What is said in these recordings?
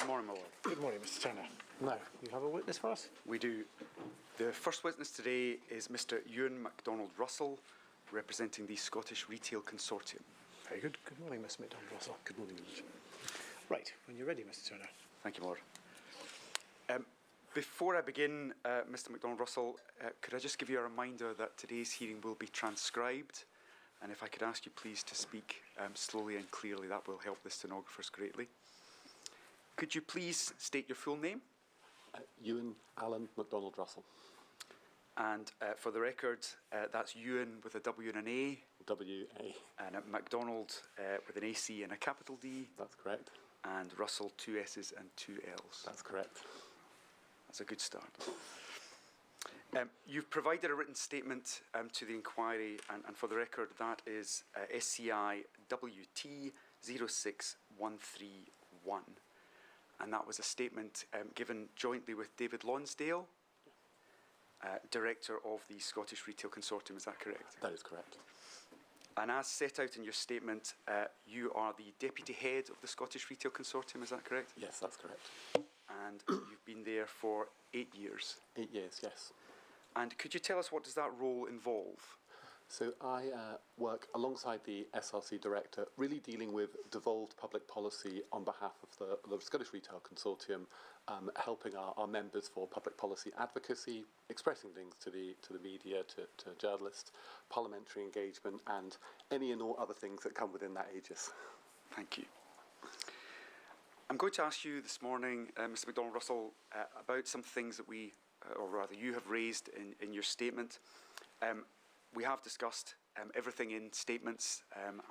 morning, my lord. Good morning, Mr. Turner. Now, you have a witness for us? We do. The first witness today is Mr. Ewan MacDonald-Russell, representing the Scottish Retail Consortium. Very good. Good morning, Mr. MacDonald-Russell. Good morning, Lord. Right, when you're ready, Mr. Turner. Thank you, my lord. Before I begin, Mr. MacDonald-Russell, could I just give you a reminder that today's hearing will be transcribed, and if I could ask you please to speak slowly and clearly, that will help the stenographers greatly. Could you please state your full name? Ewan Alan MacDonald-Russell. And for the record, that's Ewan with a W and an A. W-A. And MacDonald with an AC and a capital D. That's correct. And Russell, 2 S's and 2 L's. That's correct. That's a good start. You've provided a written statement to the inquiry, and for the record, that is SCI WT 06131. And that was a statement given jointly with David Lonsdale, Director of the Scottish Retail Consortium. Is that correct? That is correct. And as set out in your statement, you are the Deputy Head of the Scottish Retail Consortium. Is that correct? Yes, that's correct. And you've been there for 8 years. 8 years, yes. And could you tell us, what does that role involve? So I work alongside the SRC Director, really dealing with devolved public policy on behalf of the Scottish Retail Consortium, helping our members for public policy advocacy, expressing things to the media, to journalists, parliamentary engagement, and any and all other things that come within that aegis. Thank you. I'm going to ask you this morning, Mr. MacDonald-Russell, about some things that we, or rather you have raised in your statement. We have discussed everything in statements,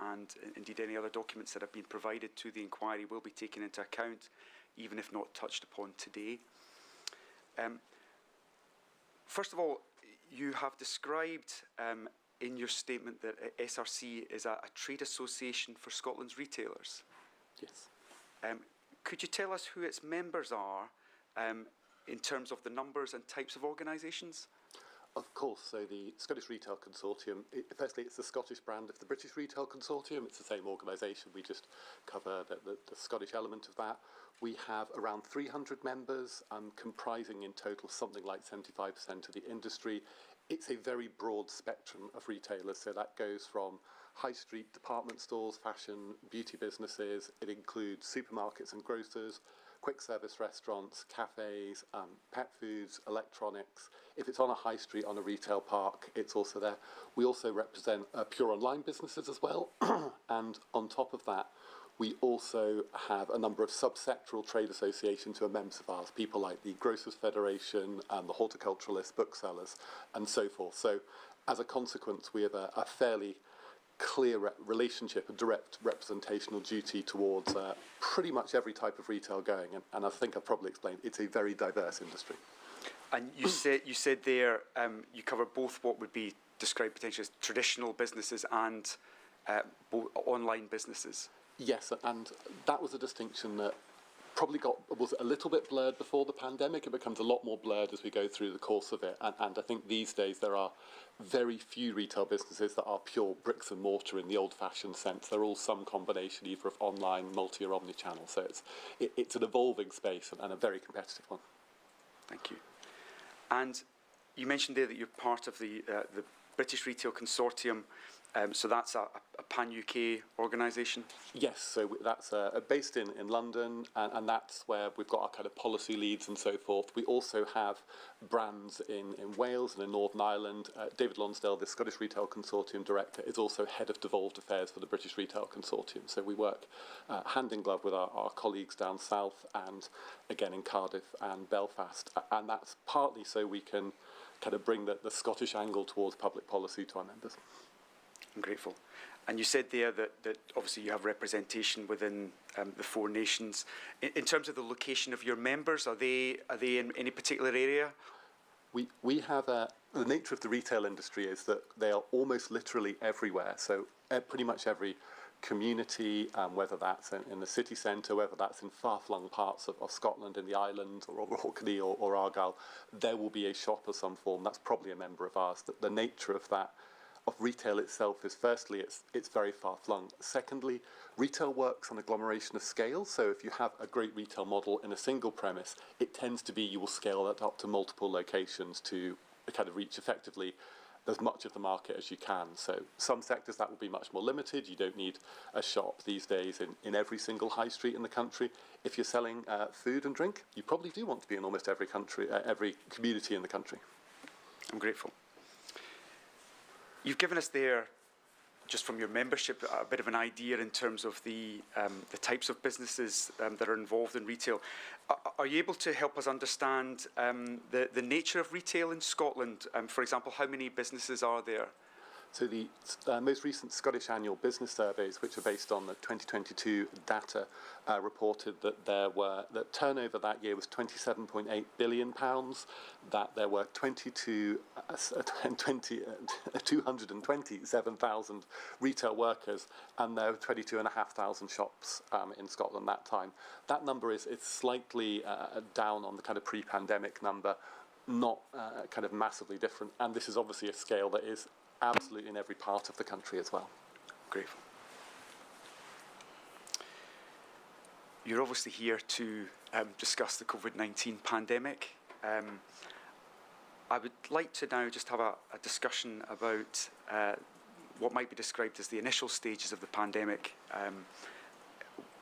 and indeed any other documents that have been provided to the inquiry will be taken into account, even if not touched upon today. First of all, you have described in your statement that SRC is a trade association for Scotland's retailers. Yes. Could you tell us who its members are in terms of the numbers and types of organisations? Of course, so the Scottish Retail Consortium, firstly it's the Scottish brand of the British Retail Consortium. It's the same organisation, we just cover the Scottish element of that. We have around 300 members, comprising in total something like 75% of the industry. It's a very broad spectrum of retailers, so that goes from high street department stores, fashion, beauty businesses. It includes supermarkets and grocers, quick service restaurants, cafes, pet foods, electronics. If it's on a high street, on a retail park, it's also there. We also represent pure online businesses as well. And on top of that, we also have a number of subsectoral trade associations who are members of ours, people like the Grocers Federation and the horticulturalists, booksellers, and so forth. So as a consequence, we have a fairly clear relationship, a direct representational duty towards pretty much every type of retail going, and I think I've probably explained, it's a very diverse industry. And you said there you cover both what would be described potentially as traditional businesses and online businesses. Yes, and that was a distinction that probably was a little bit blurred before the pandemic. It becomes a lot more blurred as we go through the course of it, and I think these days there are very few retail businesses that are pure bricks and mortar in the old-fashioned sense. They're all some combination either of online, multi or omni-channel, so it's an evolving space and a very competitive one. Thank you. And you mentioned there that you're part of the British Retail Consortium. So that's a pan-UK organisation? Yes, so that's based in London, and that's where we've got our kind of policy leads and so forth. We also have brands in Wales and in Northern Ireland. David Lonsdale, the Scottish Retail Consortium Director, is also Head of Devolved Affairs for the British Retail Consortium. So we work hand in glove with our colleagues down south and again in Cardiff and Belfast. And that's partly so we can kind of bring the Scottish angle towards public policy to our members. I'm grateful. And you said there that obviously you have representation within the 4 nations. In terms of the location of your members, are they in any particular area? We have the nature of the retail industry is that they are almost literally everywhere. So pretty much every community, whether that's in the city centre, whether that's in far-flung parts of Scotland, in the islands, or Orkney or Argyll, there will be a shop of some form. That's probably a member of ours. The nature of that of retail itself is, firstly, it's very far-flung. Secondly, retail works on agglomeration of scale, so if you have a great retail model in a single premise, it tends to be you will scale that up to multiple locations to kind of reach effectively as much of the market as you can. So some sectors that will be much more limited. You don't need a shop these days in every single high street in the country. If you're selling food and drink, you probably do want to be in almost every community in the country. I'm grateful. You've given us there, just from your membership, a bit of an idea in terms of the types of businesses that are involved in retail. Are you able to help us understand the nature of retail in Scotland? For example, how many businesses are there? So the most recent Scottish annual business surveys, which are based on the 2022 data, reported that that turnover that year was £27.8 billion, that there were 227,000 retail workers, and there were 22,500 shops in Scotland that time. That number is slightly down on the kind of pre-pandemic number, not kind of massively different, and this is obviously a scale that is absolutely in every part of the country as well. Grateful. You're obviously here to discuss the COVID-19 pandemic. I would like to now just have a discussion about what might be described as the initial stages of the pandemic.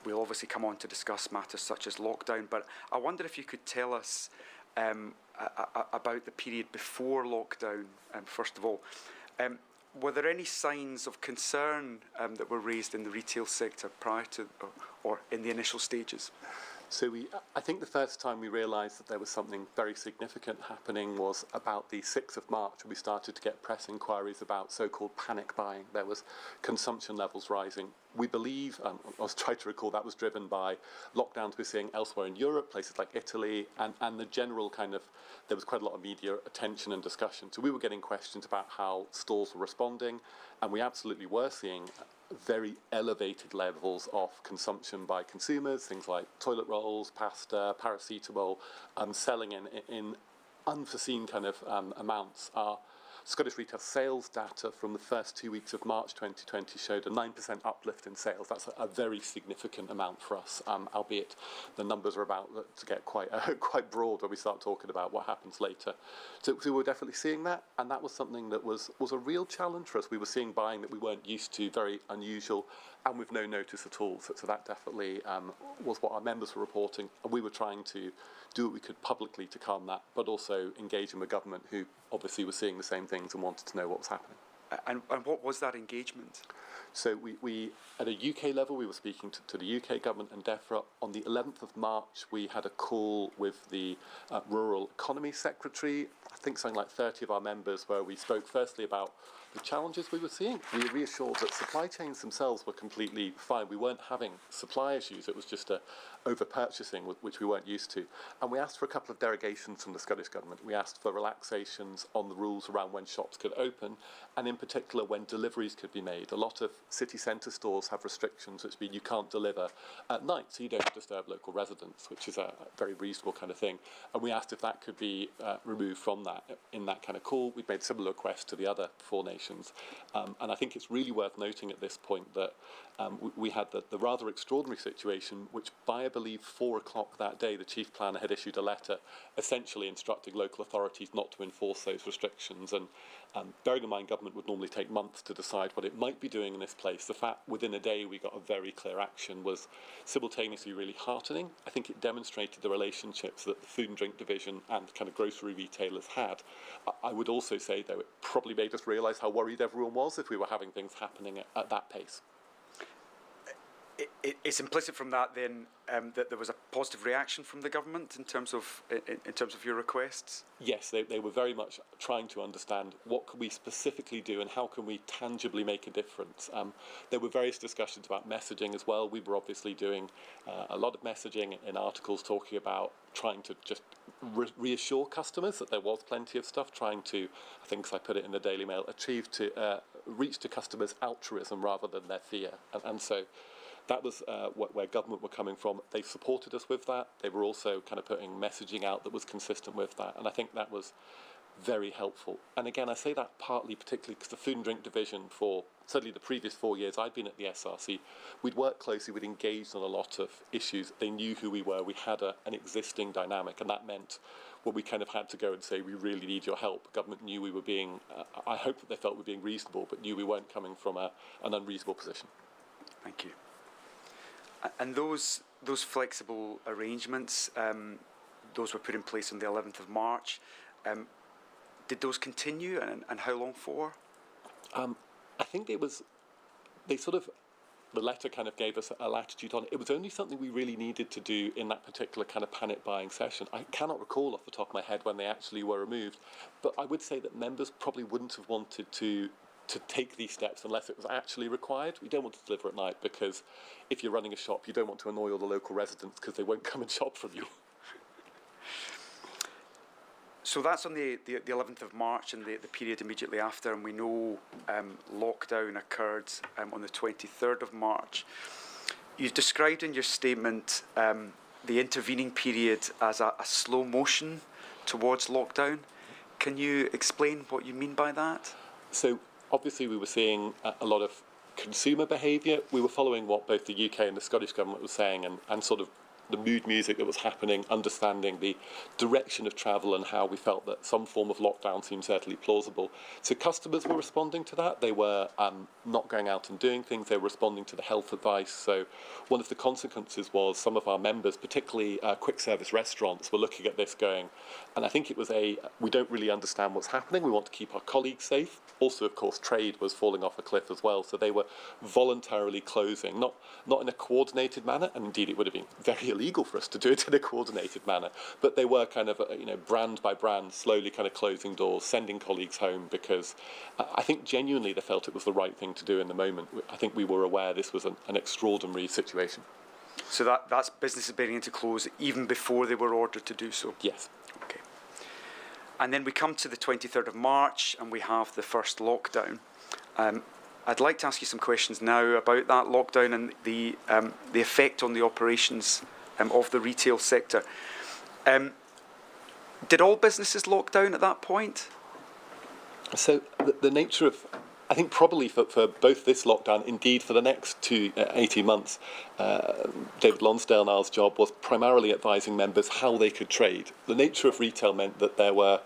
We'll obviously come on to discuss matters such as lockdown, but I wonder if you could tell us about the period before lockdown, first of all. Were there any signs of concern that were raised in the retail sector prior to or in the initial stages? So I think the first time we realised that there was something very significant happening was about the 6th of March, when we started to get press inquiries about so-called panic buying. There was consumption levels rising. We believe, I was trying to recall, that was driven by lockdowns we're seeing elsewhere in Europe, places like Italy, and the general kind of, there was quite a lot of media attention and discussion. So we were getting questions about how stores were responding, and we absolutely were seeing very elevated levels of consumption by consumers, things like toilet rolls, pasta, paracetamol, selling in unforeseen kind of amounts. Our Scottish retail sales data from the first 2 weeks of March 2020 showed a 9% uplift in sales. That's a very significant amount for us, albeit the numbers are about to get quite broad when we start talking about what happens later. So we were definitely seeing that, and that was something that was a real challenge for us. We were seeing buying that we weren't used to, very unusual, and with no notice at all. So that definitely was what our members were reporting, and we were trying to do what we could publicly to calm that, but also engaging with government, who obviously were seeing the same things and wanted to know what was happening. And what was that engagement? So we at a UK level, we were speaking to the UK government and DEFRA. On the 11th of March, we had a call with the Rural Economy Secretary, I think something like 30 of our members, where we spoke firstly about the challenges we were seeing. We were reassured that supply chains themselves were completely fine. We weren't having supply issues. It was just over-purchasing, which we weren't used to. And we asked for a couple of derogations from the Scottish Government. We asked for relaxations on the rules around when shops could open, and in particular when deliveries could be made. A lot of city centre stores have restrictions, which mean you can't deliver at night, so you don't disturb local residents, which is a very reasonable kind of thing. And we asked if that could be removed from that in that kind of call. We've made similar requests to the other 4 nations. And I think it's really worth noting at this point that we had the rather extraordinary situation, which by, I believe, 4 o'clock that day, the Chief Planner had issued a letter essentially instructing local authorities not to enforce those restrictions. And bearing in mind, government would normally take months to decide what it might be doing in this place. The fact within a day we got a very clear action was simultaneously really heartening. I think it demonstrated the relationships that the food and drink division and kind of grocery retailers had. I would also say, though, it probably made us realise how worried everyone was if we were having things happening at that pace. It's implicit from that then that there was a positive reaction from the government in terms of your requests? Yes, they were very much trying to understand what can we specifically do and how can we tangibly make a difference. There were various discussions about messaging as well. We were obviously doing a lot of messaging in articles talking about trying to just reassure customers that there was plenty of stuff, trying to, I think as I put it in the Daily Mail, reach to customers' altruism rather than their fear. And so that was where government were coming from. They supported us with that. They were also kind of putting messaging out that was consistent with that. And I think that was very helpful. And again, I say that partly particularly because the food and drink division for certainly the previous 4 years I'd been at the SRC, we'd worked closely, we'd engaged on a lot of issues. They knew who we were, we had an existing dynamic, and that meant well, we kind of had to go and say, we really need your help. Government knew we were being, I hope that they felt we were being reasonable, but knew we weren't coming from an unreasonable position. Thank you. And those flexible arrangements, those were put in place on the 11th of March. Did those continue, and how long for? I think it was, the letter kind of gave us a latitude on it. It was only something we really needed to do in that particular kind of panic buying session. I cannot recall off the top of my head when they actually were removed, but I would say that members probably wouldn't have wanted to take these steps unless it was actually required. We don't want to deliver at night because if you're running a shop, you don't want to annoy all the local residents because they won't come and shop from you. So that's on the 11th of March and the period immediately after, and we know lockdown occurred on the 23rd of March. You've described in your statement the intervening period as a slow motion towards lockdown. Can you explain what you mean by that? So obviously we were seeing a lot of consumer behaviour. We were following what both the UK and the Scottish Government was saying and sort of the mood music that was happening, understanding the direction of travel and how we felt that some form of lockdown seemed certainly plausible. So customers were responding to that. They were not going out and doing things. They were responding to the health advice. So one of the consequences was some of our members, particularly quick service restaurants, were looking at this going, and I think it was we don't really understand what's happening. We want to keep our colleagues safe. Also, of course, trade was falling off a cliff as well. So they were voluntarily closing, not in a coordinated manner, and indeed it would have been very illegal for us to do it in a coordinated manner, but they were kind of, brand by brand, slowly kind of closing doors, sending colleagues home, because I think genuinely they felt it was the right thing to do in the moment. I think we were aware this was an extraordinary situation. So that's businesses beginning to close even before they were ordered to do so? Yes. Okay. And then we come to the 23rd of March and we have the first lockdown. I'd like to ask you some questions now about that lockdown and the effect on the operations of the retail sector. Did all businesses lock down at that point? So the nature of, I think probably for both this lockdown, indeed for the next 18 months, David Lonsdale and ours job was primarily advising members how they could trade. The nature of retail meant that there were,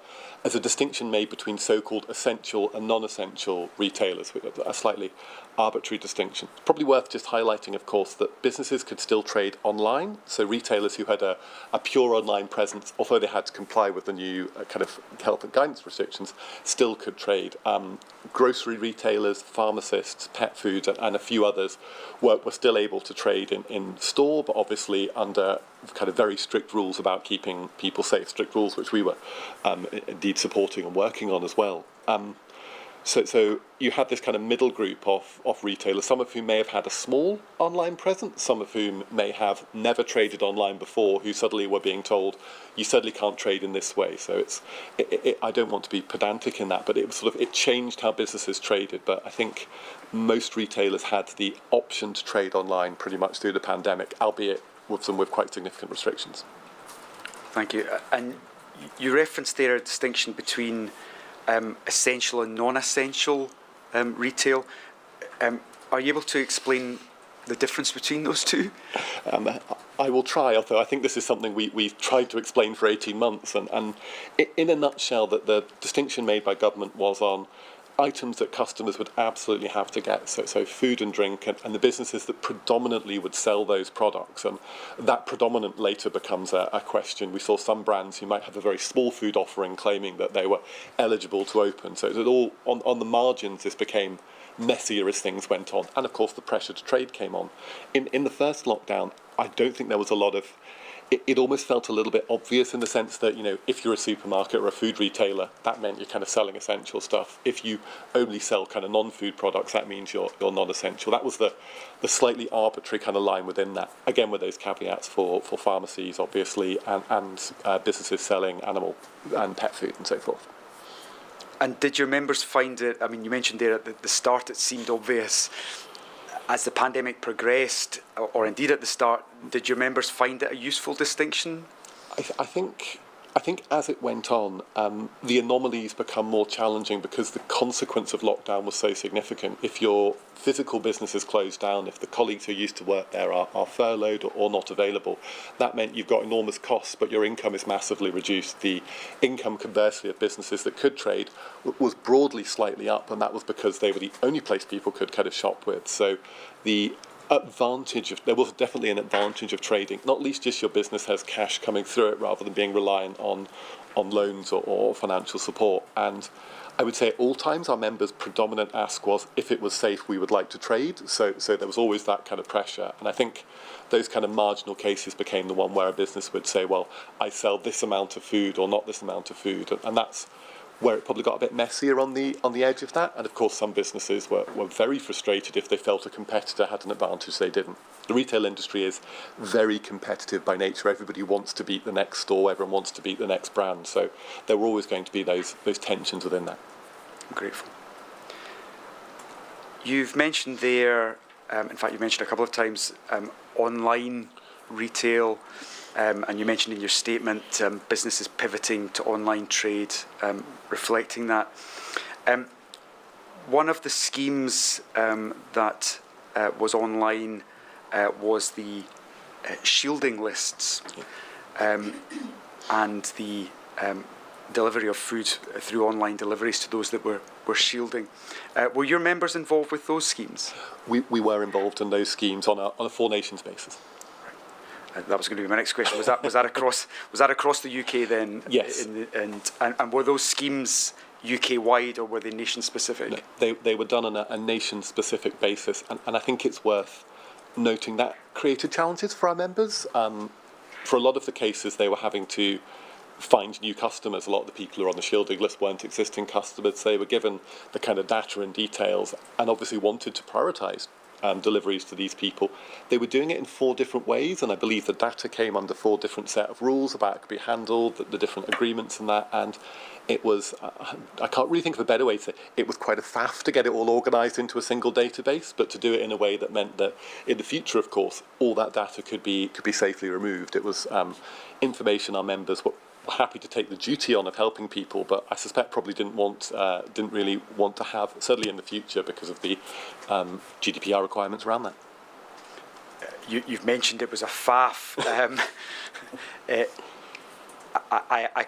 as a distinction made between so-called essential and non-essential retailers, a slightly arbitrary distinction. It's probably worth just highlighting, of course, that businesses could still trade online. So retailers who had a pure online presence, although they had to comply with the new kind of health and guidance restrictions, still could trade. Grocery retailers, pharmacists, pet food, and a few others were still able to trade in store, but obviously under kind of very strict rules about keeping people safe, strict rules which we were indeed supporting and working on as well. So you had this kind of middle group of retailers, some of whom may have had a small online presence, some of whom may have never traded online before, who suddenly were being told, you certainly can't trade in this way. So I don't want to be pedantic in that, but it changed how businesses traded. But I think most retailers had the option to trade online pretty much through the pandemic, albeit with quite significant restrictions. Thank you. And you referenced there a distinction between essential and non-essential retail. Are you able to explain the difference between those two? I will try, although I think this is something we've tried to explain for 18 months. And in a nutshell, that the distinction made by government was on items that customers would absolutely have to get, so food and drink, and the businesses that predominantly would sell those products. And that predominant later becomes a question. We saw some brands who might have a very small food offering claiming that they were eligible to open. So it all on the margins, this became messier as things went on. And of course, the pressure to trade came on. In the first lockdown, I don't think there was a lot of... It almost felt a little bit obvious in the sense that, if you're a supermarket or a food retailer, that meant you're kind of selling essential stuff. If you only sell kind of non-food products, that means you're non-essential. That was the slightly arbitrary kind of line within that. Again, with those caveats for pharmacies, obviously, and businesses selling animal and pet food and so forth. And did your members find it, you mentioned there at the start it seemed obvious. As the pandemic progressed, or indeed at the start, did your members find it a useful distinction? I think I think as it went on, the anomalies become more challenging because the consequence of lockdown was so significant. If your physical business is closed down, if the colleagues who used to work there are furloughed or not available, that meant you've got enormous costs, but your income is massively reduced. The income, conversely, of businesses that could trade was broadly slightly up, and that was because they were the only place people could kind of shop with. So the there was definitely an advantage of trading, not least just your business has cash coming through it rather than being reliant on loans or financial support. And I would say at all times our members' predominant ask was if it was safe we would like to trade, so there was always that kind of pressure. And I think those kind of marginal cases became the one where a business would say, well, I sell this amount of food or not this amount of food, and that's where it probably got a bit messier on the edge of that. And of course some businesses were very frustrated if they felt a competitor had an advantage they didn't. The retail industry is very competitive by nature. Everybody wants to beat the next store, everyone wants to beat the next brand, so there were always going to be those tensions within that. I'm grateful. You've mentioned there, in fact you mentioned a couple of times, online retail, and you mentioned in your statement businesses pivoting to online trade, reflecting that. One of the schemes that was online was the shielding lists and the delivery of food through online deliveries to those that were shielding. Were your members involved with those schemes? We were involved in those schemes on a Four Nations basis. That was going to be my next question. Was that across the UK then? Yes. And were those schemes UK wide or were they nation specific? No, they were done on a nation specific basis, and I think it's worth noting that created challenges for our members. For a lot of the cases, they were having to find new customers. A lot of the people who are on the shielding list weren't existing customers. They were given the kind of data and details, and obviously wanted to prioritise deliveries to these people. They were doing it in 4 different ways, and I believe the data came under 4 different set of rules about how it could be handled, the different agreements and that, and it was, I can't really think of a better way to say it was quite a faff to get it all organised into a single database, but to do it in a way that meant that in the future, of course, all that data could be safely removed. It was information our members were happy to take the duty on of helping people, but I suspect probably didn't really want to have, certainly in the future, because of the GDPR requirements around that. You've mentioned it was a faff.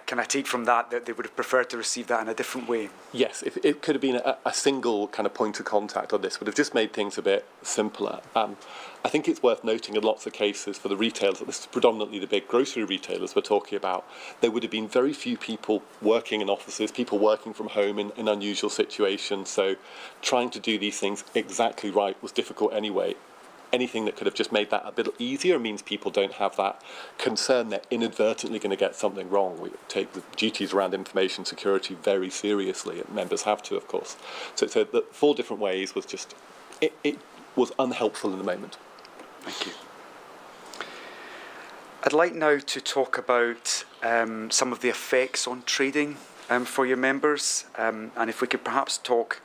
Can I take from that they would have preferred to receive that in a different way? Yes, if it could have been a single kind of point of contact on this, would have just made things a bit simpler. I think it's worth noting in lots of cases for the retailers, this is predominantly the big grocery retailers we're talking about, there would have been very few people working in offices, people working from home in unusual situations, so trying to do these things exactly right was difficult anyway. Anything that could have just made that a bit easier means people don't have that concern they're inadvertently going to get something wrong. We take the duties around information security very seriously, and members have to, of course. So the 4 different ways was just, it was unhelpful in the moment. Thank you. I'd like now to talk about some of the effects on trading for your members, and if we could perhaps talk.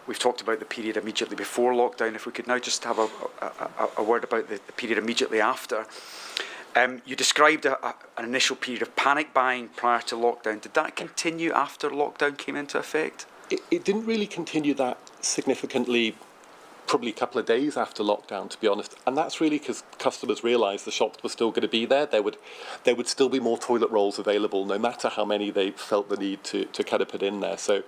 We've talked about the period immediately before lockdown. If we could now just have a word about the period immediately after. You described an initial period of panic buying prior to lockdown. Did that continue after lockdown came into effect? It didn't really continue that significantly, probably a couple of days after lockdown, to be honest. And that's really because customers realised the shops were still going to be there. There would still be more toilet rolls available, no matter how many they felt the need to kind of put in there. So,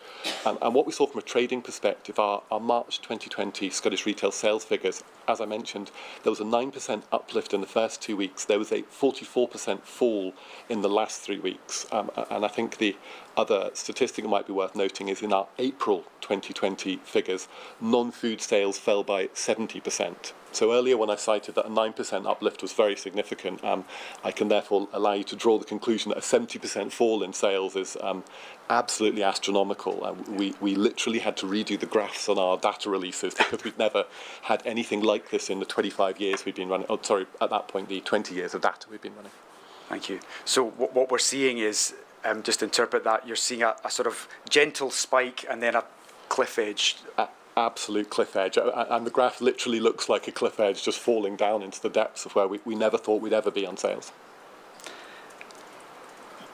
and what we saw from a trading perspective, our March 2020 Scottish retail sales figures, as I mentioned, there was a 9% uplift in the first 2 weeks. There was a 44% fall in the last 3 weeks. And I think the other statistic that might be worth noting is in our April 2020 figures, non-food sales fell by 70%. So earlier when I cited that a 9% uplift was very significant, I can therefore allow you to draw the conclusion that a 70% fall in sales is absolutely astronomical. We literally had to redo the graphs on our data releases because we'd never had anything like this in the 25 years we've been running. Oh, sorry, at that point, the 20 years of data we've been running. Thank you. So what we're seeing is, just interpret that, you're seeing a sort of gentle spike and then a cliff edge. Absolute cliff edge. And the graph literally looks like a cliff edge just falling down into the depths of where we never thought we'd ever be on sales.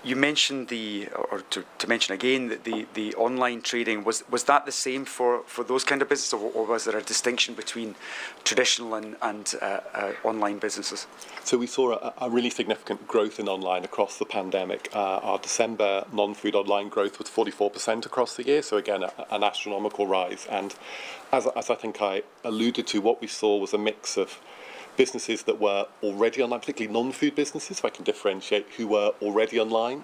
You mentioned or to mention again, that the online trading, was that the same for those kind of businesses, or was there a distinction between traditional and online businesses? So we saw a really significant growth in online across the pandemic. Our December non-food online growth was 44% across the year, so again, an astronomical rise. And as I think I alluded to, what we saw was a mix of businesses that were already online, particularly non-food businesses, if I can differentiate, who were already online,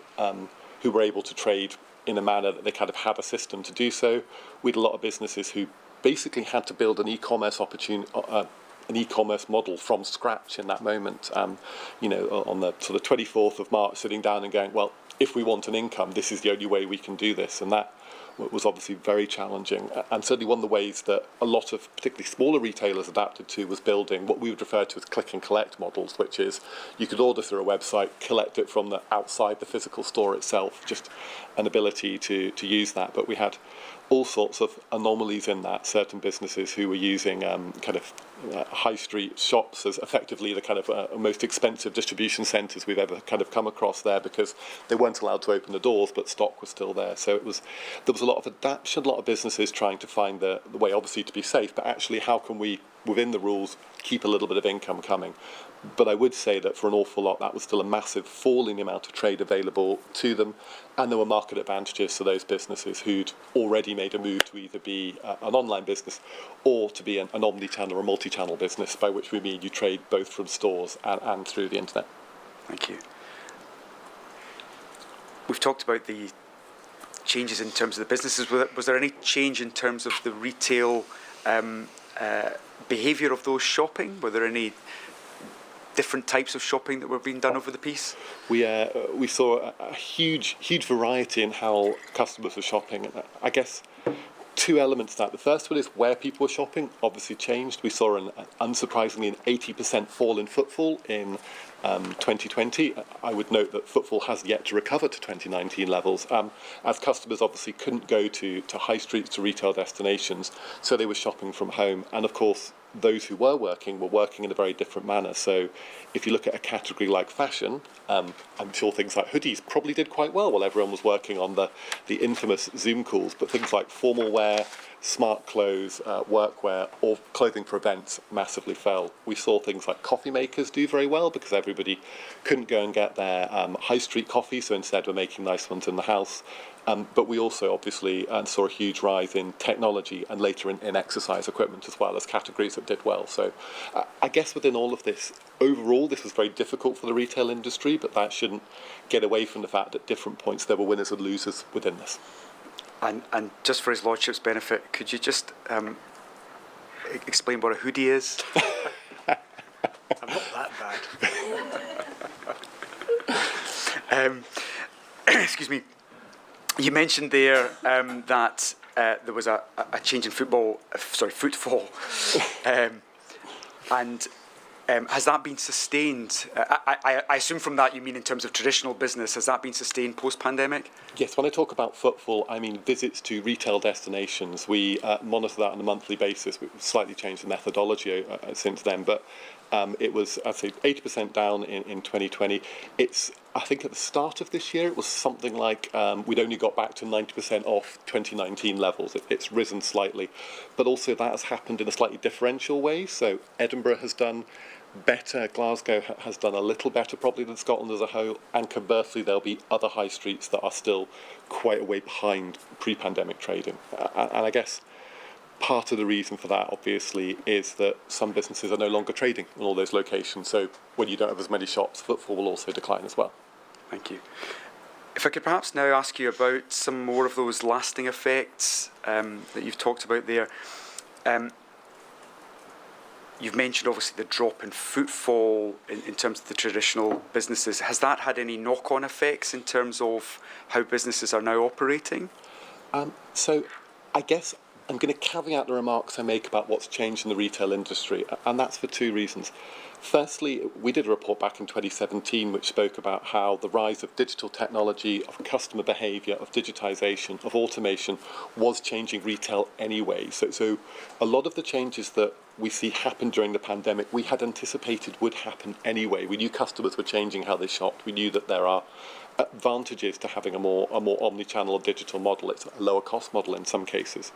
who were able to trade in a manner that they kind of had a system to do so. We had a lot of businesses who basically had to build an e-commerce an e-commerce model from scratch in that moment. On the sort of 24th of March, sitting down and going, well, if we want an income, this is the only way we can do this. And that was obviously very challenging. And certainly one of the ways that a lot of particularly smaller retailers adapted to was building what we would refer to as click and collect models, which is you could order through a website, collect it from the outside the physical store itself, just an ability to use that. But we had all sorts of anomalies in that. Certain businesses who were using high street shops as effectively the kind of most expensive distribution centres we've ever kind of come across there, because they weren't allowed to open the doors, but stock was still there. So there was a lot of adaptation, a lot of businesses trying to find the way, obviously, to be safe, but actually how can we, within the rules, keep a little bit of income coming. But I would say that for an awful lot, that was still a massive fall in the amount of trade available to them, and there were market advantages to those businesses who'd already made a move to either be an online business or to be an omni-channel or a multi-channel business, by which we mean you trade both from stores and through the internet. Thank you. We've talked about the changes in terms of the businesses. Was there any change in terms of the retail behaviour of those shopping? Were there any different types of shopping that were being done over the piece? We saw a huge variety in how customers were shopping. And I guess two elements to that. The first one is where people were shopping obviously changed. We saw unsurprisingly an 80% fall in footfall in 2020. I would note that footfall has yet to recover to 2019 levels, as customers obviously couldn't go to high streets, to retail destinations, so they were shopping from home. And of course, those who were working in a very different manner. So if you look at a category like fashion, I'm sure things like hoodies probably did quite well while everyone was working on the infamous Zoom calls, but things like formal wear, smart clothes, workwear, or clothing for events massively fell. We saw things like coffee makers do very well because everybody couldn't go and get their high street coffee, so instead we're making nice ones in the house. But we also obviously saw a huge rise in technology and later in exercise equipment as well as categories that did well. So I guess within all of this, overall this was very difficult for the retail industry, but that shouldn't get away from the fact that at different points there were winners and losers within this. And just for his lordship's benefit, could you just explain what a hoodie is? I'm not that bad. Excuse me. You mentioned there that there was a change in footfall, and has that been sustained? I assume from that you mean in terms of traditional business. Has that been sustained post-pandemic? Yes, when I talk about footfall, I mean visits to retail destinations. We monitor that on a monthly basis. We've slightly changed the methodology since then, but it was, I'd say, 80% down in 2020. I think at the start of this year, it was something like we'd only got back to 90% off 2019 levels. It's risen slightly, but also that has happened in a slightly differential way. So Edinburgh has done better, Glasgow has done a little better probably than Scotland as a whole, and conversely there'll be other high streets that are still quite a way behind pre-pandemic trading. And I guess part of the reason for that, obviously, is that some businesses are no longer trading in all those locations. So when you don't have as many shops, footfall will also decline as well. Thank you. If I could perhaps now ask you about some more of those lasting effects that you've talked about there. You've mentioned, obviously, the drop in footfall in terms of the traditional businesses. Has that had any knock-on effects in terms of how businesses are now operating? So I guess I'm going to caveat the remarks I make about what's changed in the retail industry, and that's for two reasons. Firstly, we did a report back in 2017 which spoke about how the rise of digital technology, of customer behaviour, of digitisation, of automation was changing retail anyway. So a lot of the changes that we see happen during the pandemic, we had anticipated would happen anyway. We knew customers were changing how they shopped. We knew that there are advantages to having a more omni-channel or digital model. It's a lower cost model in some cases.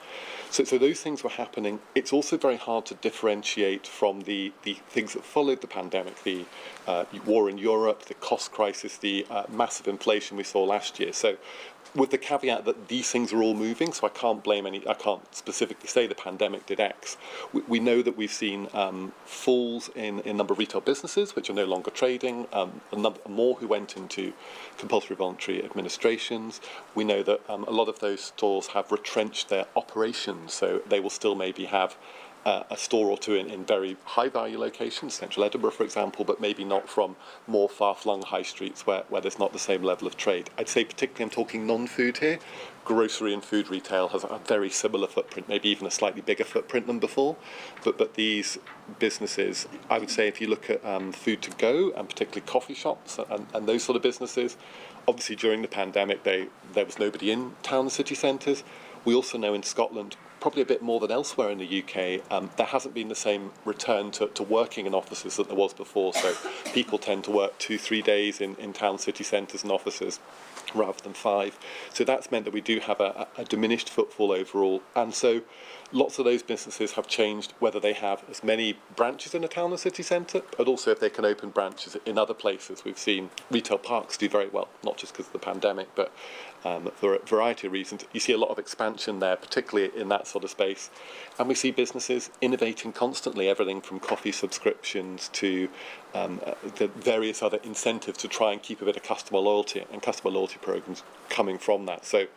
So those things were happening. It's also very hard to differentiate from the things that followed the pandemic, the war in Europe, the cost crisis, the massive inflation we saw last year. So with the caveat that these things are all moving, so I can't specifically say the pandemic did X. We know that we've seen falls in number of retail businesses which are no longer trading, a number more who went into compulsory voluntary administrations. We know that a lot of those stores have retrenched their operations, so they will still maybe have a store or two in very high-value locations, central Edinburgh, for example, but maybe not from more far-flung high streets where there's not the same level of trade. I'd say particularly I'm talking non-food here. Grocery and food retail has a very similar footprint, maybe even a slightly bigger footprint than before. But these businesses, I would say if you look at food to go, and particularly coffee shops and those sort of businesses, obviously during the pandemic there was nobody in town and city centres. We also know in Scotland, probably a bit more than elsewhere in the UK, there hasn't been the same return to working in offices that there was before. So people tend to work 2-3 days in town city centres and offices rather than 5. So that's meant that we do have a diminished footfall overall. And so lots of those businesses have changed, whether they have as many branches in a town or city centre, but also if they can open branches in other places. We've seen retail parks do very well, not just because of the pandemic, but for a variety of reasons. You see a lot of expansion there, particularly in that sort of space. And we see businesses innovating constantly, everything from coffee subscriptions to the various other incentives to try and keep a bit of customer loyalty and customer loyalty programs coming from that. So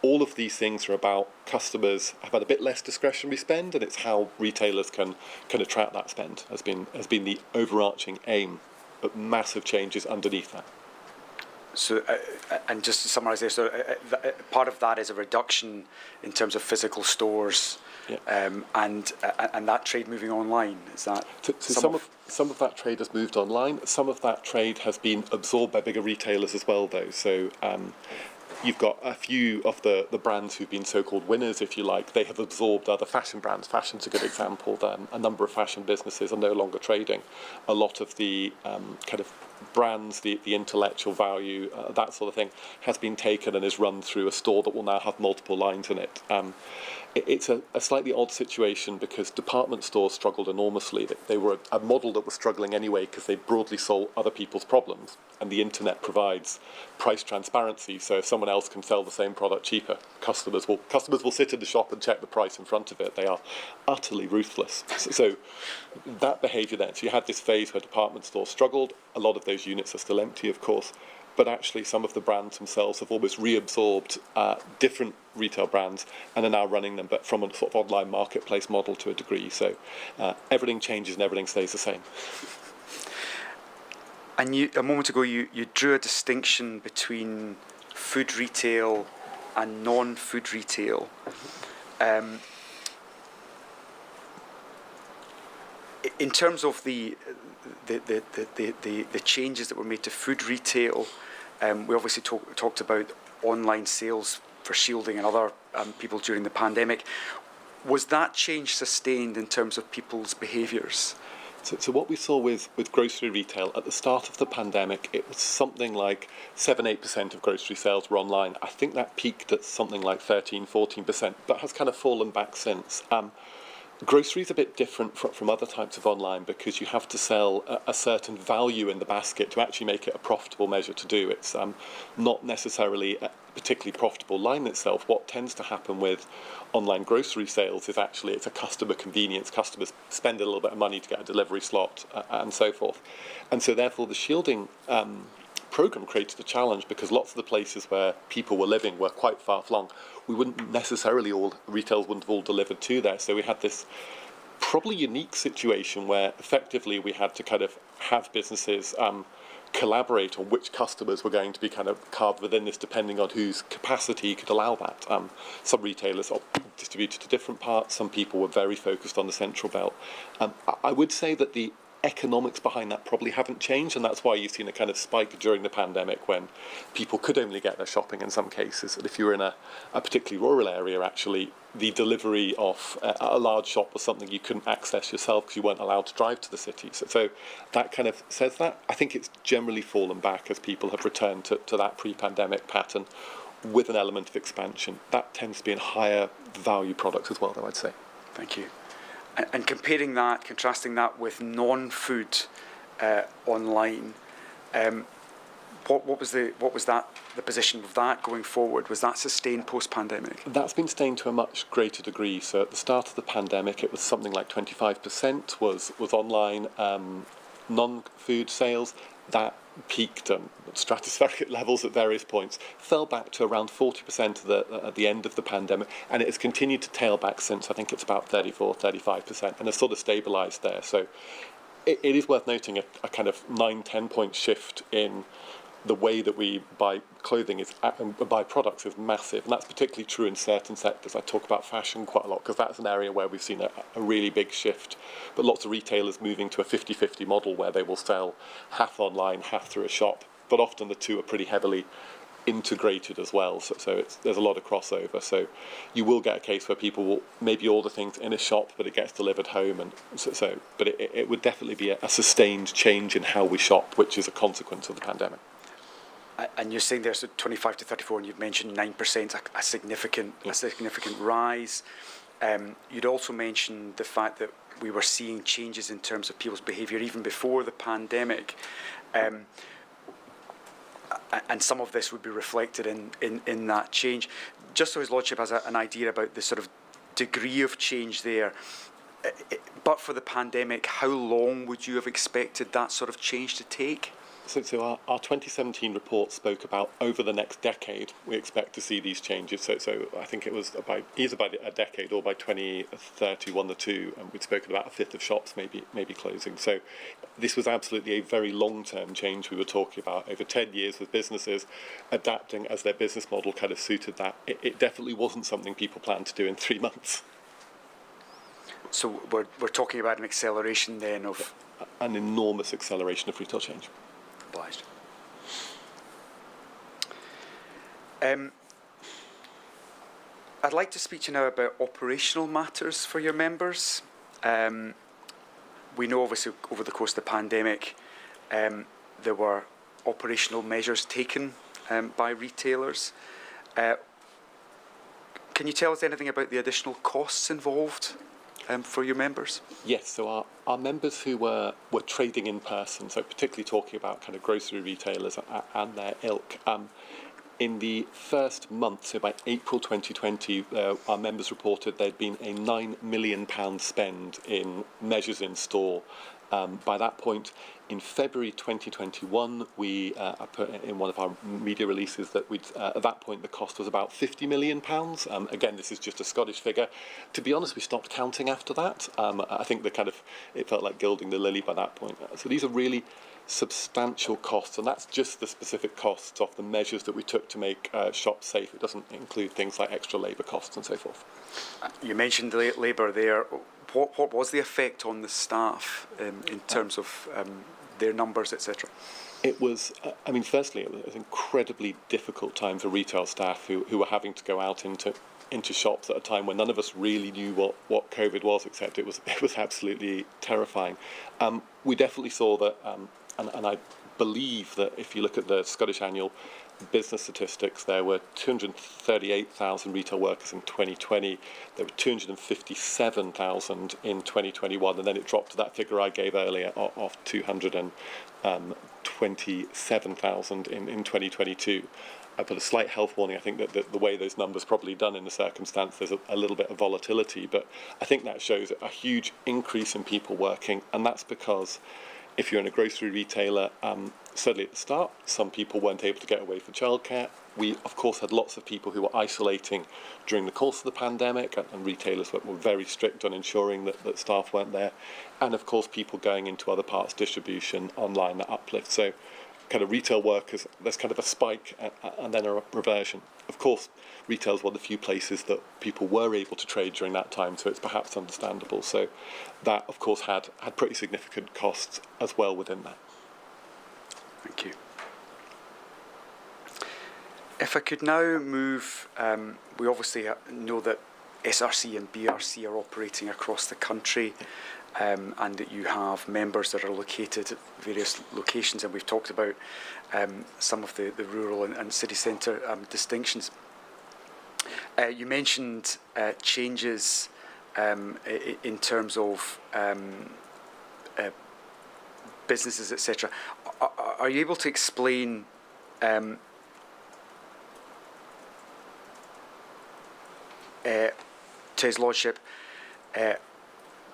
all of these things are about customers have had a bit less discretionary spend, and it's how retailers can attract that spend has been the overarching aim, but massive changes underneath that. So, and just to summarise there, so part of that is a reduction in terms of physical stores, yeah. And that trade moving online. Is that some of that trade has moved online. Some of that trade has been absorbed by bigger retailers as well, though. So you've got a few of the brands who've been so-called winners, if you like. They have absorbed other fashion brands. Fashion's a good example. A number of fashion businesses are no longer trading. A lot of the kind of brands, the intellectual value, that sort of thing, has been taken and is run through a store that will now have multiple lines in it. It's a slightly odd situation because department stores struggled enormously. They were a model that was struggling anyway because they broadly solve other people's problems, and the internet provides price transparency. So if someone else can sell the same product cheaper, customers will sit in the shop and check the price in front of it. They are utterly ruthless. So that behaviour then. So you had this phase where department stores struggled. A lot of those units are still empty, of course. But actually some of the brands themselves have almost reabsorbed different retail brands and are now running them, but from a sort of online marketplace model to a degree. So everything changes and everything stays the same. And a moment ago you drew a distinction between food retail and non-food retail. In terms of the changes that were made to food retail, we obviously talked about online sales for shielding and other people during the pandemic. Was that change sustained in terms of people's behaviours? So what we saw with grocery retail at the start of the pandemic, it was something like 7-8% of grocery sales were online. I think that peaked at something like 13-14%, but has kind of fallen back since. Grocery is a bit different from other types of online because you have to sell a certain value in the basket to actually make it a profitable measure to do. It's not necessarily a particularly profitable line itself. What tends to happen with online grocery sales is actually it's a customer convenience. Customers spend a little bit of money to get a delivery slot and so forth. And so therefore the shielding program created a challenge because lots of the places where people were living were quite far flung. We wouldn't necessarily retailers wouldn't have all delivered to there. So we had this probably unique situation where effectively we had to kind of have businesses collaborate on which customers were going to be kind of carved within this depending on whose capacity could allow that. Some retailers distributed to different parts. Some people were very focused on the central belt. I would say that the economics behind that probably haven't changed, and that's why you've seen a kind of spike during the pandemic when people could only get their shopping in some cases. And if you were in a particularly rural area, actually, the delivery of a large shop was something you couldn't access yourself because you weren't allowed to drive to the cities. So that kind of says that. I think it's generally fallen back as people have returned to that pre-pandemic pattern with an element of expansion. That tends to be in higher value products as well, though, I'd say. Thank you. And comparing that, contrasting that with non-food online, what was the position of that going forward? Was that sustained post-pandemic? That's been sustained to a much greater degree. So at the start of the pandemic, it was something like 25% was online non-food sales. That peaked stratospheric levels at various points, fell back to around 40% at the end of the pandemic, and it has continued to tail back since. I think it's about 34-35%, and has sort of stabilised there. So it is worth noting a kind of 9-10 point shift in the way that we buy clothing buy products is massive, and that's particularly true in certain sectors. I talk about fashion quite a lot because that's an area where we've seen a really big shift, but lots of retailers moving to a 50-50 model where they will sell half online, half through a shop, but often the two are pretty heavily integrated as well, so there's a lot of crossover. So you will get a case where people will maybe order things in a shop, but it gets delivered home, and but it would definitely be a sustained change in how we shop, which is a consequence of the pandemic. And you're saying there's 25 to 34, and you've mentioned 9%, a significant rise. You'd also mentioned the fact that we were seeing changes in terms of people's behaviour even before the pandemic. And some of this would be reflected in that change. Just so His Lordship has an idea about the sort of degree of change there, but for the pandemic, how long would you have expected that sort of change to take? So our 2017 report spoke about over the next decade we expect to see these changes. So I think it was either by a decade or by 2031 or 2, and we'd spoken about a fifth of shops maybe closing. So this was absolutely a very long-term change we were talking about over 10 years with businesses adapting as their business model kind of suited that. It definitely wasn't something people planned to do in 3 months. So we're talking about an acceleration then of... An enormous acceleration of retail change. Obliged. I'd like to speak to you now about operational matters for your members. We know obviously over the course of the pandemic there were operational measures taken by retailers. Can you tell us anything about the additional costs involved for your members? Yes, so our members who were trading in person, so particularly talking about kind of grocery retailers and their ilk, in the first month, so by April 2020, our members reported there'd been a £9 million spend in measures in store. By that point, in February 2021, we put in one of our media releases that at that point the cost was about £50 million. Again, this is just a Scottish figure. To be honest, we stopped counting after that. I think it felt like gilding the lily by that point. So these are really substantial costs, and that's just the specific costs of the measures that we took to make shops safe. It doesn't include things like extra labour costs and so forth. You mentioned labour there. What was the effect on the staff in terms of their numbers, etc.? It was, firstly, it was an incredibly difficult time for retail staff who were having to go out into shops at a time when none of us really knew what COVID was, except it was absolutely terrifying. We definitely saw that, and I believe that if you look at the Scottish Annual Business Statistics, there were 238,000 retail workers in 2020. There were 257,000 in 2021, and then it dropped to that figure I gave earlier of 227,000 in 2022. I put a slight health warning. I think that the way those numbers probably done in the circumstance, there's a little bit of volatility, but I think that shows a huge increase in people working, and that's because if you're in a grocery retailer, certainly at the start, some people weren't able to get away for childcare. We, of course, had lots of people who were isolating during the course of the pandemic, and retailers were very strict on ensuring that staff weren't there. And, of course, people going into other parts, distribution, online, that uplift. So kind of retail workers, there's kind of a spike and then a reversion. Of course, retail is one of the few places that people were able to trade during that time, so it's perhaps understandable. So that, of course, had pretty significant costs as well within that. Thank you. If I could now move, we obviously know that SRC and BRC are operating across the country, and that you have members that are located at various locations, and we've talked about some of the rural and city centre distinctions. You mentioned changes in terms of businesses, etc. Are you able to explain to His Lordship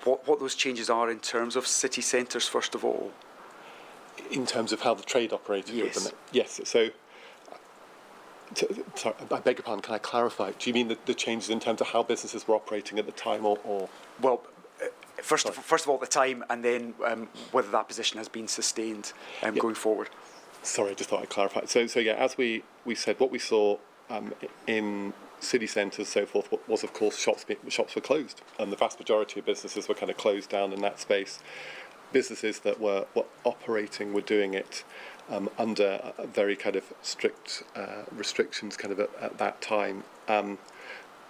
what those changes are in terms of city centres, first of all? In terms of how the trade operated? Yes. With them? Yes. So, sorry, I beg your pardon, can I clarify? Do you mean the changes in terms of how businesses were operating at the time, or? Well, first of all, at the time, and then whether that position has been sustained going forward. Sorry, I just thought I'd clarify. So yeah, as we said, what we saw in city centres, so forth, was of course shops were closed, and the vast majority of businesses were kind of closed down in that space. Businesses that were operating were doing it under a very kind of strict restrictions kind of at that time. And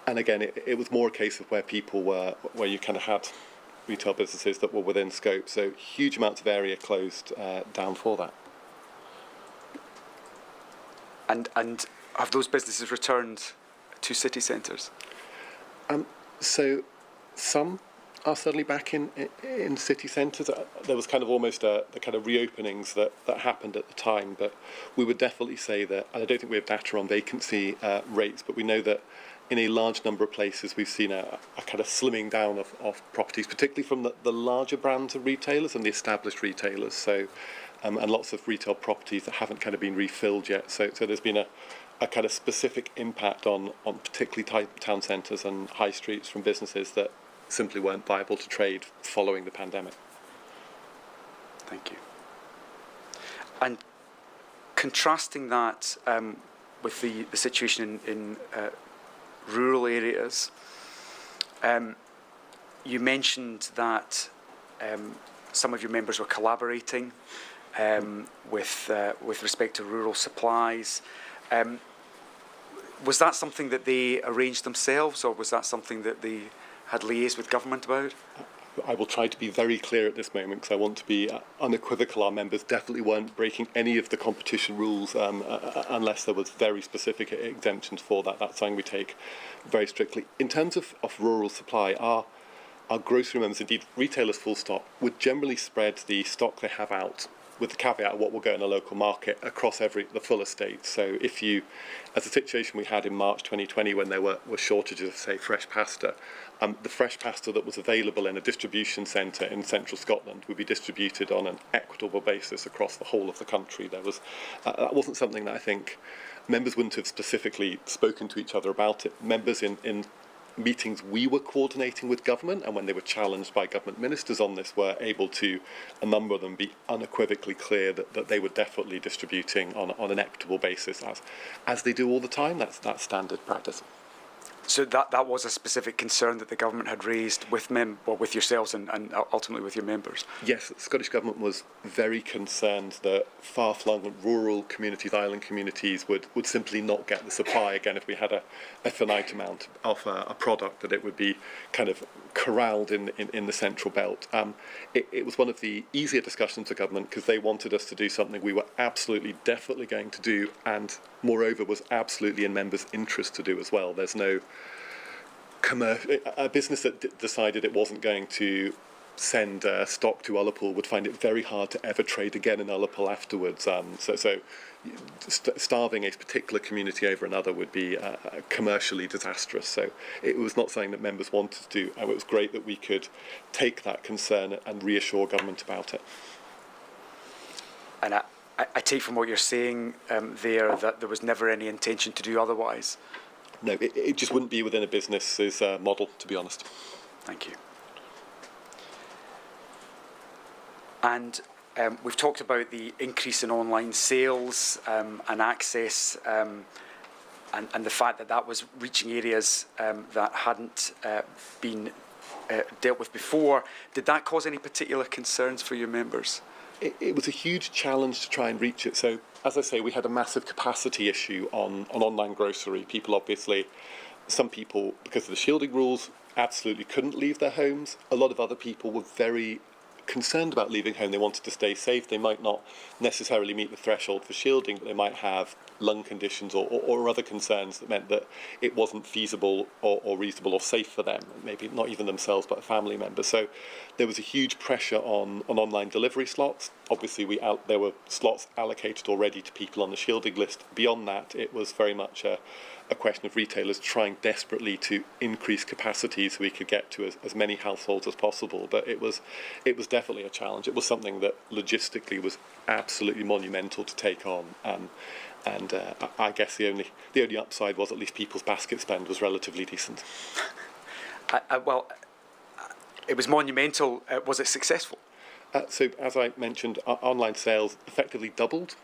again, it was more a case of where people were, where you kind of had retail businesses that were within scope. So huge amounts of area closed down for that. And have those businesses returned to city centres? So some are certainly back in city centres. There was kind of almost the kind of reopenings that happened at the time, but we would definitely say that, and I don't think we have data on vacancy rates, but we know that in a large number of places we've seen a kind of slimming down of properties, particularly from the larger brands of retailers and the established retailers. So and lots of retail properties that haven't kind of been refilled yet. So there's been a kind of specific impact on particularly town centres and high streets from businesses that simply weren't viable to trade following the pandemic. Thank you. And contrasting that with the situation in rural areas, you mentioned that some of your members were collaborating with respect to rural supplies. Was that something that they arranged themselves, or was that something that they had liaised with government about? I will try to be very clear at this moment because I want to be unequivocal. Our members definitely weren't breaking any of the competition rules unless there was very specific exemptions for that. That's something we take very strictly. In terms of rural supply, our grocery members, indeed retailers full stop, would generally spread the stock they have out, with the caveat of what will go in a local market, across the full estate. So if you, as the situation we had in March 2020 when there were shortages of, say, fresh pasta, the fresh pasta that was available in a distribution centre in central Scotland would be distributed on an equitable basis across the whole of the country. There was that wasn't something that I think members wouldn't have specifically spoken to each other about it. Members in meetings we were coordinating with government, and when they were challenged by government ministers on this, were able to, a number of them, be unequivocally clear that they were definitely distributing on an equitable basis, as they do all the time. That's standard practice. So that was a specific concern that the government had raised with with yourselves and ultimately with your members? Yes, the Scottish Government was very concerned that far-flung rural communities, island communities, would simply not get the supply. Again, if we had a finite amount of a product, that it would be kind of corralled in the central belt. It was one of the easier discussions with government because they wanted us to do something we were absolutely, definitely going to do, and moreover was absolutely in members' interest to do as well. There's no a business that decided it wasn't going to send stock to Ullapool would find it very hard to ever trade again in Ullapool afterwards. So starving a particular community over another would be commercially disastrous. So it was not something that members wanted to do, and it was great that we could take that concern and reassure government about it. And I take from what you're saying there that there was never any intention to do otherwise. No, it just wouldn't be within a business's model, to be honest. Thank you. And we've talked about the increase in online sales and access and the fact that that was reaching areas that hadn't been dealt with before. Did that cause any particular concerns for your members? It was a huge challenge to try and reach it. So, as I say, we had a massive capacity issue on online grocery. People obviously, some people, because of the shielding rules, absolutely couldn't leave their homes. A lot of other people were very concerned about leaving home. They wanted to stay safe. They might not necessarily meet the threshold for shielding, but they might have lung conditions or other concerns that meant that it wasn't feasible or reasonable or safe for them, maybe not even themselves but a family member. So there was a huge pressure on online delivery slots. Obviously there were slots allocated already to people on the shielding list. Beyond that, it was very much a question of retailers trying desperately to increase capacity so we could get to as many households as possible. But it was definitely a challenge. It was something that logistically was absolutely monumental to take on. And I guess the only upside was at least people's basket spend was relatively decent. Well, it was monumental. Was it successful? So as I mentioned, online sales effectively doubled.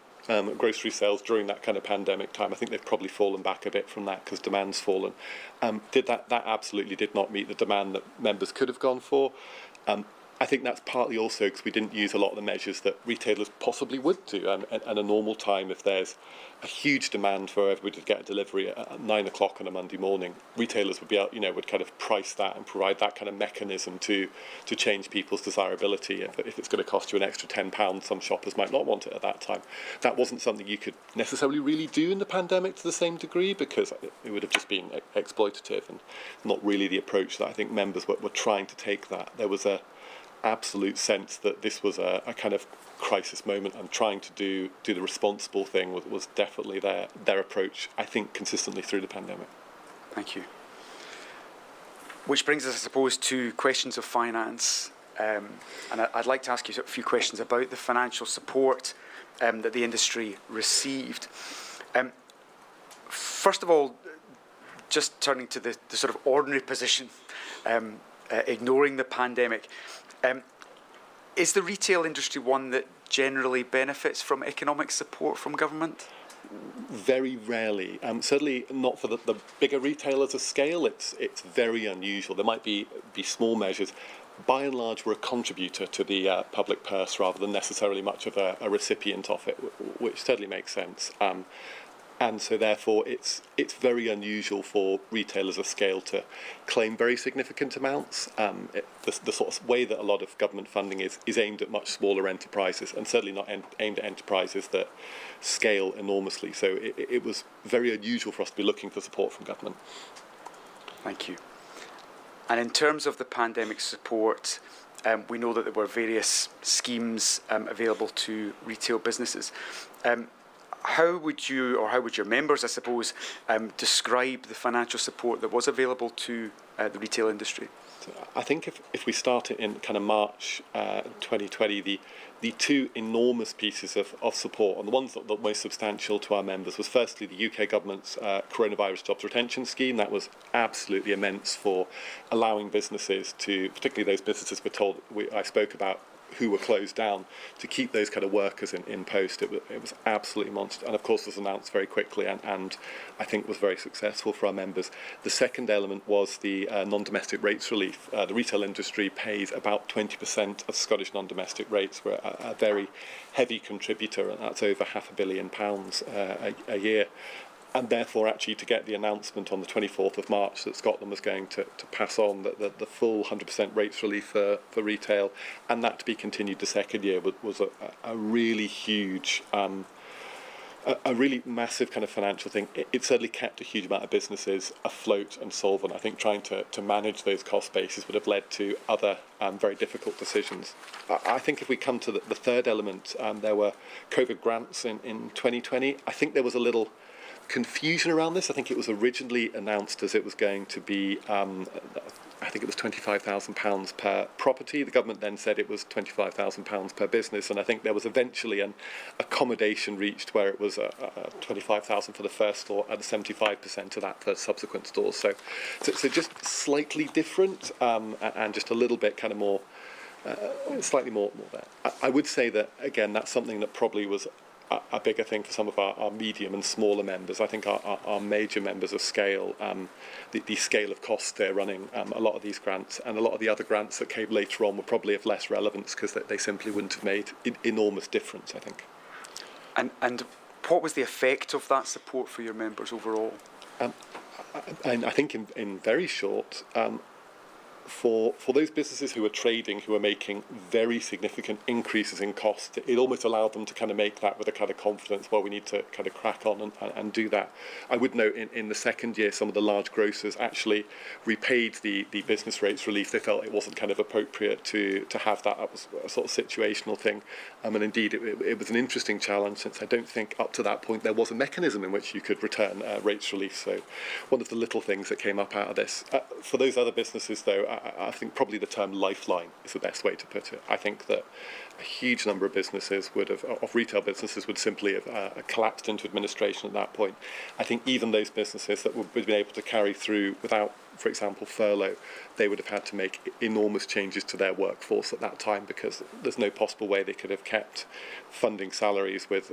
Grocery sales during that kind of pandemic time. I think they've probably fallen back a bit from that because demand's fallen. That absolutely did not meet the demand that members could have gone for. I think that's partly also because we didn't use a lot of the measures that retailers possibly would do. At a normal time, if there's a huge demand for everybody to get a delivery at 9 o'clock on a Monday morning, retailers would be out, would kind of price that and provide that kind of mechanism to change people's desirability. If it's going to cost you an extra £10, some shoppers might not want it at that time. That wasn't something you could necessarily really do in the pandemic to the same degree because it would have just been exploitative and not really the approach that I think members were trying to take. That there was a absolute sense that this was a kind of crisis moment, and trying to do the responsible thing was definitely their approach, I think, consistently through the pandemic. Thank you. Which brings us, I suppose, to questions of finance. And I'd like to ask you a few questions about the financial support that the industry received. First of all, just turning to the sort of ordinary position, ignoring the pandemic, is the retail industry one that generally benefits from economic support from government? Very rarely. Certainly not for the bigger retailers of scale. It's very unusual. There might be small measures. By and large, we're a contributor to the public purse rather than necessarily much of a recipient of it, which certainly makes sense. And so therefore it's very unusual for retailers of scale to claim very significant amounts. The sort of way that a lot of government funding is aimed at much smaller enterprises, and certainly not aimed at enterprises that scale enormously. So it was very unusual for us to be looking for support from government. Thank you. And in terms of the pandemic support, we know that there were various schemes available to retail businesses. How would you, or how would your members, I suppose, describe the financial support that was available to the retail industry? So I think if we start it in kind of March 2020, the two enormous pieces of support, and the ones that were most substantial to our members, was firstly the UK government's coronavirus jobs retention scheme. That was absolutely immense for allowing businesses to, particularly those businesses I spoke about, who were closed down, to keep those kind of workers in post. It was absolutely monster, and of course was announced very quickly and I think was very successful for our members. The second element was the non-domestic rates relief. The retail industry pays about 20% of Scottish non-domestic rates. We're a very heavy contributor, and that's over £500 million a year. And therefore, actually, to get the announcement on the 24th of March that Scotland was going to pass on the full 100% rates relief for retail, and that to be continued the second year, was a really huge, a really massive kind of financial thing. It certainly kept a huge amount of businesses afloat and solvent. I think trying to manage those cost bases would have led to other very difficult decisions. I think if we come to the third element, there were COVID grants in 2020. I think there was a little confusion around this. I think it was originally announced as it was going to be, I think it was £25,000 per property. The government then said it was £25,000 per business, and I think there was eventually an accommodation reached where it was £25,000 for the first store and 75% of that for subsequent stores. So just slightly different, and just a little bit kind of more slightly more there. I would say that, again, that's something that probably was a bigger thing for some of our medium and smaller members. I think our major members of scale, the scale of costs they're running, a lot of these grants and a lot of the other grants that came later on were probably of less relevance because they simply wouldn't have made enormous difference, I think. And what was the effect of that support for your members overall? And I think in very short, for those businesses who are trading, who are making very significant increases in cost, it almost allowed them to kind of make that with a kind of confidence, well, we need to kind of crack on and do that. I would note in the second year, some of the large grocers actually repaid the business rates relief. They felt it wasn't kind of appropriate to have that. That was a sort of situational thing. And indeed, it was an interesting challenge, since I don't think up to that point there was a mechanism in which you could return rates relief. So one of the little things that came up out of this. For those other businesses, though, I think probably the term lifeline is the best way to put it. I think that a huge number of businesses of retail businesses would simply have collapsed into administration at that point. I think even those businesses that would have been able to carry through without, for example, furlough, they would have had to make enormous changes to their workforce at that time, because there's no possible way they could have kept funding salaries with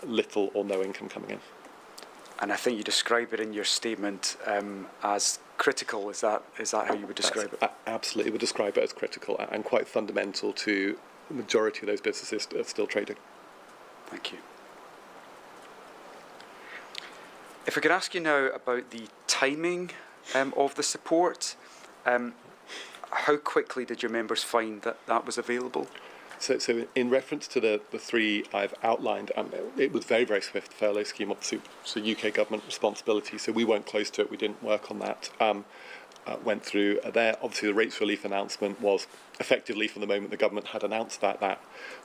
little or no income coming in. And I think you describe it in your statement as critical. Is that how you would describe it? Absolutely, would describe it as critical and quite fundamental to the majority of those businesses still trading. Thank you. If I could ask you now about the timing of the support, how quickly did your members find that was available? So in reference to the three I've outlined, it was very, very swift. The furlough scheme, obviously, it's a UK government responsibility, so we weren't close to it. We didn't work on that. Went through there. Obviously, the rates relief announcement was effectively from the moment the government had announced that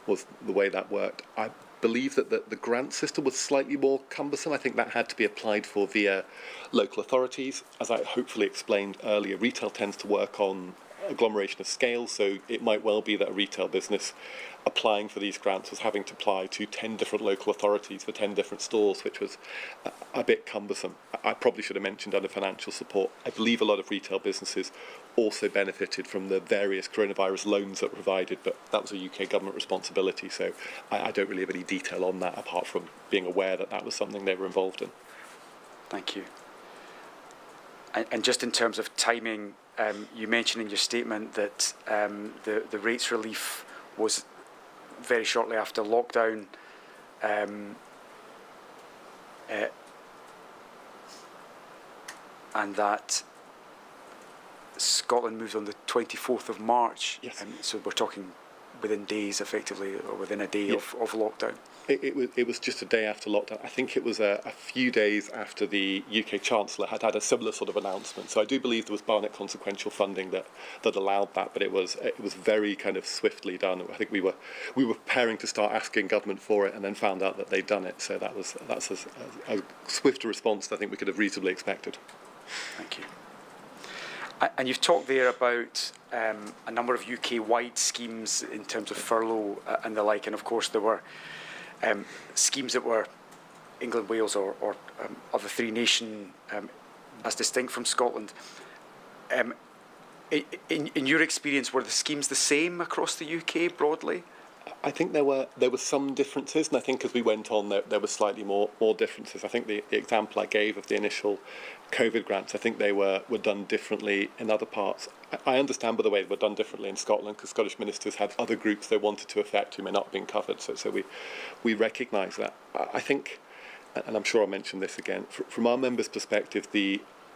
was the way that worked. I believe that the grant system was slightly more cumbersome. I think that had to be applied for via local authorities. As I hopefully explained earlier, retail tends to work on agglomeration of scale, so it might well be that a retail business applying for these grants was having to apply to 10 different local authorities for 10 different stores, which was a bit cumbersome. I probably should have mentioned under financial support, I believe a lot of retail businesses also benefited from the various coronavirus loans that were provided, but that was a UK government responsibility, so I don't really have any detail on that apart from being aware that was something they were involved in. Thank you. And just in terms of timing, you mentioned in your statement that the rates relief was very shortly after lockdown. And that Scotland moved on the 24th of March. Yes. So we're talking within days, effectively, or within a day Yeah. of lockdown. It was just a day after lockdown. I think it was a few days after the UK Chancellor had a similar sort of announcement. So I do believe there was Barnett consequential funding that allowed that, but it was very kind of swiftly done. I think we were preparing to start asking government for it, and then found out that they'd done it. So that's a swift response that I think we could have reasonably expected. Thank you. And you've talked there about a number of UK-wide schemes in terms of furlough and the like, and of course there were schemes that were England, Wales, or of the three nation as distinct from Scotland. In your experience, were the schemes the same across the UK broadly? I think there were some differences, and I think as we went on, there were slightly more differences. I think the example I gave of the initial COVID grants, I think they were done differently in other parts. I understand, by the way, they were done differently in Scotland because Scottish ministers had other groups they wanted to affect who may not have been covered. So we recognise that. I think, and I'm sure I'll mention this again, from our members' perspective,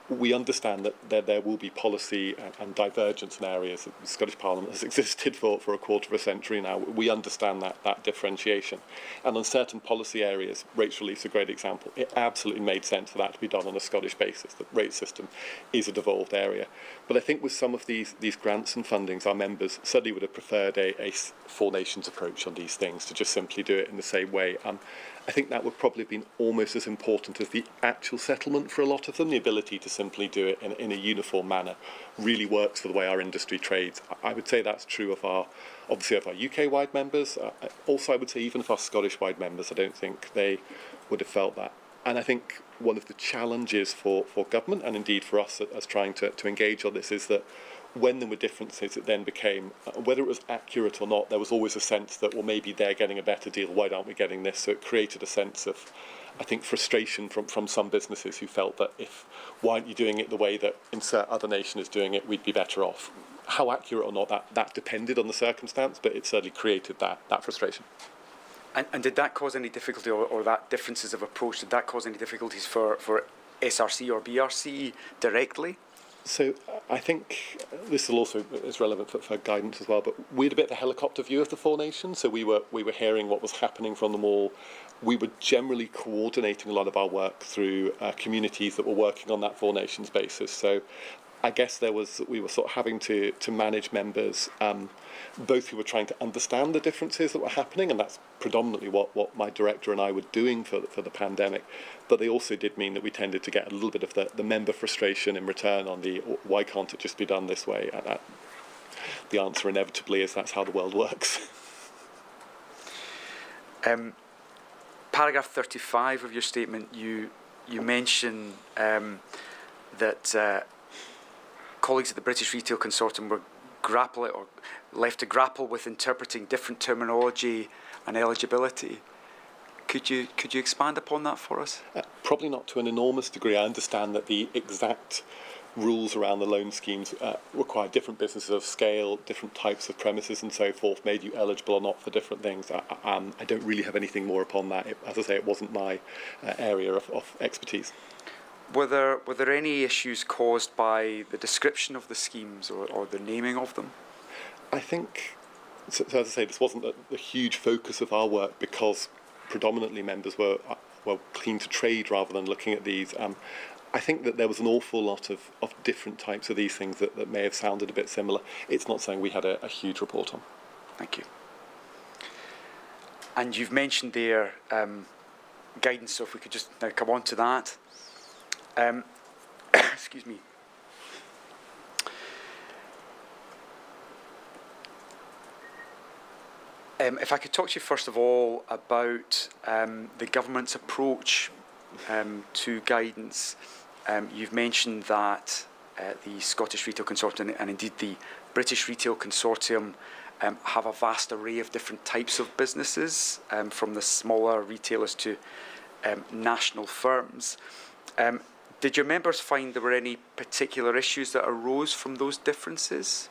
we understand that there will be policy and divergence in areas. The Scottish Parliament has existed for a quarter of a century now. We understand that differentiation. And on certain policy areas, rates relief is a great example. It absolutely made sense for that to be done on a Scottish basis. The rate system is a devolved area. But I think with some of these grants and fundings, our members certainly would have preferred a four nations approach on these things, to just simply do it in the same way. I think that would probably have been almost as important as the actual settlement for a lot of them. The ability to simply do it in a uniform manner really works for the way our industry trades. I would say that's true of our UK-wide members. Also, I would say even of our Scottish-wide members, I don't think they would have felt that. And I think one of the challenges for government, and indeed for us as trying to engage on this, is that when there were differences, it then became, whether it was accurate or not, there was always a sense that, well, maybe they're getting a better deal, why aren't we getting this? So it created a sense of, I think, frustration from some businesses who felt that why aren't you doing it the way that insert other nation is doing it, we'd be better off. How accurate or not, that depended on the circumstance, but it certainly created that frustration. And did that cause any difficulty, or that differences of approach, did that cause any difficulties for SRC or BRC directly? So I think this will also is relevant for guidance as well, but we had a bit of a helicopter view of the four nations, so we were hearing what was happening from them all. We were generally coordinating a lot of our work through communities that were working on that four nations basis. So I guess we were sort of having to manage members, both who were trying to understand the differences that were happening, and that's predominantly what my director and I were doing for the pandemic, but they also did mean that we tended to get a little bit of the member frustration in return on the why can't it just be done this way? And the answer inevitably is that's how the world works. Paragraph 35 of your statement, you mention that colleagues at the British Retail Consortium were left to grapple with interpreting different terminology and eligibility. Could you expand upon that for us? Probably not to an enormous degree. I understand that the exact rules around the loan schemes require different businesses of scale, different types of premises and so forth, made you eligible or not for different things. I don't really have anything more upon that. As I say, it wasn't my area of expertise. Were there any issues caused by the description of the schemes or the naming of them? I think, so as I say, this wasn't a huge focus of our work because predominantly members were keen to trade rather than looking at these. I think that there was an awful lot of different types of these things that may have sounded a bit similar. It's not something we had a huge report on. Thank you. And you've mentioned there guidance, so if we could just now come on to that. Excuse me. If I could talk to you first of all about the government's approach to guidance. You've mentioned that the Scottish Retail Consortium and indeed the British Retail Consortium have a vast array of different types of businesses, from the smaller retailers to national firms. Did your members find there were any particular issues that arose from those differences?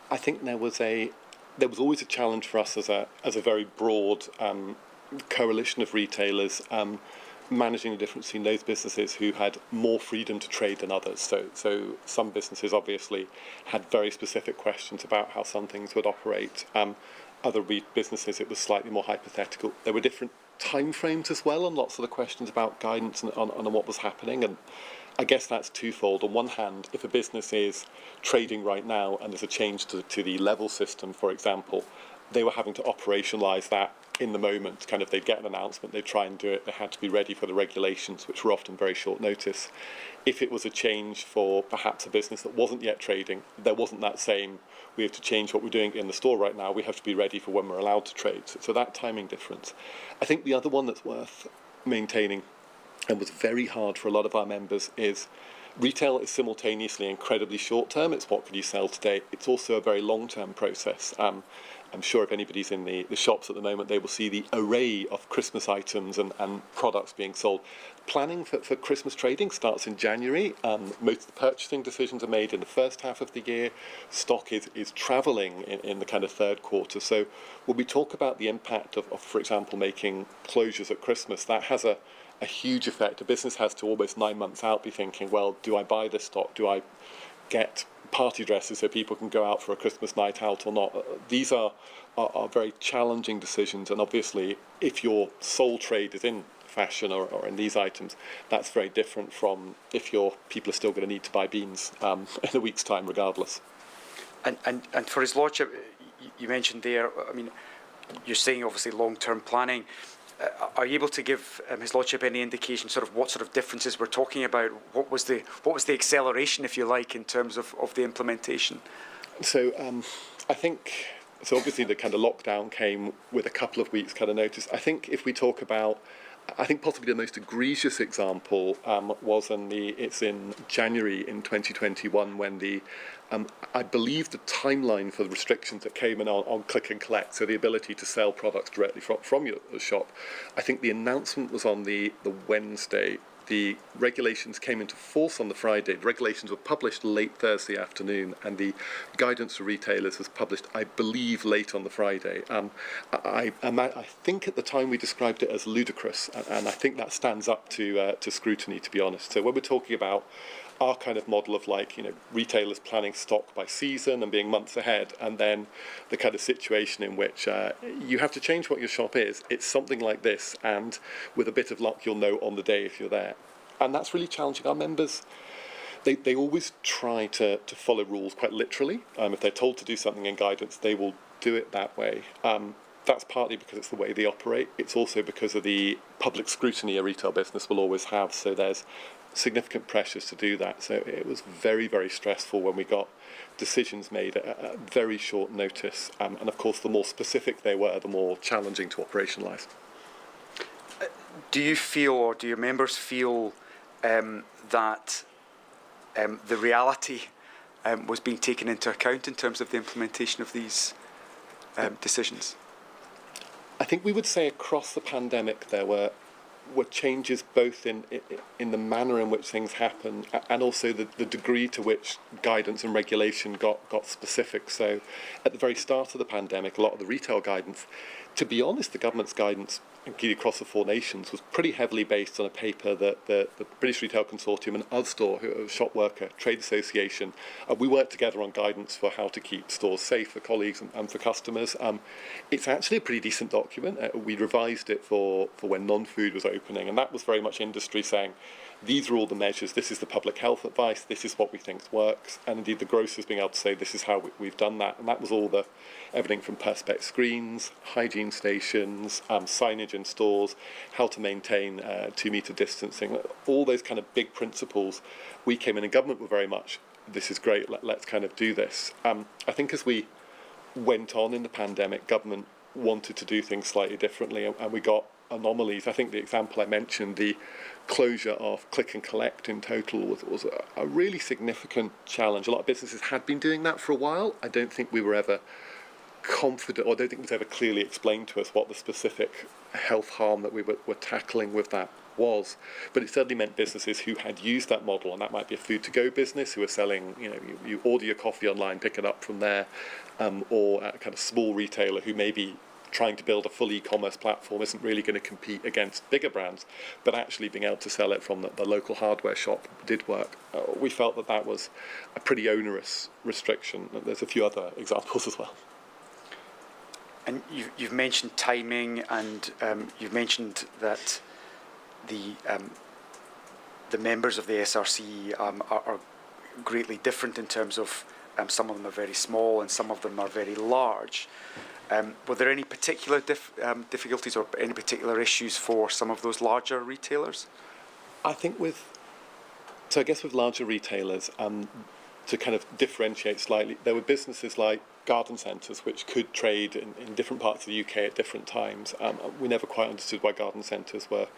I think there was always a challenge for us as a very broad coalition of retailers, managing the difference between those businesses who had more freedom to trade than others. So some businesses obviously had very specific questions about how some things would operate. Other businesses, it was slightly more hypothetical. There were different time frames as well on lots of the questions about guidance and on what was happening. And I guess that's twofold. On one hand, if a business is trading right now and there's a change to the level system, for example, they were having to operationalise that in the moment. Kind of, they'd get an announcement, they'd try and do it. They had to be ready for the regulations, which were often very short notice. If it was a change for perhaps a business that wasn't yet trading, there wasn't that same, we have to change what we're doing in the store right now, we have to be ready for when we're allowed to trade. So that timing difference. I think the other one that's worth maintaining and was very hard for a lot of our members is retail is simultaneously incredibly short term. It's what can you sell today. It's also a very long term process. I'm sure if anybody's in the shops at the moment, they will see the array of Christmas items and products being sold. Planning for Christmas trading starts in January. Most of the purchasing decisions are made in the first half of the year. Stock is travelling in the kind of third quarter. So when we talk about the impact of, for example, making closures at Christmas, that has a huge effect. A business has to almost 9 months out be thinking, well, do I buy this stock? Do I get party dresses so people can go out for a Christmas night out or not? These are very challenging decisions, and obviously if your sole trade is in fashion or in these items, that's very different from if your people are still going to need to buy beans in a week's time regardless. And for His Lordship, you mentioned there, I mean, you're saying obviously long-term planning. Are you able to give His Lordship any indication sort of what sort of differences we're talking about? What was the acceleration, if you like, in terms of the implementation? So I think, so obviously the kind of lockdown came with a couple of weeks kind of notice. I think if we talk about I think possibly the most egregious example was it's in January in 2021 when I believe the timeline for the restrictions that came in on click and collect, so the ability to sell products directly from your shop, I think the announcement was on the Wednesday. The regulations came into force on the Friday. The regulations were published late Thursday afternoon, and the guidance for retailers was published, I believe, late on the Friday. I think at the time we described it as ludicrous, and I think that stands up to scrutiny, to be honest. So when we're talking about our kind of model of retailers planning stock by season and being months ahead, and then the kind of situation in which you have to change what your shop is, it's something like this, and with a bit of luck you'll know on the day if you're there. And that's really challenging. Our members, they always try to follow rules quite literally. If they're told to do something in guidance, they will do it that way. That's partly because it's the way they operate. It's also because of the public scrutiny a retail business will always have, so there's significant pressures to do that. So it was very, very stressful when we got decisions made at very short notice. And of course, the more specific they were, the more challenging to operationalise. Do you feel, or do your members feel, that the reality was being taken into account in terms of the implementation of these decisions? I think we would say across the pandemic there were changes both in the manner in which things happen and also the degree to which guidance and regulation got specific. So at the very start of the pandemic, a lot of the retail guidance, to be honest, the government's guidance across the four nations was pretty heavily based on a paper that the British Retail Consortium and USDOR, who are a shop worker trade association, we worked together on guidance for how to keep stores safe for colleagues and for customers. It's actually a pretty decent document. We revised it for when non-food was opening, and that was very much industry saying, these are all the measures, this is the public health advice, this is what we think works, and indeed the grocers being able to say this is how we've done that. And that was all everything from perspex screens, hygiene stations, signage in stores, how to maintain 2 metre distancing, all those kind of big principles. We came in and government were very much, this is great, let's kind of do this. I think as we went on in the pandemic, government wanted to do things slightly differently, and we got anomalies. I think the example I mentioned, the closure of click and collect in total was a really significant challenge. A lot of businesses had been doing that for a while. I don't think we were ever confident, or I don't think it was ever clearly explained to us what the specific health harm that we were tackling with that was. But it certainly meant businesses who had used that model, and that might be a food-to-go business who are selling, you order your coffee online, pick it up from there, or a kind of small retailer who may be trying to build a full e-commerce platform, isn't really going to compete against bigger brands, but actually being able to sell it from the local hardware shop did work. We felt that was a pretty onerous restriction. There's a few other examples as well. And you've mentioned timing, and you've mentioned that the members of the SRC are greatly different in terms of some of them are very small and some of them are very large. Were there any particular difficulties or any particular issues for some of those larger retailers? I think with larger retailers, to kind of differentiate slightly, there were businesses like garden centres which could trade in different parts of the UK at different times. We never quite understood why garden centres were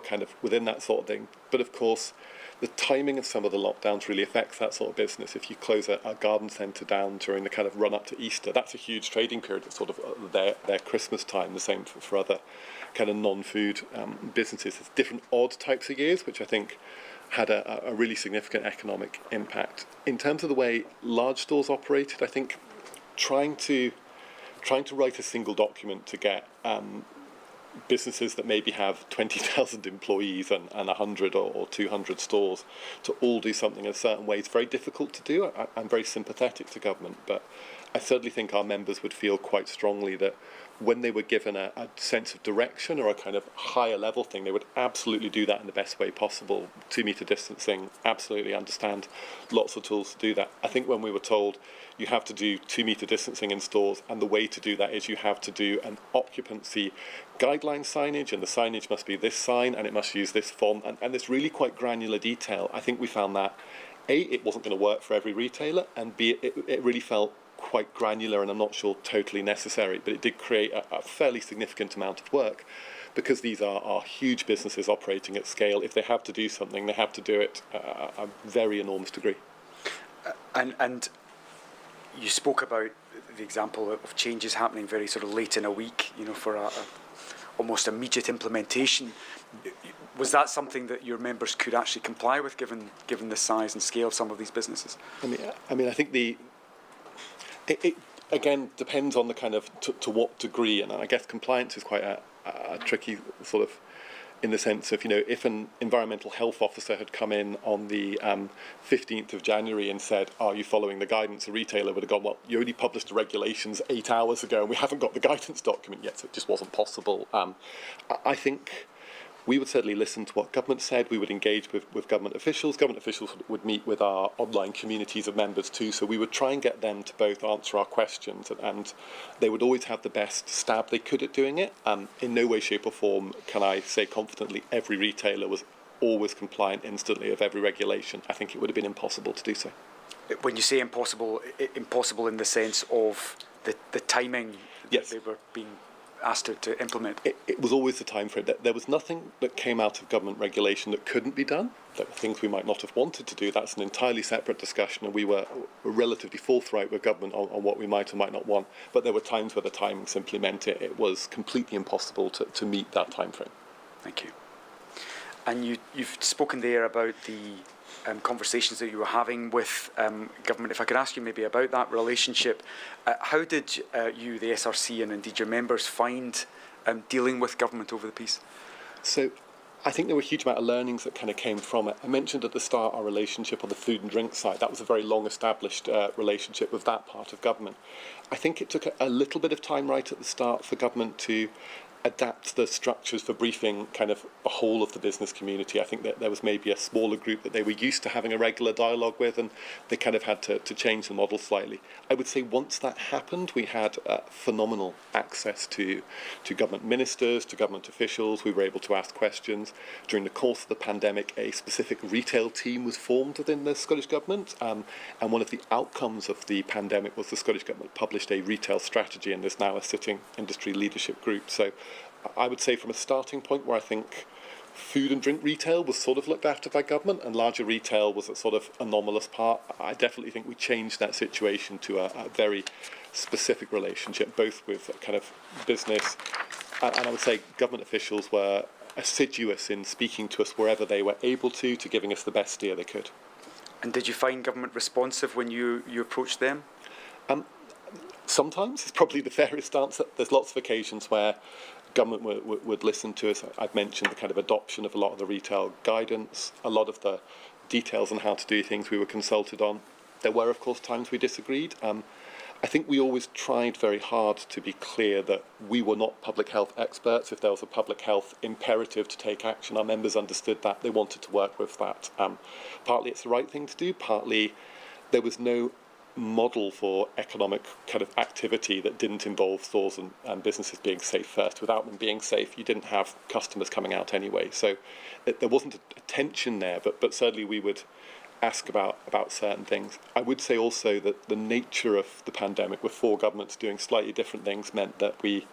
kind of within that sort of thing. But of course, the timing of some of the lockdowns really affects that sort of business. If you close a garden centre down during the kind of run up to Easter, that's a huge trading period. It's sort of their Christmas time, the same for other kind of non-food businesses. It's different odd types of years, which I think had a really significant economic impact. In terms of the way large stores operated, I think trying to write a single document to get businesses that maybe have 20,000 employees and 100 or 200 stores to all do something in a certain way is very difficult to do. I'm very sympathetic to government, but I certainly think our members would feel quite strongly that when they were given a sense of direction or a kind of higher level thing, they would absolutely do that in the best way possible. 2 metre distancing, absolutely understand lots of tools to do that. I think when we were told you have to do 2 metre distancing in stores, and the way to do that is you have to do an occupancy guideline signage, and the signage must be this sign and it must use this font, and this really quite granular detail. I think we found that A, it wasn't going to work for every retailer, and B, it really felt quite granular and I'm not sure totally necessary, but it did create a fairly significant amount of work. because these are huge businesses operating at scale, if they have to do something, they have to do it at a very enormous degree. And you spoke about the example of changes happening very sort of late in a week, for a almost immediate implementation. Was that something that your members could actually comply with, given the size and scale of some of these businesses? I mean, I think it again depends on the kind of to what degree, and I guess compliance is quite a tricky sort of, in the sense of, if an environmental health officer had come in on the 15th of January and said, are you following the guidance? A retailer would have gone, well, you only published the regulations 8 hours ago and we haven't got the guidance document yet, so it just wasn't possible. I think we would certainly listen to what government said. We would engage with government officials. Government officials would meet with our online communities of members too, so we would try and get them to both answer our questions, and they would always have the best stab they could at doing it. In no way, shape or form can I say confidently every retailer was always compliant instantly of every regulation. I think it would have been impossible to do so. When you say impossible, impossible in the sense of the timing yes. that they were being asked to implement? It was always the time frame. There was nothing that came out of government regulation that couldn't be done. There were things we might not have wanted to do. That's an entirely separate discussion, and we were relatively forthright with government on what we might or might not want. But there were times where the timing simply meant it was completely impossible to meet that time frame. Thank you. And you've spoken there about the conversations that you were having with government. If I could ask you maybe about that relationship, how did you, the SRC, and indeed your members find dealing with government over the piece? So I think there were a huge amount of learnings that kind of came from it. I mentioned at the start our relationship on the food and drink side. That was a very long established relationship with that part of government. I think it took a little bit of time right at the start for government to adapt the structures for briefing kind of the whole of the business community. I think that there was maybe a smaller group that they were used to having a regular dialogue with, and they kind of had to change the model slightly. I would say once that happened, we had phenomenal access to government ministers, to government officials. We were able to ask questions. During the course of the pandemic, a specific retail team was formed within the Scottish Government, and one of the outcomes of the pandemic was the Scottish Government published a retail strategy, and there's now a sitting industry leadership group. So I would say from a starting point where I think food and drink retail was sort of looked after by government and larger retail was a sort of anomalous part, I definitely think we changed that situation to a very specific relationship, both with kind of business, and I would say government officials were assiduous in speaking to us wherever they were able to giving us the best steer they could. And did you find government responsive when you approached them? Sometimes is probably the fairest answer. There's lots of occasions where government would listen to us. I've mentioned the kind of adoption of a lot of the retail guidance, a lot of the details on how to do things we were consulted on. There were, of course, times we disagreed. I think we always tried very hard to be clear that we were not public health experts. If there was a public health imperative to take action, our members understood that. They wanted to work with that. Partly it's the right thing to do, partly there was no model for economic kind of activity that didn't involve stores and businesses being safe first. Without them being safe, you didn't have customers coming out anyway. So there wasn't a tension there, but certainly we would ask about certain things. I would say also that the nature of the pandemic, with four governments doing slightly different things, meant that we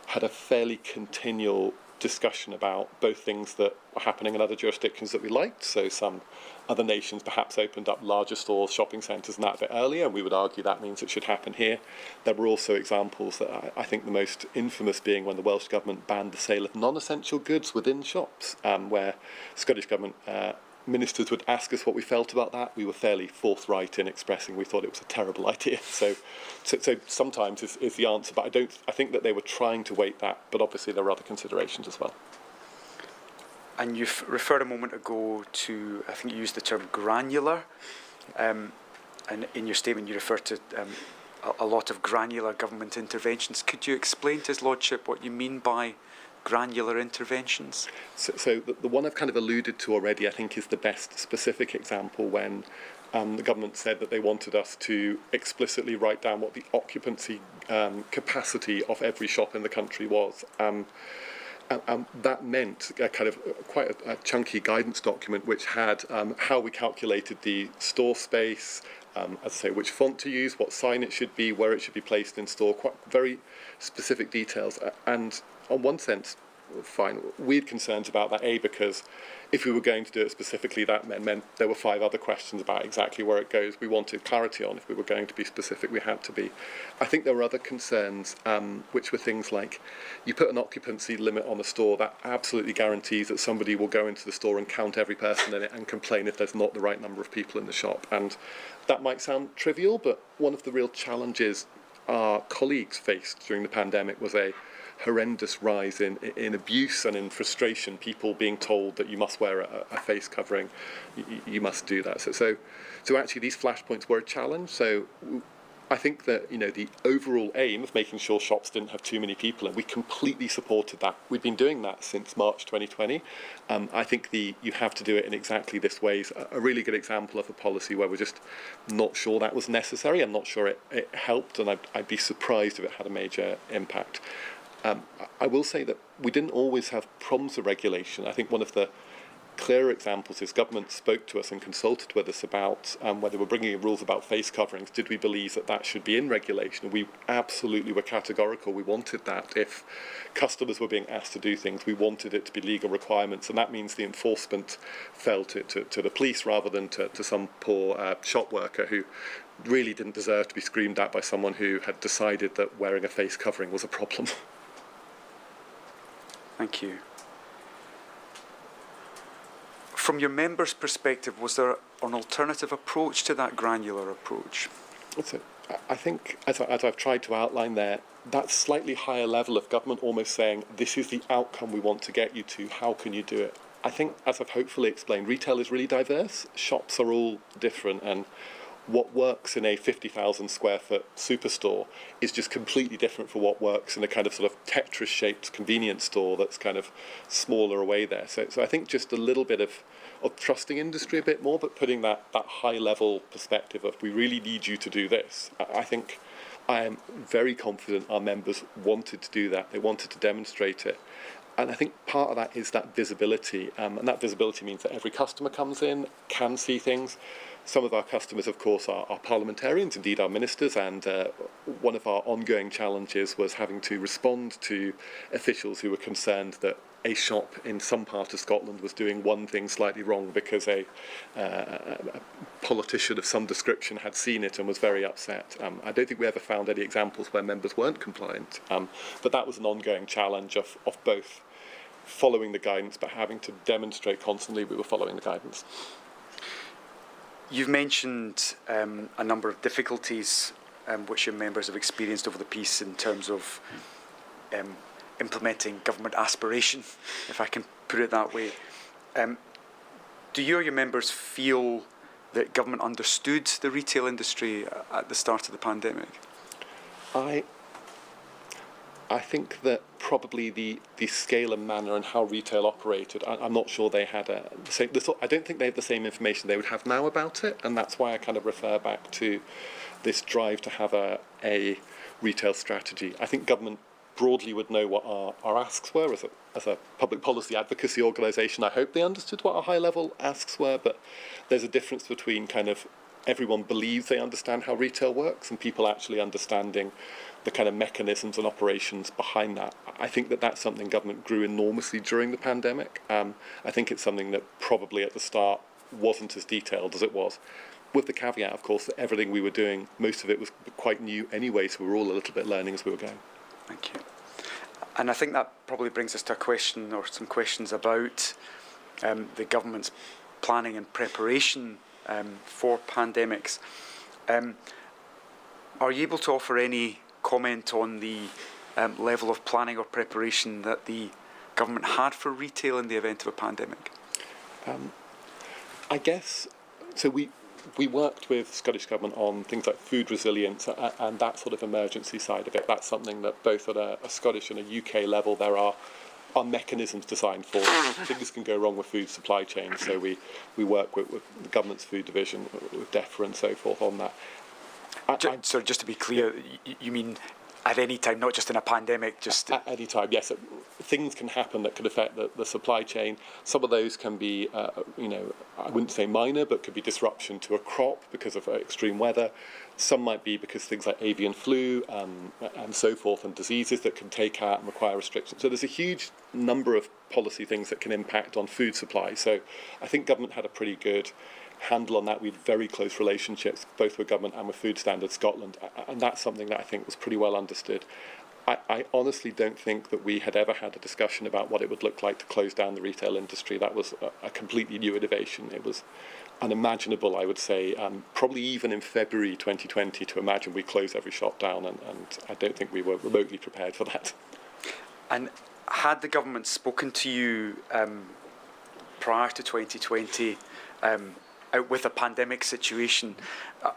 had a fairly continual discussion about both things that were happening in other jurisdictions that we liked. So some other nations perhaps opened up larger stores, shopping centres and that a bit earlier, and we would argue that means it should happen here. There were also examples that I think the most infamous being when the Welsh Government banned the sale of non-essential goods within shops, where Scottish Government ministers would ask us what we felt about that. We were fairly forthright in expressing we thought it was a terrible idea. So sometimes is the answer, but I think that they were trying to weight that, but obviously there are other considerations as well. And you've referred a moment ago to, I think you used the term granular, and in your statement you referred to a lot of granular government interventions. Could you explain to His Lordship what you mean by granular interventions? So the one I've kind of alluded to already, I think, is the best specific example when the government said that they wanted us to explicitly write down what the occupancy capacity of every shop in the country was. That meant a kind of quite a chunky guidance document which had how we calculated the store space, as I say, which font to use, what sign it should be, where it should be placed in store, quite very specific details. And on one sense, fine. We had concerns about that, because if we were going to do it specifically, that meant there were 5 other questions about exactly where it goes. We wanted clarity on if we were going to be specific, we had to be. I think there were other concerns, which were things like, you put an occupancy limit on the store, that absolutely guarantees that somebody will go into the store and count every person in it and complain if there's not the right number of people in the shop. And that might sound trivial, but one of the real challenges our colleagues faced during the pandemic was a horrendous rise in abuse and in frustration, people being told that you must wear a face covering, you must do that. So actually these flashpoints were a challenge. So I think that, the overall aim of making sure shops didn't have too many people, and we completely supported that. We've been doing that since March 2020. I think you have to do it in exactly this way is a really good example of a policy where we're just not sure that was necessary. I'm not sure it helped, and I'd be surprised if it had a major impact. I will say that we didn't always have problems with regulation. I think one of the clearer examples is government spoke to us and consulted with us about whether we're bringing in rules about face coverings. Did we believe that should be in regulation? We absolutely were categorical. We wanted that. If customers were being asked to do things, we wanted it to be legal requirements, and that means the enforcement fell to the police rather than to some poor shop worker who really didn't deserve to be screamed at by someone who had decided that wearing a face covering was a problem. Thank you. From your members' perspective, was there an alternative approach to that granular approach? So, I think, as I've tried to outline there, that slightly higher level of government almost saying, this is the outcome we want to get you to, how can you do it? I think, as I've hopefully explained, retail is really diverse. Shops are all different, and what works in a 50,000 square foot superstore is just completely different from what works in a kind of sort of Tetris-shaped convenience store that's kind of smaller away there. So I think just a little bit of trusting industry a bit more, but putting that high-level perspective of, we really need you to do this. I think I am very confident our members wanted to do that. They wanted to demonstrate it. And I think part of that is that visibility. And that visibility means that every customer comes in, can see things. Some of our customers, of course, are parliamentarians, indeed our ministers, and one of our ongoing challenges was having to respond to officials who were concerned that a shop in some part of Scotland was doing one thing slightly wrong because a politician of some description had seen it and was very upset. I don't think we ever found any examples where members weren't compliant, but that was an ongoing challenge of both following the guidance but having to demonstrate constantly we were following the guidance. You've mentioned a number of difficulties which your members have experienced over the piece in terms of implementing government aspiration, if I can put it that way. Do you or your members feel that government understood the retail industry at the start of the pandemic? I think that probably the scale and manner and how retail operated, I'm not sure they had the same. I don't think they had the same information they would have now about it, and that's why I kind of refer back to this drive to have a retail strategy. I think government broadly would know what our asks were as a public policy advocacy organisation. I hope they understood what our high-level asks were, but there's a difference between kind of everyone believes they understand how retail works and people actually understanding the kind of mechanisms and operations behind that. I think that's something government grew enormously during the pandemic. I think it's something that probably at the start wasn't as detailed as it was. With the caveat, of course, that everything we were doing, most of it was quite new anyway, so we were all a little bit learning as we were going. Thank you. And I think that probably brings us to a question or some questions about the government's planning and preparation for pandemics. Are you able to offer any comment on the level of planning or preparation that the government had for retail in the event of a pandemic? I guess, so we worked with Scottish Government on things like food resilience and that sort of emergency side of it. That's something that both at a Scottish and a UK level there are mechanisms designed for. Things can go wrong with food supply chains, so we work with the government's food division, with DEFRA and so forth on that. So just to be clear, you mean At any time, not just in a pandemic, just... At any time, yes. Things can happen that could affect the supply chain. Some of those can be, I wouldn't say minor, but could be disruption to a crop because of extreme weather. Some might be because things like avian flu and so forth, and diseases that can take out and require restrictions. So there's a huge number of policy things that can impact on food supply. So I think government had a pretty good handle on that. We had very close relationships, both with government and with Food Standards Scotland, and that's something that I think was pretty well understood. I honestly don't think that we had ever had a discussion about what it would look like to close down the retail industry. That was a completely new innovation. It was unimaginable, I would say, probably even in February 2020, to imagine we close every shop down, and I don't think we were remotely prepared for that. And had the government spoken to you prior to 2020, out with a pandemic situation,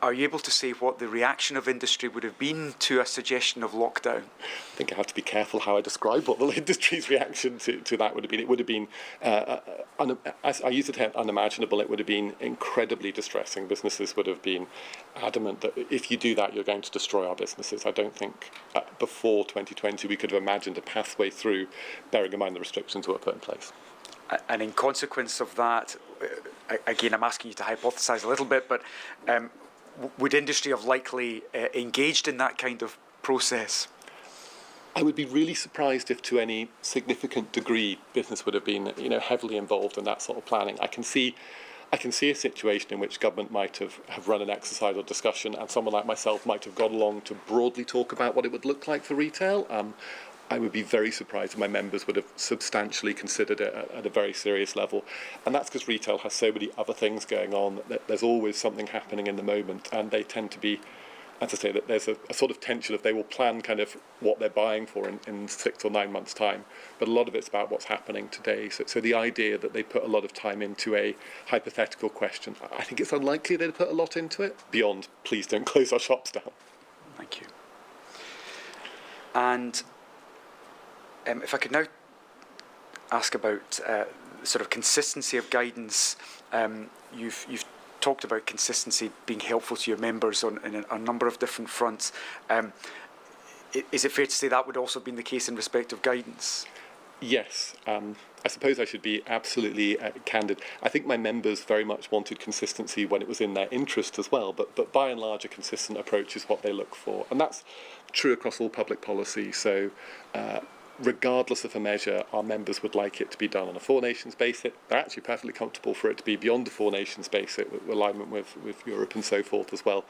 are you able to say what the reaction of industry would have been to a suggestion of lockdown? I think I have to be careful how I describe what the industry's reaction to that would have been. It would have been, as I use the term unimaginable, it would have been incredibly distressing. Businesses would have been adamant that if you do that, you're going to destroy our businesses. I don't think before 2020 we could have imagined a pathway through, bearing in mind the restrictions were put in place. And in consequence of that, again, I'm asking you to hypothesise a little bit, but would industry have likely engaged in that kind of process? I would be really surprised if, to any significant degree, business would have been, heavily involved in that sort of planning. I can see a situation in which government might have run an exercise or discussion, and someone like myself might have got along to broadly talk about what it would look like for retail. I would be very surprised if my members would have substantially considered it at a very serious level. And that's because retail has so many other things going on. That there's always something happening in the moment, and they tend to be, as I say, that there's a sort of tension of they will plan kind of what they're buying for in 6 or 9 months' time. But a lot of it's about what's happening today. So the idea that they put a lot of time into a hypothetical question, I think it's unlikely they'd put a lot into it, beyond, please don't close our shops down. Thank you. And if I could now ask about sort of consistency of guidance. You've talked about consistency being helpful to your members on a number of different fronts. Is it fair to say that would also have been the case in respect of guidance? Yes. I suppose I should be absolutely candid. I think my members very much wanted consistency when it was in their interest as well, but by and large a consistent approach is what they look for. And that's true across all public policy. So regardless of a measure, our members would like it to be done on a Four Nations basis. They're actually perfectly comfortable for it to be beyond the Four Nations basis, with alignment with Europe and so forth as well.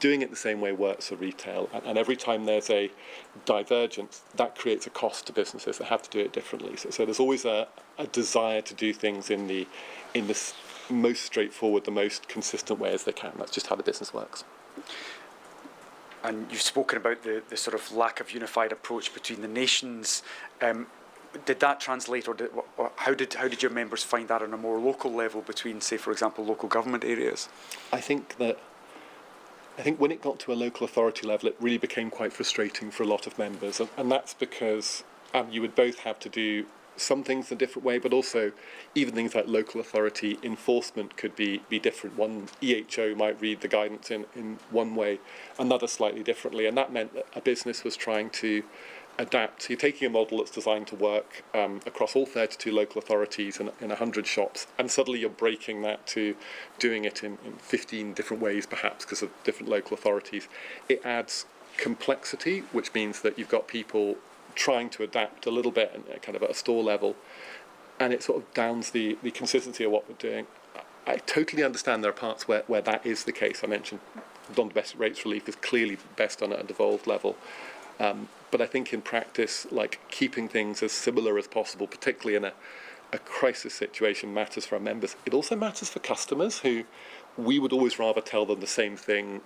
Doing it the same way works for retail, and every time there's a divergence, that creates a cost to businesses that have to do it differently. So there's always a desire to do things in the most straightforward, the most consistent way as they can. That's just how the business works. And you've spoken about the sort of lack of unified approach between the nations. Did that translate, or how did your members find that on a more local level between, say, for example, local government areas? I think when it got to a local authority level, it really became quite frustrating for a lot of members, and that's because you would both have to do some things a different way, but also even things like local authority enforcement could be different. One EHO might read the guidance in one way, another slightly differently, and that meant that a business was trying to adapt. So you're taking a model that's designed to work across all 32 local authorities in 100 shops, and suddenly you're breaking that to doing it in 15 different ways, perhaps because of different local authorities. It adds complexity, which means that you've got people trying to adapt a little bit and kind of at a store level, and it sort of downs the consistency of what we're doing. I totally understand there are parts where that is the case. I mentioned non-domestic rates relief is clearly best on a devolved level, but I think in practice, like, keeping things as similar as possible, particularly in a crisis situation, matters for our members. It also matters for customers, who we would always rather tell them the same thing,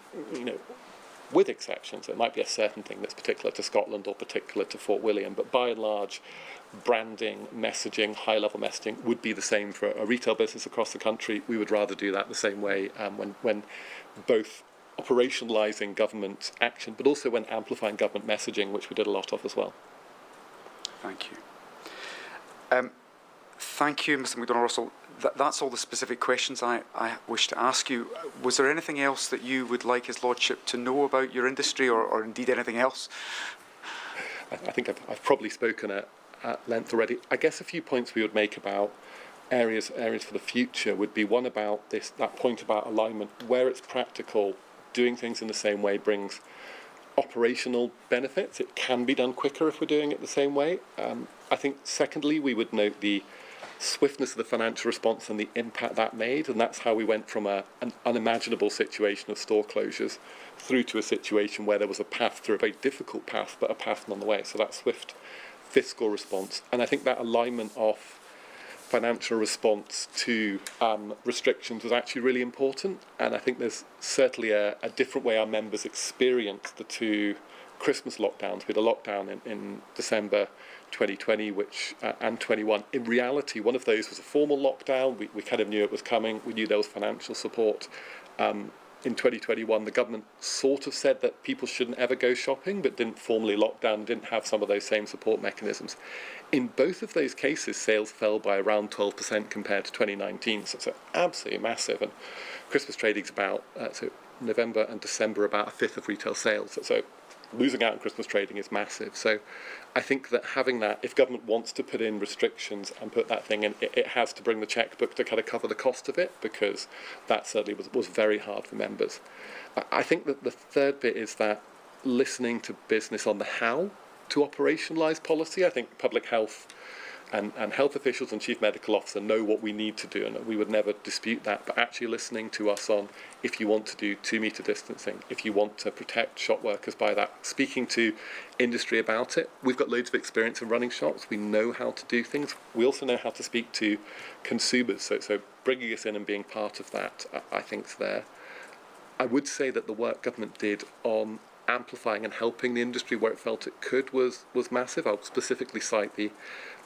with exceptions. It might be a certain thing that's particular to Scotland or particular to Fort William, but by and large, branding, messaging, high-level messaging would be the same for a retail business across the country. We would rather do that the same way when both operationalising government action, but also when amplifying government messaging, which we did a lot of as well. Thank you. Thank you, Mr. MacDonald-Russell. That's all the specific questions I wish to ask you. Was there anything else that you would like His Lordship to know about your industry, or indeed anything else? I think I've probably spoken at length already. I guess a few points we would make about areas for the future would be one about that point about alignment. Where it's practical, doing things in the same way brings operational benefits. It can be done quicker if we're doing it the same way. I think secondly, we would note the swiftness of the financial response and the impact that made, and that's how we went from an unimaginable situation of store closures through to a situation where there was a path through, a very difficult path, but a path none the way. So that swift fiscal response, and I think that alignment of financial response to restrictions was actually really important. And I think there's certainly a different way our members experienced the two Christmas lockdowns. We had a lockdown in December 2020 and 21. In reality, one of those was a formal lockdown. We kind of knew it was coming. We knew there was financial support. In 2021, the government sort of said that people shouldn't ever go shopping, but didn't formally lock down, didn't have some of those same support mechanisms. In both of those cases, sales fell by around 12% compared to 2019, so it's absolutely massive. And Christmas trading's about, so November and December, about a fifth of retail sales. So losing out on Christmas trading is massive. So I think that having that, if government wants to put in restrictions and put that thing in, it has to bring the chequebook to kind of cover the cost of it, because that certainly was very hard for members. I think that the third bit is that listening to business on the how to operationalise policy. I think public health and health officials and chief medical officer know what we need to do, and we would never dispute that, but actually listening to us on, if you want to do 2 metre distancing, if you want to protect shop workers by that, speaking to industry about it. We've got loads of experience in running shops. We know how to do things. We also know how to speak to consumers, so bringing us in and being part of that, I think, is there. I would say that the work government did on amplifying and helping the industry where it felt it could was massive. I'll specifically cite the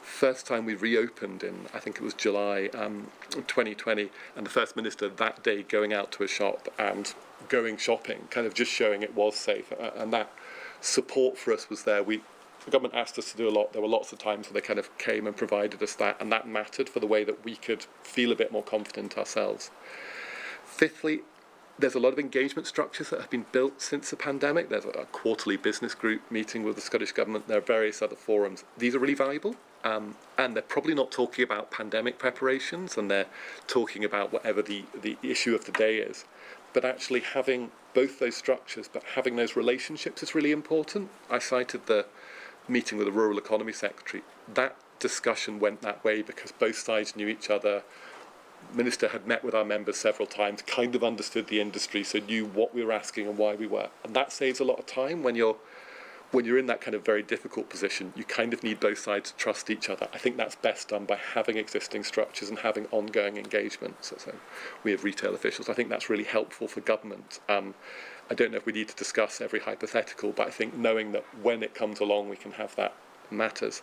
first time we reopened in, I think it was July 2020, and the First Minister that day going out to a shop and going shopping, kind of just showing it was safe, and that support for us was there. The government asked us to do a lot. There were lots of times where they kind of came and provided us that, and that mattered for the way that we could feel a bit more confident ourselves. Fifthly, there's a lot of engagement structures that have been built since the pandemic. There's a quarterly business group meeting with the Scottish Government. There are various other forums. These are really valuable, and they're probably not talking about pandemic preparations, and they're talking about whatever the issue of the day is. But actually having both those structures, but having those relationships is really important. I cited the meeting with the Rural Economy Secretary. That discussion went that way because both sides knew each other. Minister had met with our members several times, kind of understood the industry, so knew what we were asking and why we were. And that saves a lot of time when you're in that kind of very difficult position. You kind of need both sides to trust each other. I think that's best done by having existing structures and having ongoing engagement. So we have retail officials. I think that's really helpful for government. I don't know if we need to discuss every hypothetical, but I think knowing that when it comes along we can have that matters.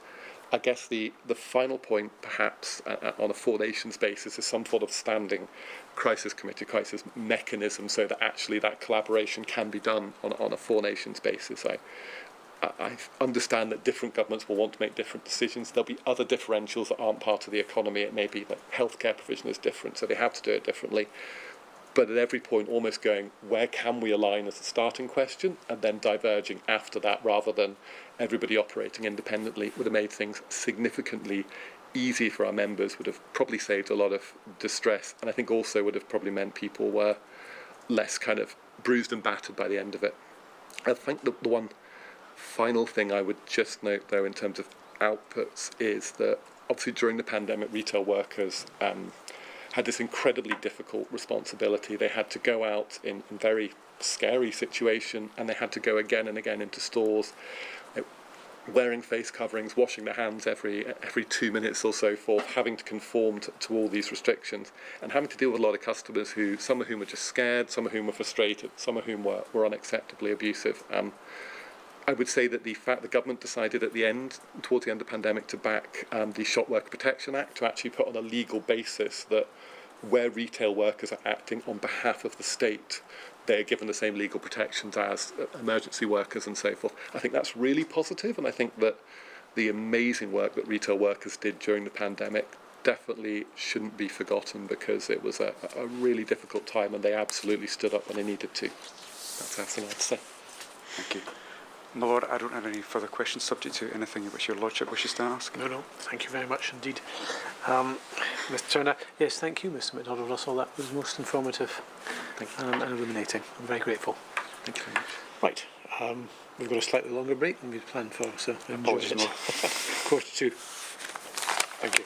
I guess the final point, perhaps, on a Four Nations basis is some sort of standing crisis committee, crisis mechanism, so that actually that collaboration can be done on a Four Nations basis. I understand that different governments will want to make different decisions. There'll be other differentials that aren't part of the economy. It may be that healthcare provision is different, so they have to do it differently. But at every point almost going, where can we align as a starting question, and then diverging after that, rather than everybody operating independently, would have made things significantly easier for our members, would have probably saved a lot of distress, and I think also would have probably meant people were less kind of bruised and battered by the end of it. I think the one final thing I would just note, though, in terms of outputs, is that obviously during the pandemic, retail workers had this incredibly difficult responsibility. They had to go out in very scary situation, and they had to go again and again into stores, wearing face coverings, washing their hands every 2 minutes or so forth, having to conform to all these restrictions, and having to deal with a lot of customers who, some of whom were just scared, some of whom were frustrated, some of whom were unacceptably abusive. I would say that the fact the government decided at the end, towards the end of the pandemic, to back the Shop Worker Protection Act, to actually put on a legal basis that where retail workers are acting on behalf of the state, they're given the same legal protections as emergency workers and so forth. I think that's really positive, and I think that the amazing work that retail workers did during the pandemic definitely shouldn't be forgotten, because it was a really difficult time and they absolutely stood up when they needed to. That's everything I'd say. Thank you. My Lord, I don't have any further questions subject to anything which your Lordship wishes to ask. No, thank you very much indeed. Mr Turner, yes, thank you, Mr MacDonald-Russell. That was most informative and illuminating. I'm very grateful. Thank you very much. Right, we've got a slightly longer break than we'd planned for, so enjoy Apologies, it. Lord. 2:45. Thank you.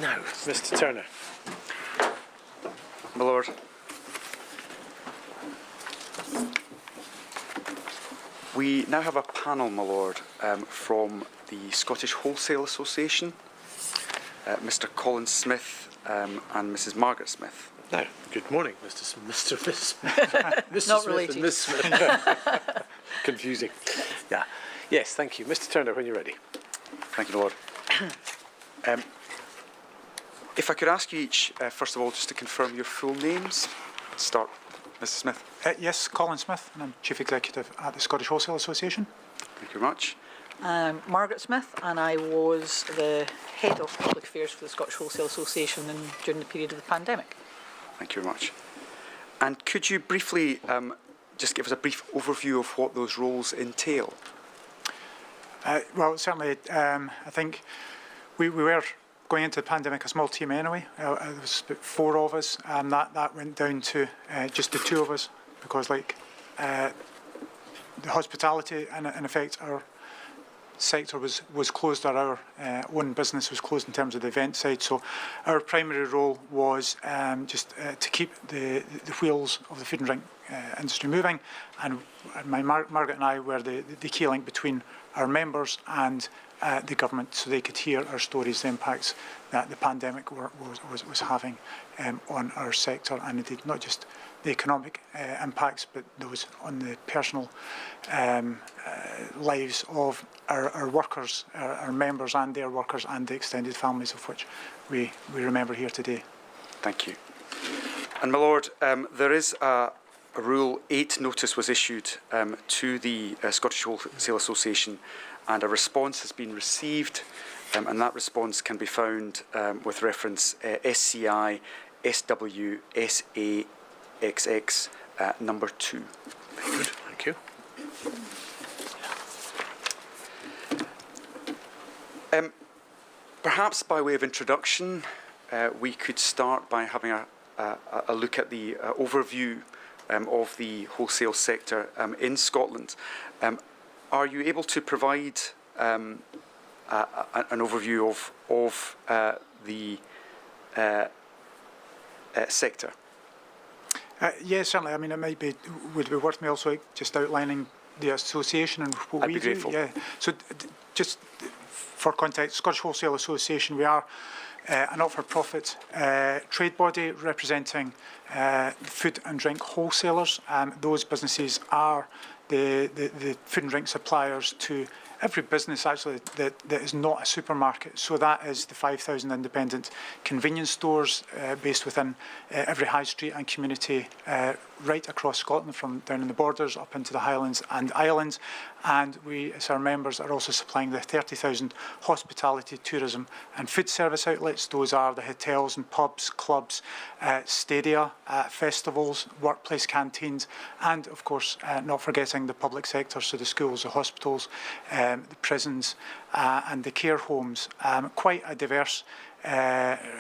Now, Mr Turner. My Lord. We now have a panel, my Lord, from the Scottish Wholesale Association, Mr Colin Smith and Mrs Margaret Smith. Now, good morning, Mr. Miss Mrs. Not Smith related. and Miss Smith. Confusing. Yeah. Yes, thank you. Mr Turner, when you're ready. Thank you, my Lord. If I could ask you each, first of all, just to confirm your full names. Let's start, Mrs Smith. Yes, Colin Smith, and I'm Chief Executive at the Scottish Wholesale Association. Thank you very much. Margaret Smith, and I was the Head of Public Affairs for the Scottish Wholesale Association during the period of the pandemic. Thank you very much. And could you briefly just give us a brief overview of what those roles entail? Well, certainly, I think we were going into the pandemic a small team anyway. There was about 4 of us, and that went down to just the 2 of us, because like the hospitality, and in effect our sector was closed, or our own business was closed in terms of the event side. So our primary role was just to keep the wheels of the food and drink industry moving, and Margaret and I were the key link between our members and the government, so they could hear our stories, the impacts that the pandemic was having on our sector, and indeed not just the economic impacts, but those on the personal lives of our workers, our members and their workers, and the extended families of which we remember here today. Thank you. And my Lord, there is a Rule 8 notice was issued to the Scottish Wholesale Association, and a response has been received, and that response can be found with reference SCI SW SAXX number 2. Very good, thank you. Perhaps by way of introduction, we could start by having a look at the overview of the wholesale sector in Scotland. Are you able to provide an overview of the sector? Yes, certainly. I mean, it would be worth me also just outlining the association and what I'd we be grateful. do. Yeah. So just for context, Scottish Wholesale Association, we are a not-for-profit trade body representing food and drink wholesalers. Those businesses are the food and drink suppliers to every business actually that is not a supermarket. So that is the 5,000 independent convenience stores based within every high street and community right across Scotland, from down in the borders up into the Highlands and Islands. And we, as our members, are also supplying the 30,000 hospitality, tourism and food service outlets. Those are the hotels and pubs, clubs, stadia, festivals, workplace canteens, and of course not forgetting the public sector, so the schools, the hospitals, the prisons and the care homes. Quite a diverse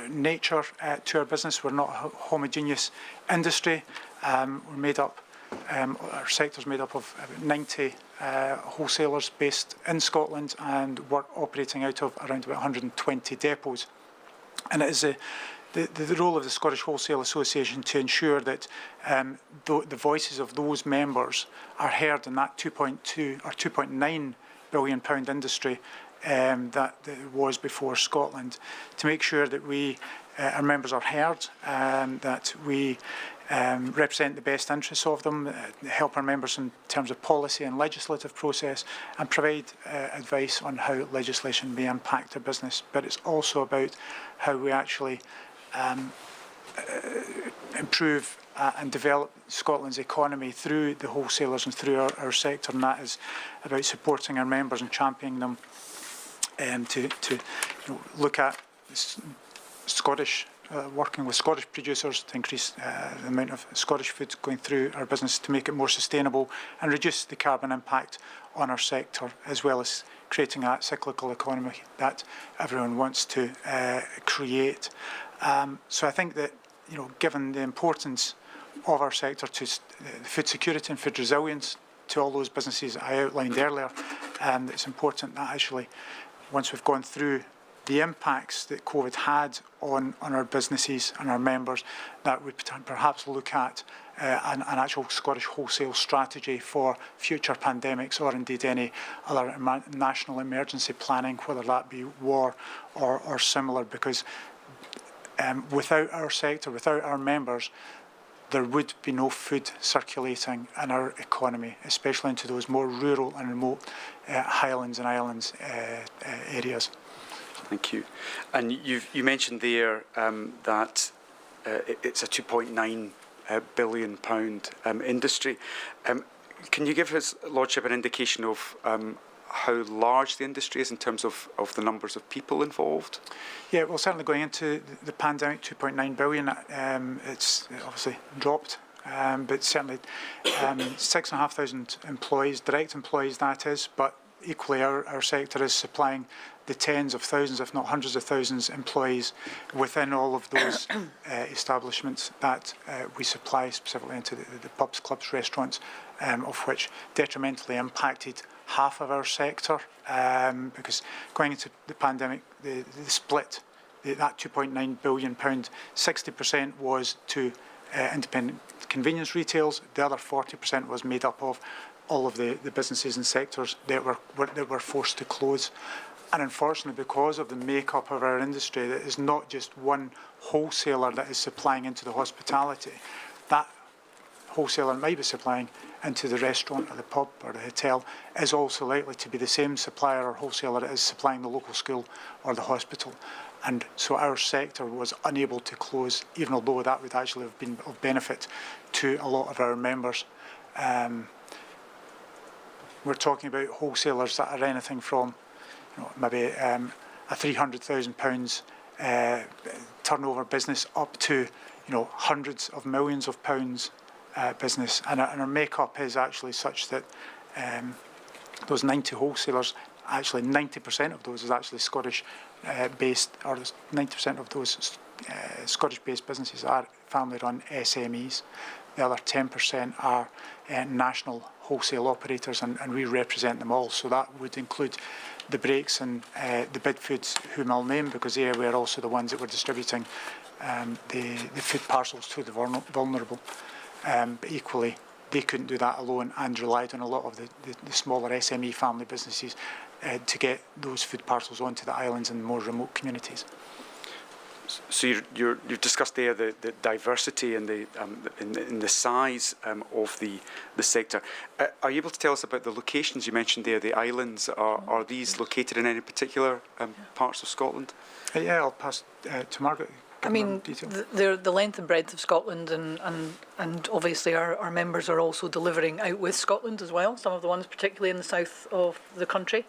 nature to our business. We're not a homogeneous industry. We're made up, our sector's made up of about 90 wholesalers based in Scotland, and we're operating out of around about 120 depots. And it is the role of the Scottish Wholesale Association to ensure that the voices of those members are heard in that 2.2 or 2.9 billion pound industry that was before Scotland, to make sure that our members are heard, that we represent the best interests of them, help our members in terms of policy and legislative process, and provide advice on how legislation may impact their business. But it's also about how we actually improve and develop Scotland's economy through the wholesalers and through our sector, and that is about supporting our members and championing them to look at Scottish, working with Scottish producers to increase the amount of Scottish food going through our business, to make it more sustainable and reduce the carbon impact on our sector, as well as creating that cyclical economy that everyone wants to create. So I think that, given the importance of our sector to food security and food resilience, to all those businesses I outlined earlier, it's important that actually, once we've gone through the impacts that COVID had on our businesses and our members, that we perhaps look at an actual Scottish wholesale strategy for future pandemics, or indeed any other national emergency planning, whether that be war or similar, because without our sector, without our members, there would be no food circulating in our economy, especially into those more rural and remote highlands and islands areas. Thank you. And you mentioned there that it's a £2.9 billion industry. Can you give His Lordship an indication of how large the industry is in terms of the numbers of people involved? Yeah, well, certainly going into the pandemic, 2.9 billion, it's obviously dropped, but certainly 6,500 employees, direct employees that is, but equally our sector is supplying the tens of thousands, if not hundreds of thousands, employees within all of those establishments that we supply, specifically into the pubs, clubs, restaurants, of which detrimentally impacted half of our sector, because going into the pandemic, the split, that £2.9 billion, 60% was to independent convenience retails, the other 40% was made up of all of the businesses and sectors that were forced to close. And unfortunately, because of the makeup of our industry, that is not just one wholesaler that is supplying into the hospitality, that wholesaler might be supplying into the restaurant or the pub or the hotel is also likely to be the same supplier or wholesaler that is supplying the local school or the hospital. And so our sector was unable to close, even although that would actually have been of benefit to a lot of our members. We're talking about wholesalers that are anything from maybe a £300,000 turnover business up to hundreds of millions of pounds business, and our make-up is actually such that those 90 wholesalers, actually 90% of those is actually Scottish based, or 90% of those Scottish based businesses are family-run SMEs. The other 10% are national wholesale operators, and we represent them all. So that would include the Breaks and the Bidfoods, whom I'll name, because they were also the ones that were distributing the food parcels to the vulnerable. But equally, they couldn't do that alone and relied on a lot of the smaller SME family businesses to get those food parcels onto the islands and more remote communities. So you've discussed there the diversity and in the size of the sector. Are you able to tell us about the locations you mentioned there, the islands? Are these located in any particular parts of Scotland? Yeah, I'll pass to Margaret. I mean, they're the length and breadth of Scotland, and obviously our members are also delivering out with Scotland as well, some of the ones particularly in the south of the country.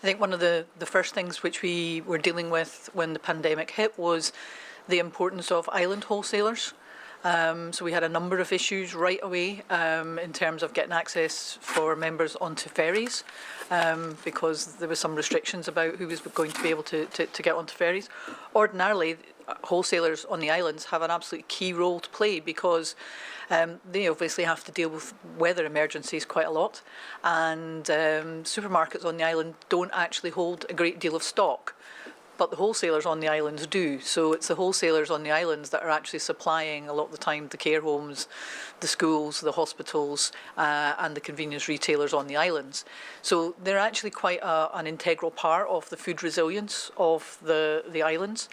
I think one of the first things which we were dealing with when the pandemic hit was the importance of island wholesalers. So we had a number of issues right away in terms of getting access for members onto ferries, because there were some restrictions about who was going to be able to get onto ferries. Ordinarily, wholesalers on the islands have an absolute key role to play, because they obviously have to deal with weather emergencies quite a lot, and supermarkets on the island don't actually hold a great deal of stock, but the wholesalers on the islands do. So it's the wholesalers on the islands that are actually supplying a lot of the time the care homes, the schools, the hospitals, and the convenience retailers on the islands. So they're actually quite an integral part of the food resilience of the islands.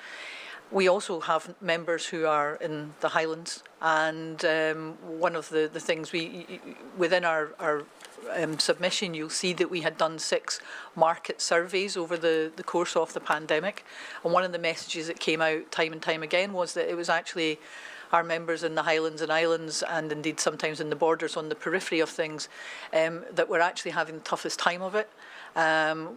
We also have members who are in the Highlands, and one of the things within our submission, you'll see that we had done 6 market surveys over the course of the pandemic, and one of the messages that came out time and time again was that it was actually our members in the Highlands and Islands, and indeed sometimes in the borders on the periphery of things, that were actually having the toughest time of it.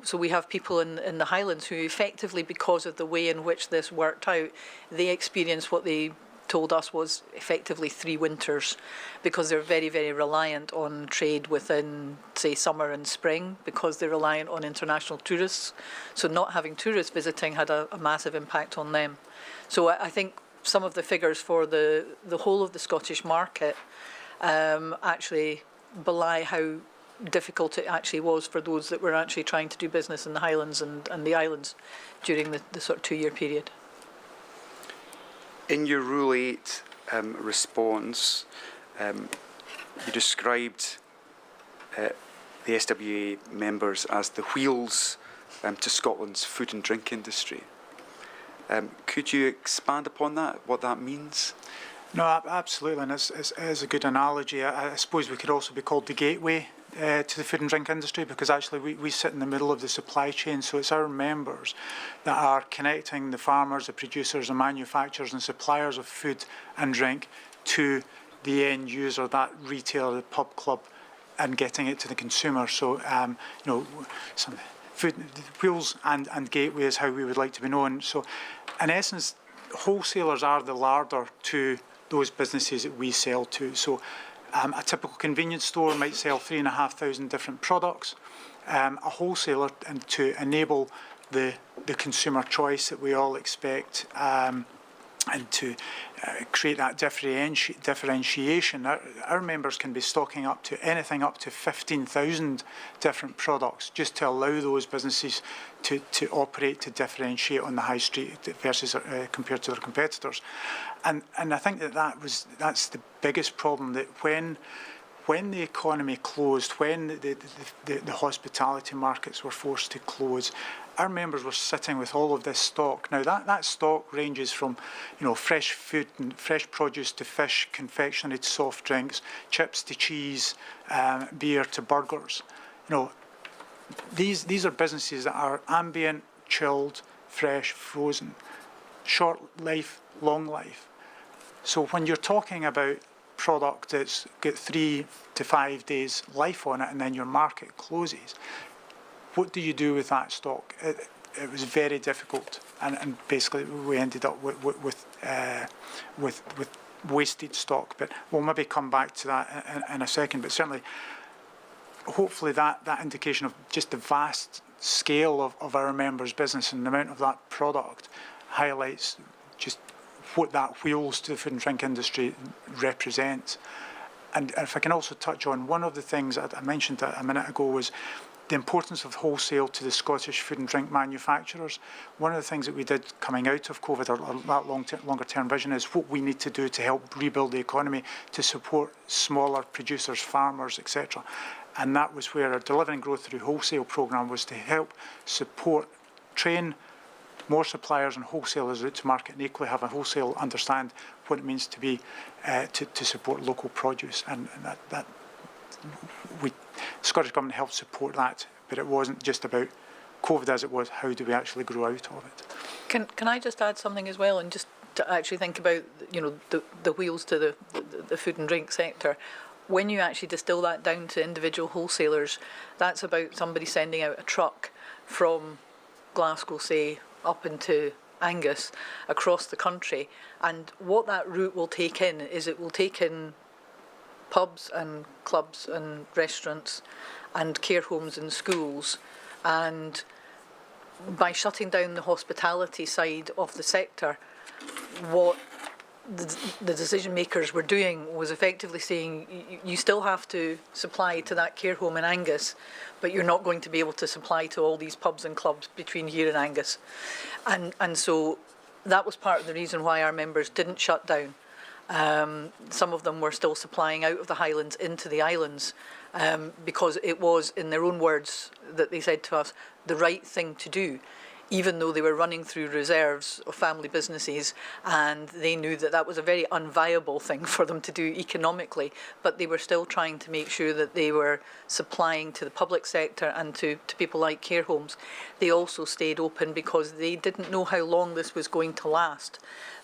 So we have people in the Highlands who effectively, because of the way in which this worked out, they experienced what they told us was effectively 3 winters, because they're very, very reliant on trade within, say, summer and spring, because they're reliant on international tourists. So not having tourists visiting had a massive impact on them. So I think some of the figures for the whole of the Scottish market actually belie how difficult it actually was for those that were actually trying to do business in the Highlands and the islands during the sort of 2-year period. In your Rule 8 response, you described the SWA members as the wheels to Scotland's food and drink industry. Could you expand upon that, what that means? No, absolutely, and it's a good analogy. I suppose we could also be called the gateway to the food and drink industry, because actually we sit in the middle of the supply chain, so it's our members that are connecting the farmers, the producers, the manufacturers and suppliers of food and drink to the end user, that retailer, the pub club, and getting it to the consumer. So, some food, wheels and gateway is how we would like to be known. So, in essence, wholesalers are the larder to those businesses that we sell to. So, a typical convenience store might sell 3,500 different products. A wholesaler, and to enable the consumer choice that we all expect, and to create that differentiation, our members can be stocking up to anything up to 15,000 different products, just to allow those businesses to operate, to differentiate on the high street versus compared to their competitors. And I think that's the biggest problem, that when the economy closed, when the hospitality markets were forced to close, our members were sitting with all of this stock. Now that stock ranges from, fresh food and fresh produce to fish, confectionery to soft drinks, chips to cheese, beer to burgers. These are businesses that are ambient, chilled, fresh, frozen, short life, long life. So when you're talking about product that's got 3 to 5 days life on it, and then your market closes, what do you do with that stock? It was very difficult, and basically we ended up with wasted stock. But we'll maybe come back to that in a second. But certainly, hopefully that indication of just the vast scale of our members' business and the amount of that product highlights just what that wheels to the food and drink industry represents. And if I can also touch on one of the things that I mentioned a minute ago, was the importance of wholesale to the Scottish food and drink manufacturers. One of the things that we did coming out of COVID, or that longer term vision, is what we need to do to help rebuild the economy, to support smaller producers, farmers, etc. And that was where our Delivering Growth Through Wholesale programme was, to help support, train more suppliers and wholesalers route to market, and equally have a wholesale understand what it means to be to support local produce. And that the Scottish Government helped support that, but it wasn't just about COVID as it was, how do we actually grow out of it. Can I just add something as well, and just to actually think about the wheels to the food and drink sector? When you actually distill that down to individual wholesalers, that's about somebody sending out a truck from Glasgow, say, up into Angus, across the country, and what that route will take in is, it will take in pubs and clubs and restaurants and care homes and schools, and by shutting down the hospitality side of the sector, what the decision makers were doing was effectively saying, you still have to supply to that care home in Angus, but you're not going to be able to supply to all these pubs and clubs between here and Angus. And so that was part of the reason why our members didn't shut down. Some of them were still supplying out of the Highlands into the islands, because it was, in their own words, that they said to us, the right thing to do, even though they were running through reserves of family businesses, and they knew that that was a very unviable thing for them to do economically, but they were still trying to make sure that they were supplying to the public sector and to people like care homes. They also stayed open because they didn't know how long this was going to last.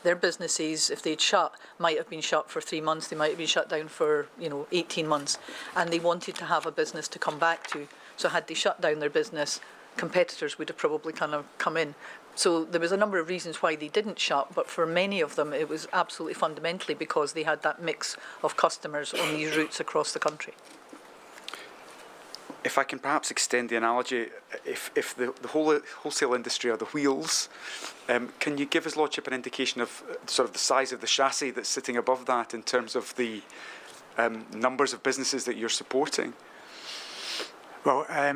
Their businesses, if they'd shut, might have been shut for 3 months, they might have been shut down for 18 months, and they wanted to have a business to come back to. So had they shut down their business, competitors would have probably kind of come in. So there was a number of reasons why they didn't shut, but for many of them it was absolutely fundamentally because they had that mix of customers on these routes across the country. If I can perhaps extend the analogy, if the whole wholesale industry are the wheels, can you give His Lordship an indication of sort of the size of the chassis that's sitting above that in terms of the numbers of businesses that you're supporting? Well, I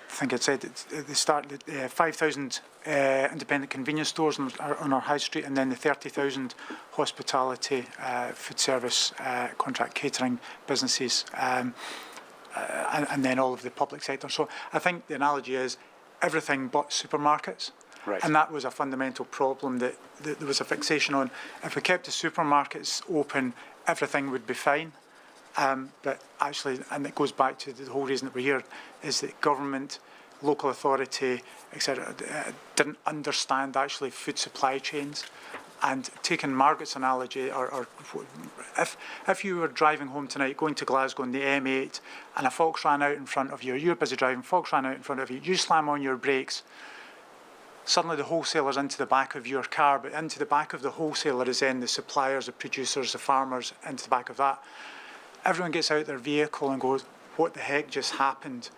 think I said at the start that 5,000 independent convenience stores on our high street, and then the 30,000 hospitality, food service, contract catering businesses, and then all of the public sector. So I think the analogy is everything but supermarkets. Right. And that was a fundamental problem that there was a fixation on. If we kept the supermarkets open, everything would be fine. But actually, and it goes back to the whole reason that we're here, is that government, local authority, etc., didn't understand actually food supply chains. And taking Margaret's analogy, or if you were driving home tonight, going to Glasgow on the M8, and a fox ran out in front of you, you're busy driving, fox ran out in front of you, you slam on your brakes, suddenly the wholesaler's into the back of your car, but into the back of the wholesaler is then the suppliers, the producers, the farmers, into the back of that. Everyone gets out their vehicle and goes, what the heck just happened?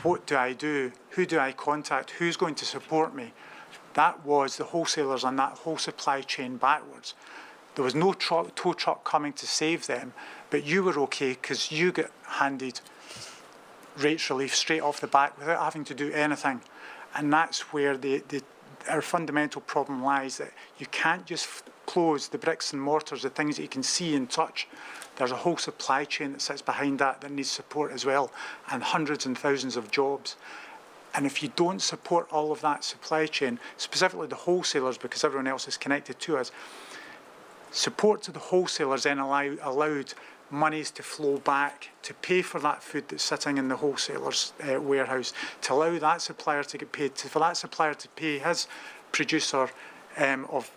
What do I do? Who do I contact? Who's going to support me? That was the wholesalers and that whole supply chain backwards. There was no tow truck coming to save them, but you were okay because you get handed rates relief straight off the back without having to do anything. And that's where our fundamental problem lies, that you can't just close the bricks and mortars, the things that you can see and touch. There's a whole supply chain that sits behind that needs support as well, and hundreds and thousands of jobs. And if you don't support all of that supply chain, specifically the wholesalers, because everyone else is connected to us, support to the wholesalers then allowed monies to flow back to pay for that food that's sitting in the wholesaler's warehouse, to allow that supplier to get paid, for that supplier to pay his producer of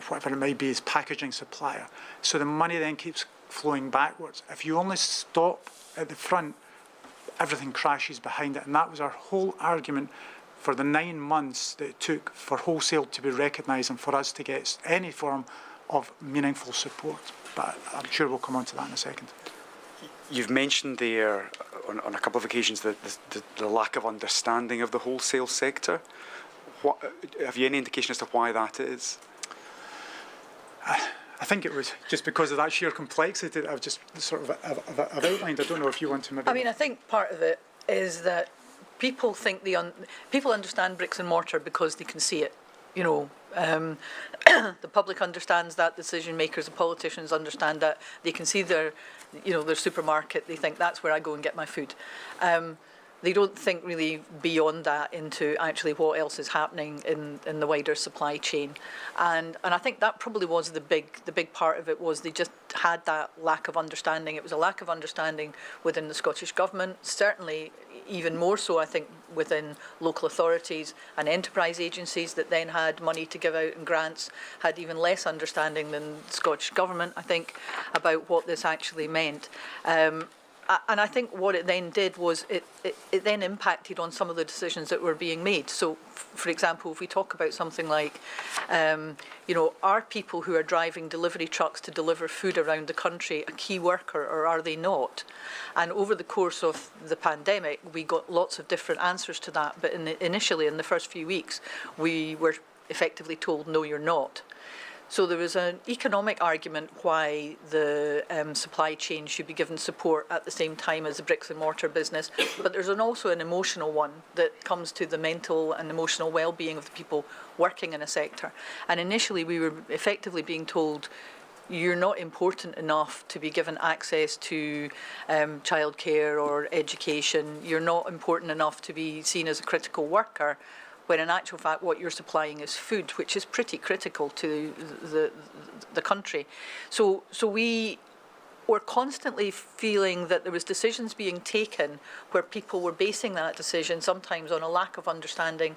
whatever it might be, his packaging supplier. So the money then keeps flowing backwards. If you only stop at the front, everything crashes behind it. And that was our whole argument for the 9 months that it took for wholesale to be recognised and for us to get any form of meaningful support. But I'm sure we'll come on to that in a second. You've mentioned there on a couple of occasions the lack of understanding of the wholesale sector. Have you any indication as to why that is? I think it was just because of that sheer complexity that I've just sort of I've outlined. I don't know if you want to maybe... I mean, I think part of it is that people think people understand bricks and mortar because they can see it. You know, the public understands that, decision makers, the politicians understand that. They can see their supermarket. They think that's where I go and get my food. They don't think really beyond that into actually what else is happening in the wider supply chain, and I think that probably was the big part of it, was they just had that lack of understanding. It was a lack of understanding within the Scottish Government, certainly even more so I think within local authorities and enterprise agencies that then had money to give out in grants, had even less understanding than the Scottish Government, I think, about what this actually meant. And I think what it then did was it then impacted on some of the decisions that were being made. So, for example, if we talk about something like, are people who are driving delivery trucks to deliver food around the country a key worker, or are they not? And over the course of the pandemic, we got lots of different answers to that. But initially, in the first few weeks, we were effectively told, no, you're not. So there was an economic argument why the supply chain should be given support at the same time as the bricks and mortar business, but there's also an emotional one that comes to the mental and emotional well-being of the people working in a sector. And initially we were effectively being told, you're not important enough to be given access to childcare or education, you're not important enough to be seen as a critical worker, when in actual fact what you're supplying is food, which is pretty critical to the country. So we were constantly feeling that there was decisions being taken where people were basing that decision sometimes on a lack of understanding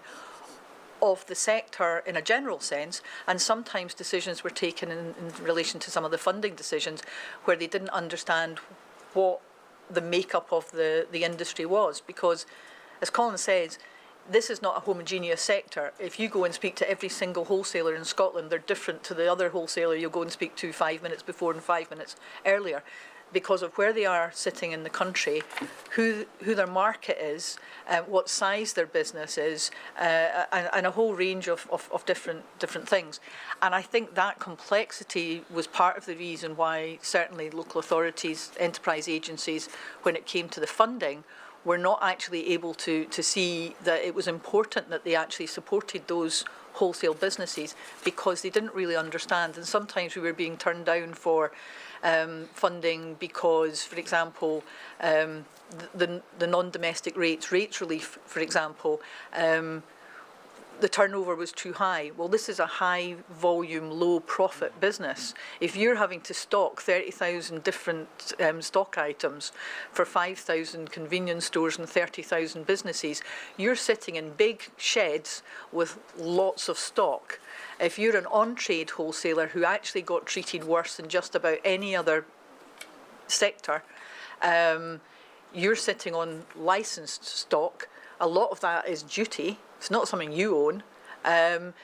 of the sector in a general sense, and sometimes decisions were taken in relation to some of the funding decisions where they didn't understand what the makeup of the industry was. Because, as Colin says, this is not a homogeneous sector. If you go and speak to every single wholesaler in Scotland, they're different to the other wholesaler you'll go and speak to 5 minutes before and 5 minutes earlier, because of where they are sitting in the country, who their market is, what size their business is, and a whole range of different things. And I think that complexity was part of the reason why certainly local authorities, enterprise agencies, when it came to the funding, were not actually able to see that it was important that they actually supported those wholesale businesses because they didn't really understand. And sometimes we were being turned down for funding because, for example, the non-domestic rates relief, for example, the turnover was too high. Well, this is a high volume, low profit business. If you're having to stock 30,000 different stock items for 5,000 convenience stores and 30,000 businesses, you're sitting in big sheds with lots of stock. If you're an on-trade wholesaler who actually got treated worse than just about any other sector, you're sitting on licensed stock. A lot of that is duty. It's not something you own.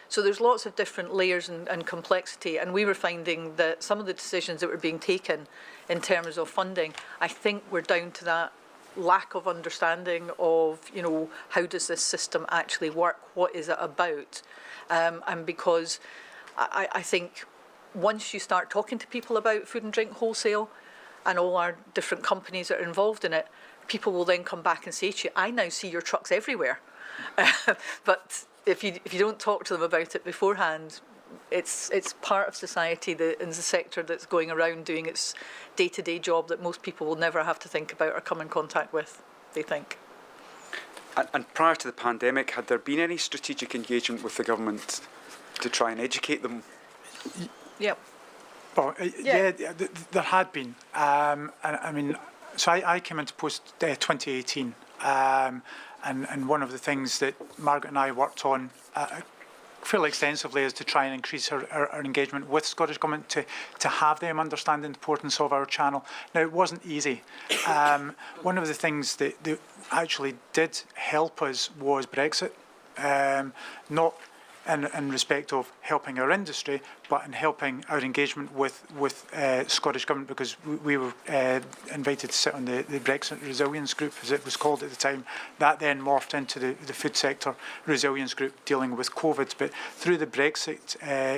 So there's lots of different layers and complexity. And we were finding that some of the decisions that were being taken in terms of funding, I think we're down to that lack of understanding of, you know, how does this system actually work? What is it about? And because I think once you start talking to people about food and drink wholesale and all our different companies that are involved in it, people will then come back and say to you, I now see your trucks everywhere. But if you don't talk to them about it beforehand, it's part of society in the sector that's going around doing its day-to-day job that most people will never have to think about or come in contact with, they think. And prior to the pandemic, had there been any strategic engagement with the government to try and educate them? Yep. Well, yeah, there had been. And I mean, so I came into post 2018. And one of the things that Margaret and I worked on fairly extensively is to try and increase our engagement with Scottish Government to have them understand the importance of our channel. Now, it wasn't easy. One of the things that actually did help us was Brexit, not in respect of helping our industry, but in helping our engagement with Scottish Government, because we were invited to sit on the Brexit Resilience Group, as it was called at the time. That then morphed into the Food Sector Resilience Group dealing with COVID. But through the Brexit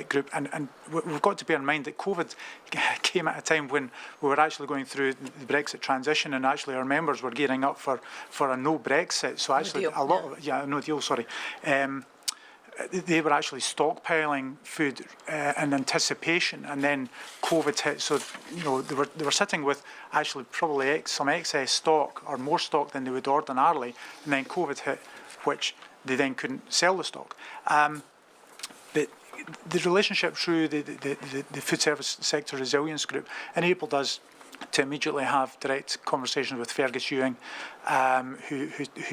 group, and we've got to bear in mind that COVID came at a time when we were actually going through the Brexit transition, and actually our members were gearing up for a no Brexit. So actually a lot of, no deal, sorry. They were actually stockpiling food in anticipation, and then COVID hit. So, you know, they were sitting with actually probably some excess stock or more stock than they would ordinarily, and then COVID hit, which they then couldn't sell the stock. But the relationship through the Food Service Sector Resilience Group enabled us to immediately have direct conversations with Fergus Ewing, who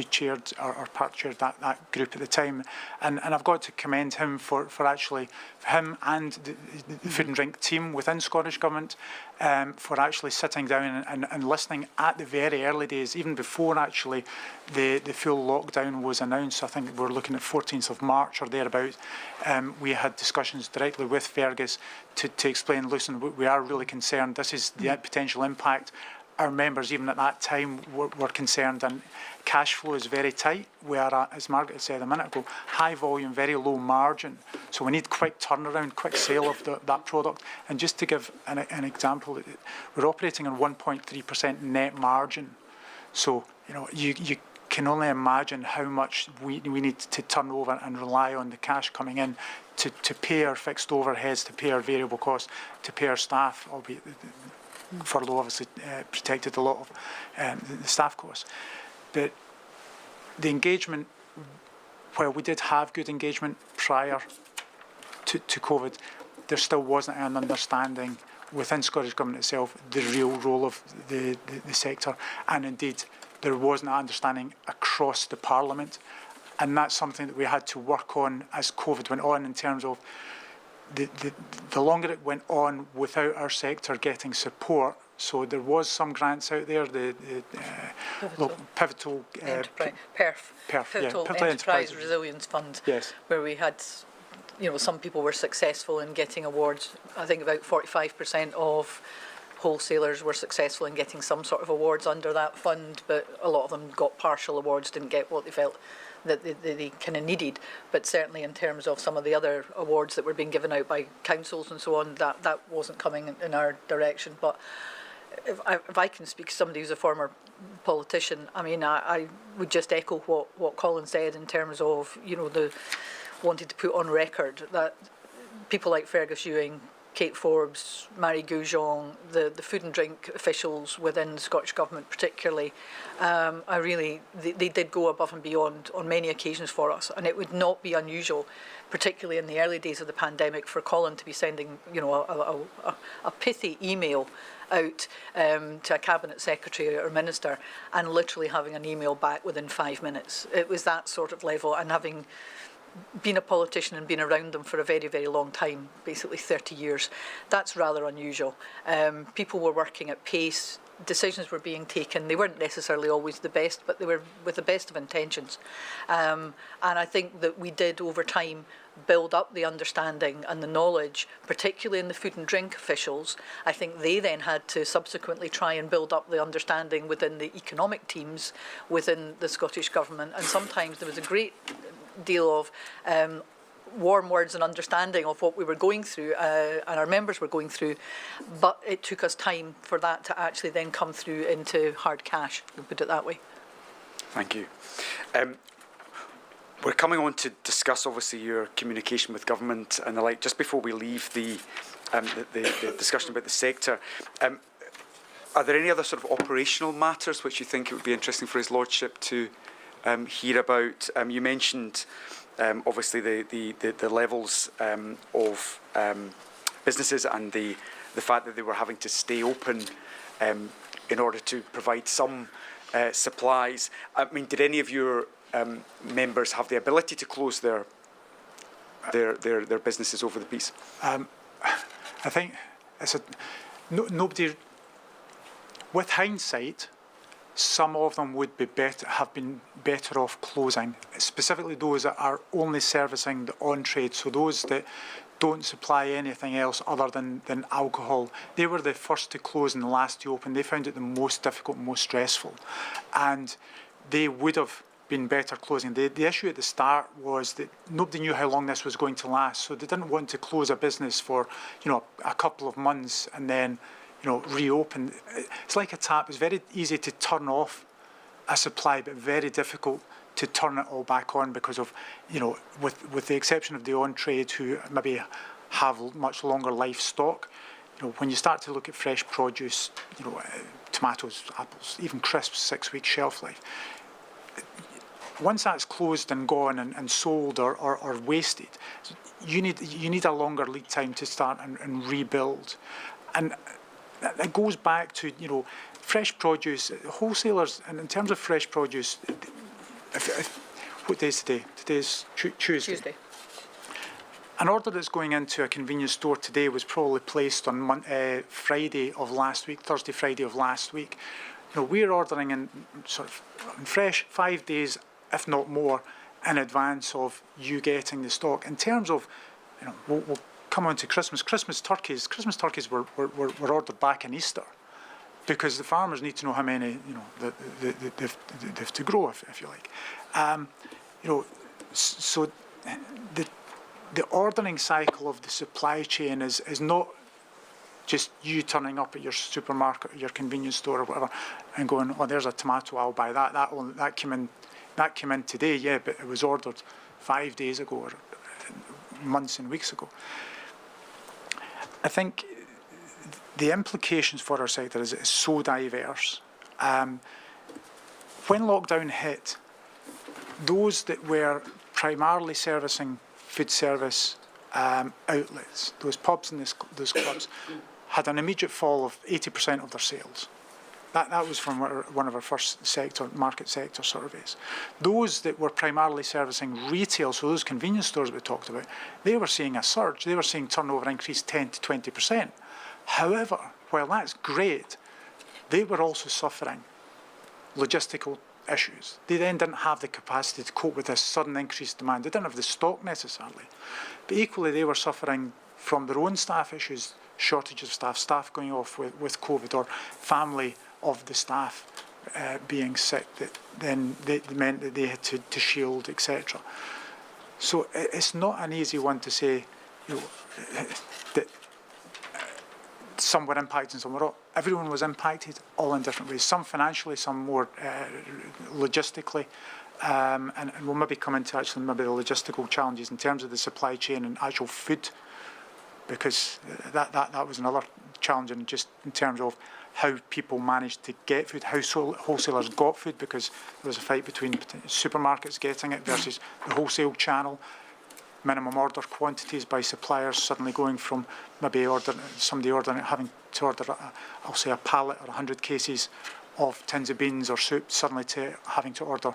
chaired or part-chaired that group at the time. And I've got to commend him for actually, him and the food and drink team within Scottish Government, for actually sitting down and listening at the very early days, even before actually the full lockdown was announced. I think we're looking at 14th of March or thereabouts. We had discussions directly with Fergus to explain, listen, we are really concerned. This is the potential impact. Our members, even at that time, were concerned, and cash flow is very tight, where, as Margaret said a minute ago, high volume, very low margin. So we need quick turnaround, quick sale of that product. And just to give an example, we're operating on 1.3% net margin. So, you know, you can only imagine how much we need to turn over and rely on the cash coming in to pay our fixed overheads, to pay our variable costs, to pay our staff, albeit furlough obviously protected a lot of the staff costs. But the engagement, while we did have good engagement prior to COVID, there still wasn't an understanding within Scottish Government itself the real role of the sector, and indeed there wasn't an understanding across the Parliament. And that's something that we had to work on as COVID went on, in terms of the longer it went on without our sector getting support. So there was some grants out there, the Pivotal Enterprise Resilience Fund, yes, where we had, you know, some people were successful in getting awards. I think about 45% of wholesalers were successful in getting some sort of awards under that fund, but a lot of them got partial awards, didn't get what they felt that they kind of needed. But certainly in terms of some of the other awards that were being given out by councils and so on, that wasn't coming in our direction. But if I can speak to somebody who's a former politician, I mean, I would just echo what Colin said in terms of, you know, the wanting to put on record that people like Fergus Ewing, Kate Forbes, Marie Goujon, the food and drink officials within the Scottish Government particularly, they did go above and beyond on many occasions for us, and it would not be unusual, particularly in the early days of the pandemic, for Colin to be sending, you know, a pithy email out to a cabinet secretary or minister and literally having an email back within 5 minutes. It was that sort of level, and having been a politician and been around them for a very, very long time, basically 30 years, that's rather unusual. People were working at pace, decisions were being taken. They weren't necessarily always the best, but they were with the best of intentions. And I think that we did, over time, build up the understanding and the knowledge, particularly in the food and drink officials. I think they then had to subsequently try and build up the understanding within the economic teams within the Scottish Government. And sometimes there was a great deal of warm words and understanding of what we were going through and our members were going through, but it took us time for that to actually then come through into hard cash, we'll put it that way. Thank you. We're coming on to discuss, obviously, your communication with government and the like. Just before we leave the discussion about the sector, are there any other sort of operational matters which you think it would be interesting for His Lordship to hear about? You mentioned, obviously, the levels of businesses and the fact that they were having to stay open in order to provide some supplies. I mean, did any of your members have the ability to close their businesses over the peace? I think nobody, with hindsight, some of them would be have been better off closing, specifically those that are only servicing the on-trade, so those that don't supply anything else other than alcohol. They were the first to close and the last to open. They found it the most difficult, most stressful, and they would have been better closing. The issue at the start was that nobody knew how long this was going to last, so they didn't want to close a business for, you know, a couple of months and then, you know, reopen. It's like a tap. It's very easy to turn off a supply, but very difficult to turn it all back on because of, you know, with the exception of the on-trade who maybe have much longer life stock. You know, when you start to look at fresh produce, you know, tomatoes, apples, even crisps, 6 week shelf life. Once that's closed and gone and sold or wasted, you need a longer lead time to start and rebuild. And it goes back to, you know, fresh produce, wholesalers, and in terms of fresh produce, what day is today? Today's Tuesday. An order that's going into a convenience store today was probably placed on Friday of last week, Thursday, Friday of last week. You know, we're ordering in sort of fresh 5 days, if not more, in advance of you getting the stock. In terms of, you know, we'll come on to Christmas. Christmas turkeys were ordered back in Easter because the farmers need to know how many, you know, they've to grow, if you like. You know, so the ordering cycle of the supply chain is not just you turning up at your supermarket or your convenience store or whatever and going, oh, there's a tomato, I'll buy that. That came in today, yeah, but it was ordered 5 days ago or months and weeks ago. I think the implications for our sector is so diverse. When lockdown hit, those that were primarily servicing food service outlets, those pubs and those clubs, had an immediate fall of 80% of their sales. That was from one of our first market sector surveys. Those that were primarily servicing retail, so those convenience stores we talked about, they were seeing a surge. They were seeing turnover increase 10 to 20%. However, while that's great, they were also suffering logistical issues. They then didn't have the capacity to cope with this sudden increased demand. They didn't have the stock necessarily. But equally, they were suffering from their own staff issues, shortage of staff going off with COVID, or family of the staff being sick, that then meant that they had to shield, etc. So it's not an easy one to say, you know, that some were impacted and some were not. Everyone was impacted, all in different ways. Some financially, some more logistically. And we'll maybe come into actually maybe the logistical challenges in terms of the supply chain and actual food, because that was another challenge in terms of how people managed to get food, how wholesalers got food, because there was a fight between supermarkets getting it versus the wholesale channel. Minimum order quantities by suppliers suddenly going from maybe having to order, I'll say a pallet or 100 cases of tins of beans or soup, suddenly to having to order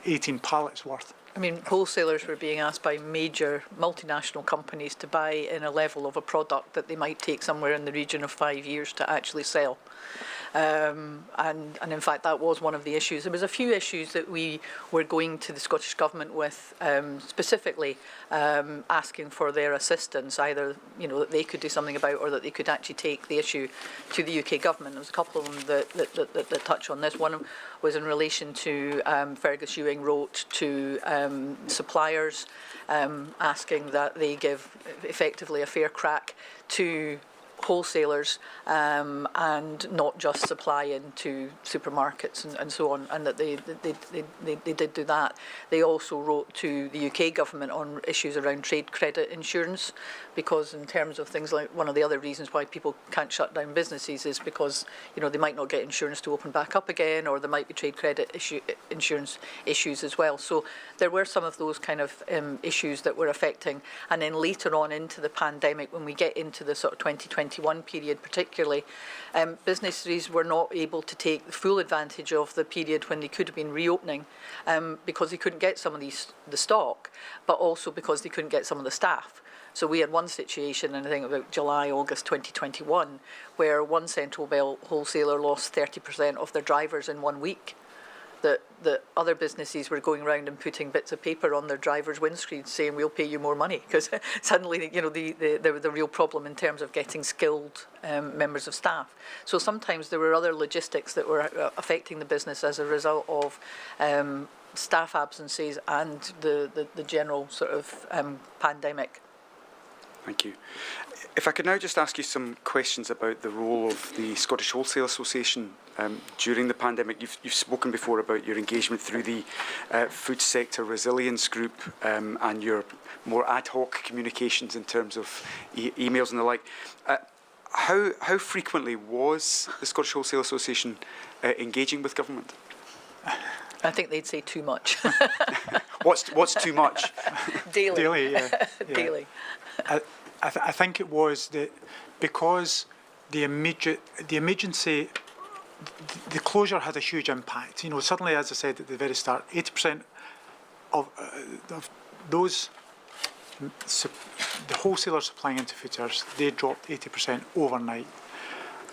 18 pallets worth. I mean, wholesalers were being asked by major multinational companies to buy in a level of a product that they might take somewhere in the region of 5 years to actually sell. And in fact, that was one of the issues. There was a few issues that we were going to the Scottish Government with, specifically asking for their assistance, either that they could do something about, or that they could actually take the issue to the UK Government. There was a couple of them that touch on this. One was in relation to Fergus Ewing wrote to suppliers asking that they give effectively a fair crack to wholesalers and not just supply into supermarkets and so on, and that they did do that. They also wrote to the UK Government on issues around trade credit insurance, because in terms of things like, one of the other reasons why people can't shut down businesses is because they might not get insurance to open back up again, or there might be trade credit insurance issues as well. So there were some of those kind of issues that were affecting. And then later on into the pandemic, when we get into the sort of 2021 period particularly, businesses were not able to take the full advantage of the period when they could have been reopening, because they couldn't get some of the stock, but also because they couldn't get some of the staff. So we had one situation, and I think about July, August 2021, where one Central Belt wholesaler lost 30% of their drivers in 1 week. That other businesses were going around and putting bits of paper on their drivers' windscreens saying, "We'll pay you more money," because suddenly, the real problem in terms of getting skilled members of staff. So sometimes there were other logistics that were affecting the business as a result of staff absences and the general sort of pandemic. Thank you. If I could now just ask you some questions about the role of the Scottish Wholesale Association during the pandemic. You've spoken before about your engagement through the Food Sector Resilience Group and your more ad hoc communications in terms of emails and the like. How frequently was the Scottish Wholesale Association engaging with government? I think they'd say too much. What's too much? Daily. Daily, yeah. Daily. I think it was that because the immediacy, the closure had a huge impact. Suddenly, as I said at the very start, 80% of those, the wholesalers supplying into fooders, they dropped 80% overnight,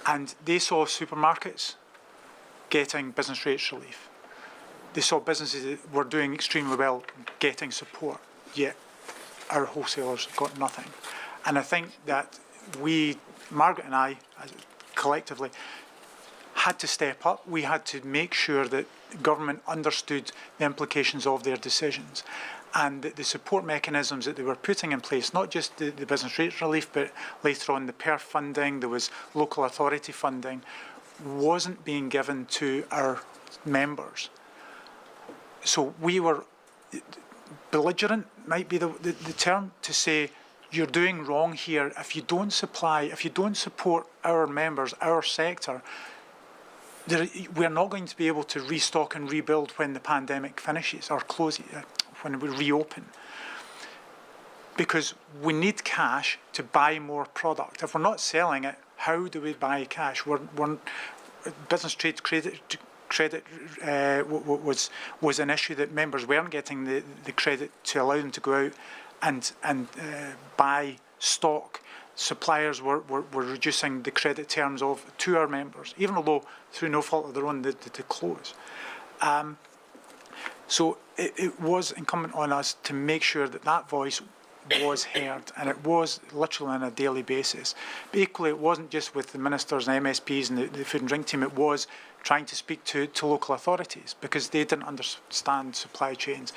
and they saw supermarkets getting business rates relief. They saw businesses that were doing extremely well getting support, yet our wholesalers got nothing. And I think that Margaret and I, collectively, had to step up. We had to make sure that government understood the implications of their decisions, and that the support mechanisms that they were putting in place, not just the business rates relief, but later on the PERF funding, there was local authority funding, wasn't being given to our members. So we were belligerent, might be the term, to say, you're doing wrong here. If you don't support our members, our sector, we're not going to be able to restock and rebuild when the pandemic finishes or closes, when we reopen. Because we need cash to buy more product. If we're not selling it, how do we buy cash? Business trade credit was an issue, that members weren't getting the credit to allow them to go out and buy stock. Suppliers were reducing the credit terms to our members, even although through no fault of their own, to close. So it was incumbent on us to make sure that voice was heard, and it was literally on a daily basis. But equally, it wasn't just with the ministers and MSPs and the food and drink team, it was trying to speak to local authorities, because they didn't understand supply chains.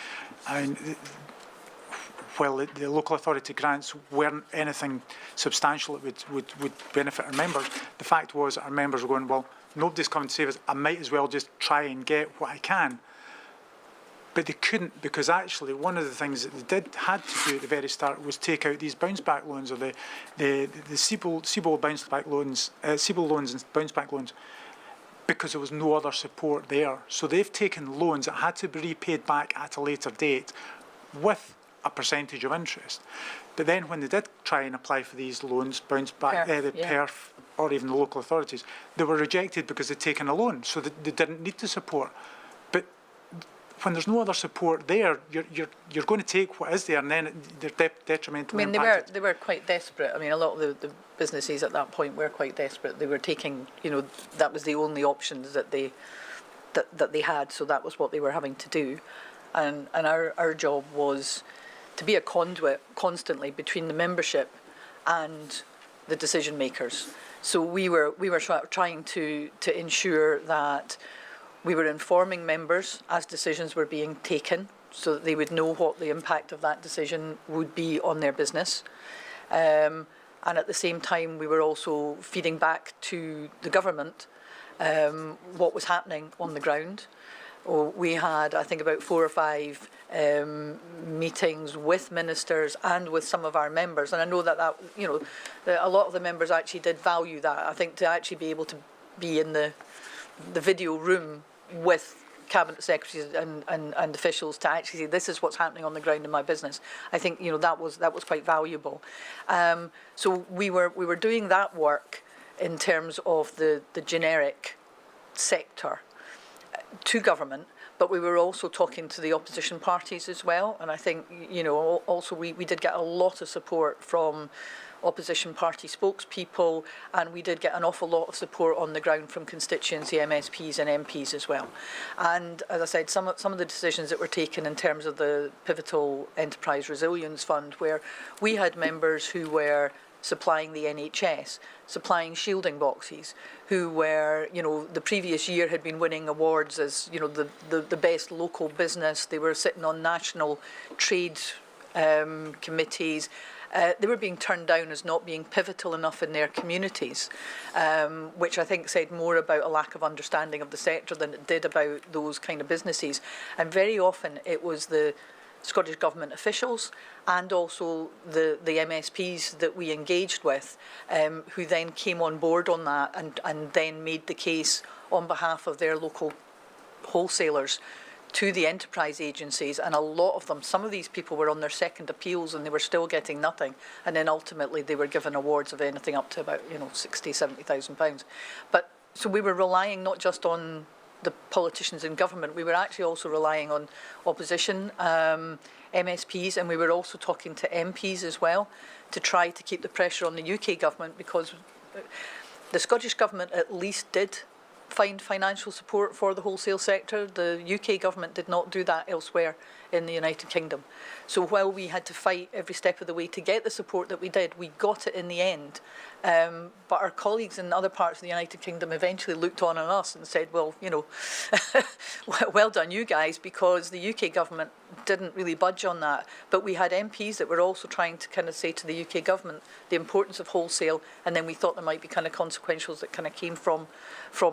I mean, while the local authority grants weren't anything substantial that would benefit our members, the fact was our members were going, well, nobody's coming to save us, I might as well just try and get what I can. But they couldn't, because actually one of the things that they had to do at the very start was take out these bounce back loans, or the CBIL bounce back loans, CBIL loans and bounce back loans, because there was no other support there. So they've taken loans that had to be repaid back at a later date with a percentage of interest. But then when they did try and apply for these loans, bounce back, PERF, or even the local authorities, they were rejected because they'd taken a loan, so they didn't need the support. But when there's no other support there, you're going to take what is there, and then they're detrimentally impacted. They were quite desperate. I mean, a lot of the businesses at that point were quite desperate. They were taking, that was the only options that they had, so that was what they were having to do. And our job was to be a conduit constantly between the membership and the decision makers. So we were trying to ensure that we were informing members as decisions were being taken, so that they would know what the impact of that decision would be on their business. And at the same time, we were also feeding back to the government what was happening on the ground. We had, I think, about 4 or 5 meetings with ministers and with some of our members, and I know that a lot of the members actually did value that. I think to actually be able to be in the video room with cabinet secretaries and officials to actually say, this is what's happening on the ground in my business, I think that was quite valuable. So we were doing that work in terms of the generic sector to government, but we were also talking to the opposition parties as well. And I think, also we did get a lot of support from opposition party spokespeople, and we did get an awful lot of support on the ground from constituency MSPs and MPs as well. And as I said, some of the decisions that were taken in terms of the pivotal Enterprise Resilience Fund, where we had members who were supplying the NHS, supplying shielding boxes, who were, the previous year had been winning awards as, the best local business. They were sitting on national trade committees. They were being turned down as not being pivotal enough in their communities, which I think said more about a lack of understanding of the sector than it did about those kind of businesses. And very often it was the Scottish Government officials and also the MSPs that we engaged with, who then came on board on that and then made the case on behalf of their local wholesalers to the enterprise agencies. And a lot of them, some of these people were on their second appeals and they were still getting nothing, and then ultimately they were given awards of anything up to about £60,000-70,000. But so we were relying not just on the politicians in government, we were actually also relying on opposition MSPs, and we were also talking to MPs as well to try to keep the pressure on the UK government, because the Scottish Government at least did find financial support for the wholesale sector. The UK government did not do that elsewhere in the United Kingdom. So while we had to fight every step of the way to get the support that we did, we got it in the end. But our colleagues in other parts of the United Kingdom eventually looked on us and said, well, well done you guys, because the UK government didn't really budge on that. But we had MPs that were also trying to kind of say to the UK government the importance of wholesale, and then we thought there might be kind of consequentials that kind of came from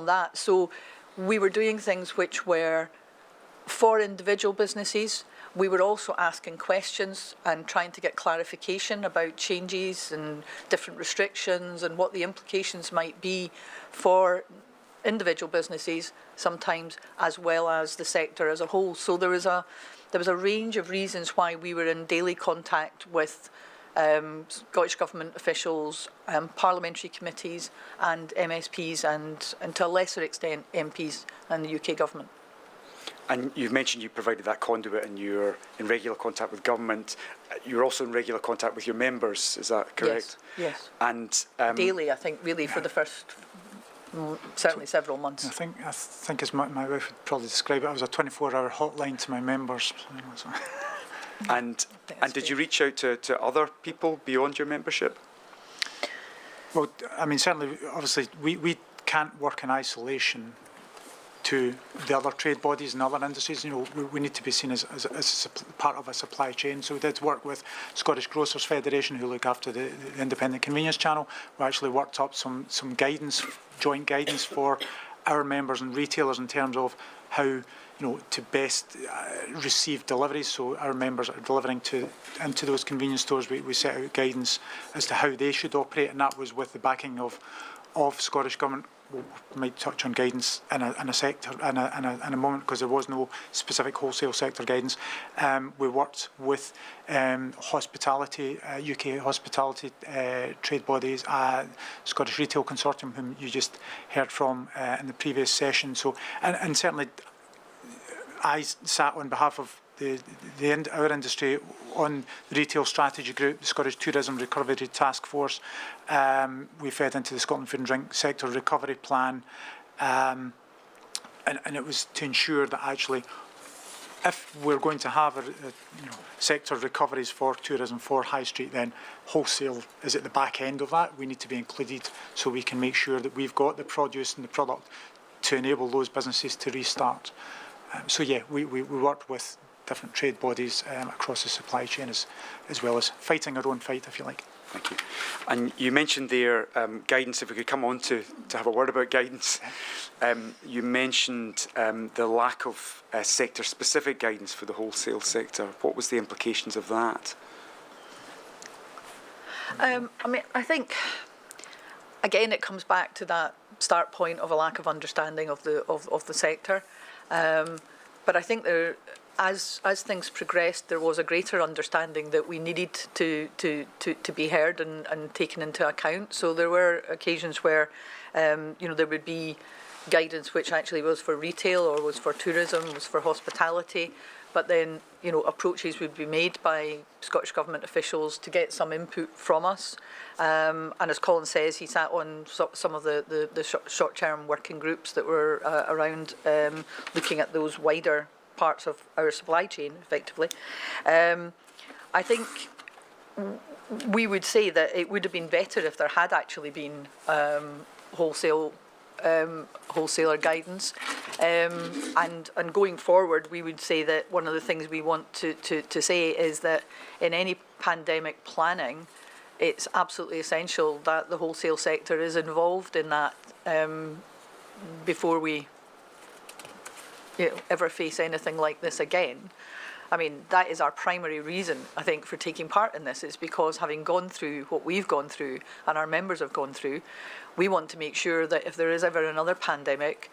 that. So we were doing things which were for individual businesses. We were also asking questions and trying to get clarification about changes and different restrictions and what the implications might be for individual businesses sometimes, as well as the sector as a whole. So there was a range of reasons why we were in daily contact with Scottish Government officials, parliamentary committees and MSPs, and to a lesser extent MPs and the UK Government. And you've mentioned you provided that conduit and you're in regular contact with government. You're also in regular contact with your members, is that correct? Yes. And daily, I think, really, for the first certainly several months. I think as my wife would probably describe it, I was a 24-hour hotline to my members. So. And did you reach out to other people beyond your membership? Well, I mean, certainly, obviously, we can't work in isolation to the other trade bodies and other industries. You know, we need to be seen as part of a supply chain. So we did work with Scottish Grocers Federation, who look after the independent convenience channel. We actually worked up some guidance, joint guidance for our members and retailers in terms of how, you know, to best receive deliveries. So our members are delivering into those convenience stores. We set out guidance as to how they should operate, and that was with the backing of Scottish Government. We might touch on guidance in a sector in a moment, because there was no specific wholesale sector guidance. We worked with hospitality, UK hospitality trade bodies, Scottish Retail Consortium, whom you just heard from in the previous session. So, and certainly I sat on behalf of our industry on the Retail Strategy Group, the Scottish Tourism Recovery Task Force. We fed into the Scotland Food and Drink Sector Recovery Plan, and it was to ensure that actually, if we're going to have sector recoveries for tourism, for high street, then wholesale is at the back end of that. We need to be included so we can make sure that we've got the produce and the product to enable those businesses to restart. So yeah, we worked with different trade bodies across the supply chain, as well as fighting our own fight, if you like. Thank you. And you mentioned there guidance, if we could come on to have a word about guidance. You mentioned the lack of sector-specific guidance for the wholesale sector. What was the implications of that? I mean, I think, again, it comes back to that start point of a lack of understanding of the sector. But I think as things progressed, there was a greater understanding that we needed to be heard and taken into account. So there were occasions where, there would be guidance which actually was for retail or was for tourism, was for hospitality. But then, approaches would be made by Scottish Government officials to get some input from us. And as Colin says, he sat on some of the short-term working groups that were around looking at those wider parts of our supply chain, effectively. I think we would say that it would have been better if there had actually been wholesaler guidance. And going forward, we would say that one of the things we want to say is that in any pandemic planning, it's absolutely essential that the wholesale sector is involved in that before we ever face anything like this again. I mean, that is our primary reason, I think, for taking part in this, is because having gone through what we've gone through and our members have gone through, we want to make sure that if there is ever another pandemic,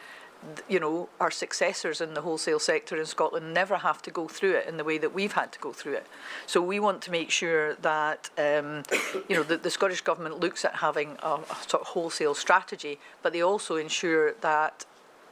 our successors in the wholesale sector in Scotland never have to go through it in the way that we've had to go through it. So we want to make sure that, that the Scottish Government looks at having a sort of wholesale strategy, but they also ensure that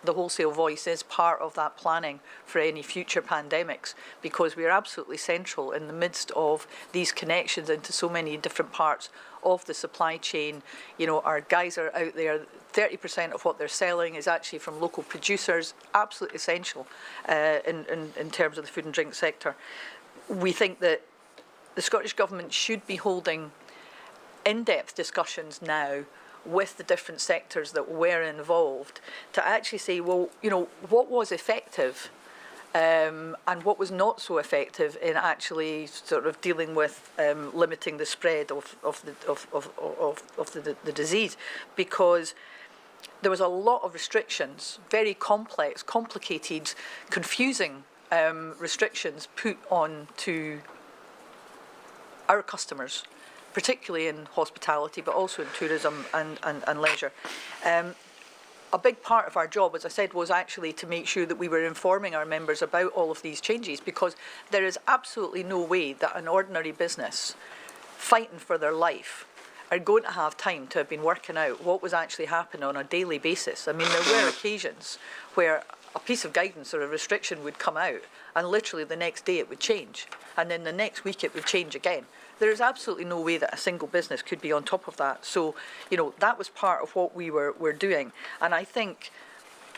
the wholesale voice is part of that planning for any future pandemics, because we are absolutely central in the midst of these connections into so many different parts of the supply chain. Our guys are out there. 30% of what they're selling is actually from local producers, absolutely essential in terms of the food and drink sector. We think that the Scottish Government should be holding in-depth discussions now with the different sectors that were involved to actually say, well, what was effective and what was not so effective in actually sort of dealing with limiting the spread of the disease, because there was a lot of restrictions, very complex, complicated, confusing restrictions put on to our customers, particularly in hospitality, but also in tourism and leisure. A big part of our job, as I said, was actually to make sure that we were informing our members about all of these changes, because there is absolutely no way that an ordinary business fighting for their life are going to have time to have been working out what was actually happening on a daily basis. I mean, there were occasions where a piece of guidance or a restriction would come out and literally the next day it would change, and then the next week it would change again. There is absolutely no way that a single business could be on top of that. So, that was part of what we were doing. And I think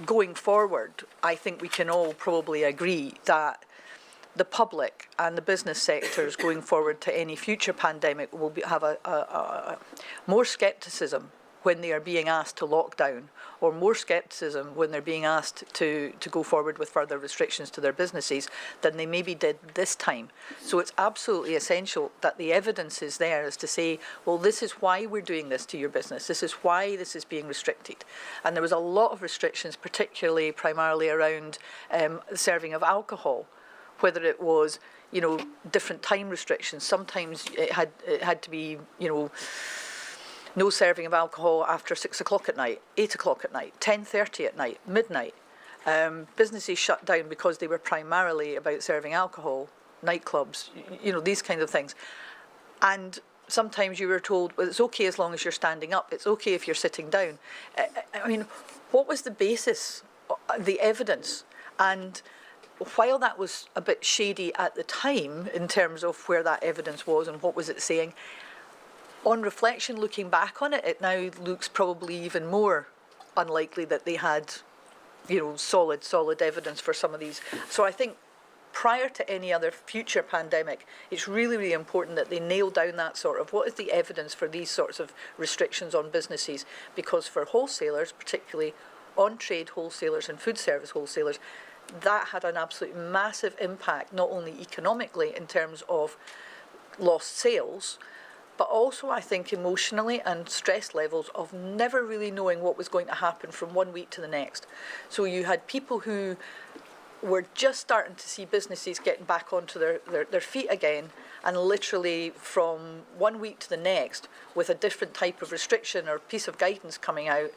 going forward, I think we can all probably agree that the public and the business sectors going forward to any future pandemic will have a more scepticism when they are being asked to lock down, or more scepticism when they're being asked to go forward with further restrictions to their businesses than they maybe did this time. So it's absolutely essential that the evidence is there as to say, well, this is why we're doing this to your business. This is why this is being restricted. And there was a lot of restrictions, particularly primarily around serving of alcohol, whether it was, you know, different time restrictions. Sometimes it had to be, you know, no serving of alcohol after 6 o'clock at night, 8 o'clock at night, 10:30 at night, midnight. Businesses shut down because they were primarily about serving alcohol, nightclubs, you know, these kinds of things. And sometimes you were told, well, it's okay as long as you're standing up. It's okay if you're sitting down. I mean, what was the basis, the evidence? And while that was a bit shady at the time in terms of where that evidence was and what was it saying, on reflection, looking back on it, it now looks probably even more unlikely that they had, you know, solid evidence for some of these. So I think prior to any other future pandemic, it's really, really important that they nail down that sort of what is the evidence for these sorts of restrictions on businesses, because for wholesalers, particularly on-trade wholesalers and food service wholesalers, that had an absolute massive impact, not only economically in terms of lost sales, but also I think emotionally and stress levels of never really knowing what was going to happen from one week to the next. So you had people who were just starting to see businesses getting back onto their feet again, and literally from one week to the next, with a different type of restriction or piece of guidance coming out,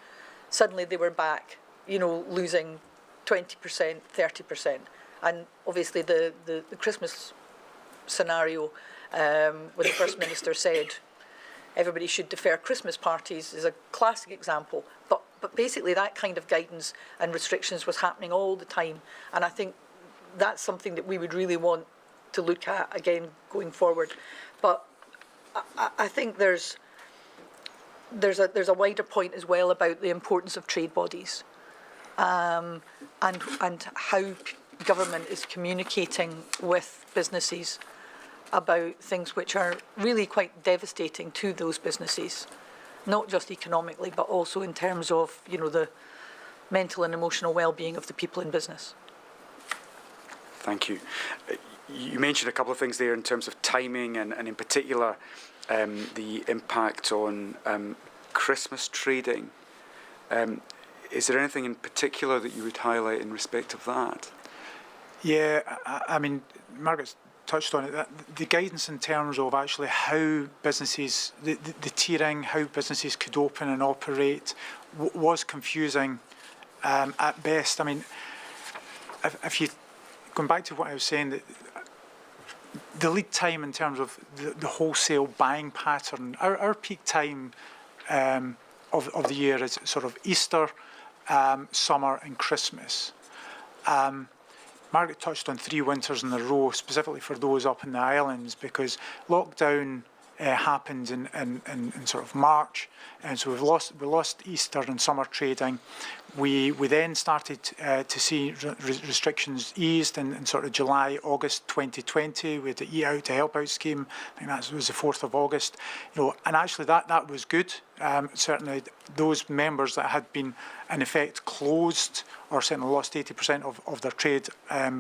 suddenly they were back, you know, losing 20%, 30%. And obviously the Christmas scenario, when the First Minister said everybody should defer Christmas parties, is a classic example. But basically that kind of guidance and restrictions was happening all the time. And I think that's something that we would really want to look at again going forward. But I think there's a wider point as well about the importance of trade bodies, and how government is communicating with businesses about things which are really quite devastating to those businesses, not just economically, but also in terms of, you know, the mental and emotional well-being of the people in business. Thank you. You mentioned a couple of things there in terms of timing and in particular the impact on Christmas trading. Is there anything in particular that you would highlight in respect of that? Yeah, I mean, Margaret's touched on it, that the guidance in terms of actually how businesses, the tiering, how businesses could open and operate was confusing at best. I mean, if you, going back to what I was saying, the lead time in terms of the wholesale buying pattern, our peak time of the year is sort of Easter, summer and Christmas. Margaret touched on 3 winters in a row, specifically for those up in the islands, because lockdown happened in sort of March, and so we lost Easter and summer trading. We then started to see restrictions eased in sort of July, August 2020 with the Eat Out to Help Out scheme. I think that was the 4th of August. You know, and actually that was good. Certainly those members that had been in effect closed or certainly lost 80% of their trade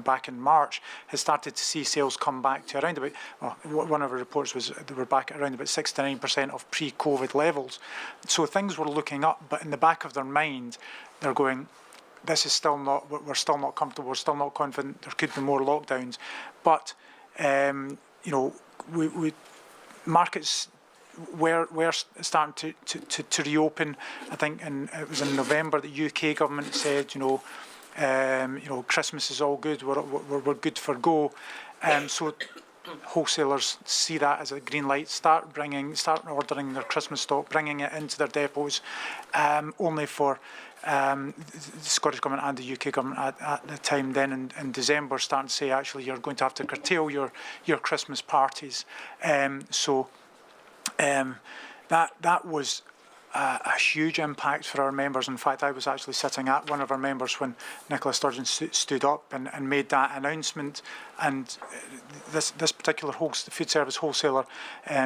back in March has started to see sales come back to around about, well, one of our reports was they were back at around about 6 to 9% of pre-COVID levels. So things were looking up, but in the back of their mind, they're going, this is still not, we're still not comfortable, we're still not confident, there could be more lockdowns. But, you know, we markets were starting to reopen. I think it was in November the UK government said, you know, Christmas is all good, we're good for go. So wholesalers see that as a green light, start ordering their Christmas stock, bringing it into their depots, only for the Scottish Government and the UK Government at the time then in December starting to say, actually, you're going to have to curtail your Christmas parties. That was a huge impact for our members. In fact, I was actually sitting at one of our members when Nicola Sturgeon stood up and made that announcement. And this particular food service wholesaler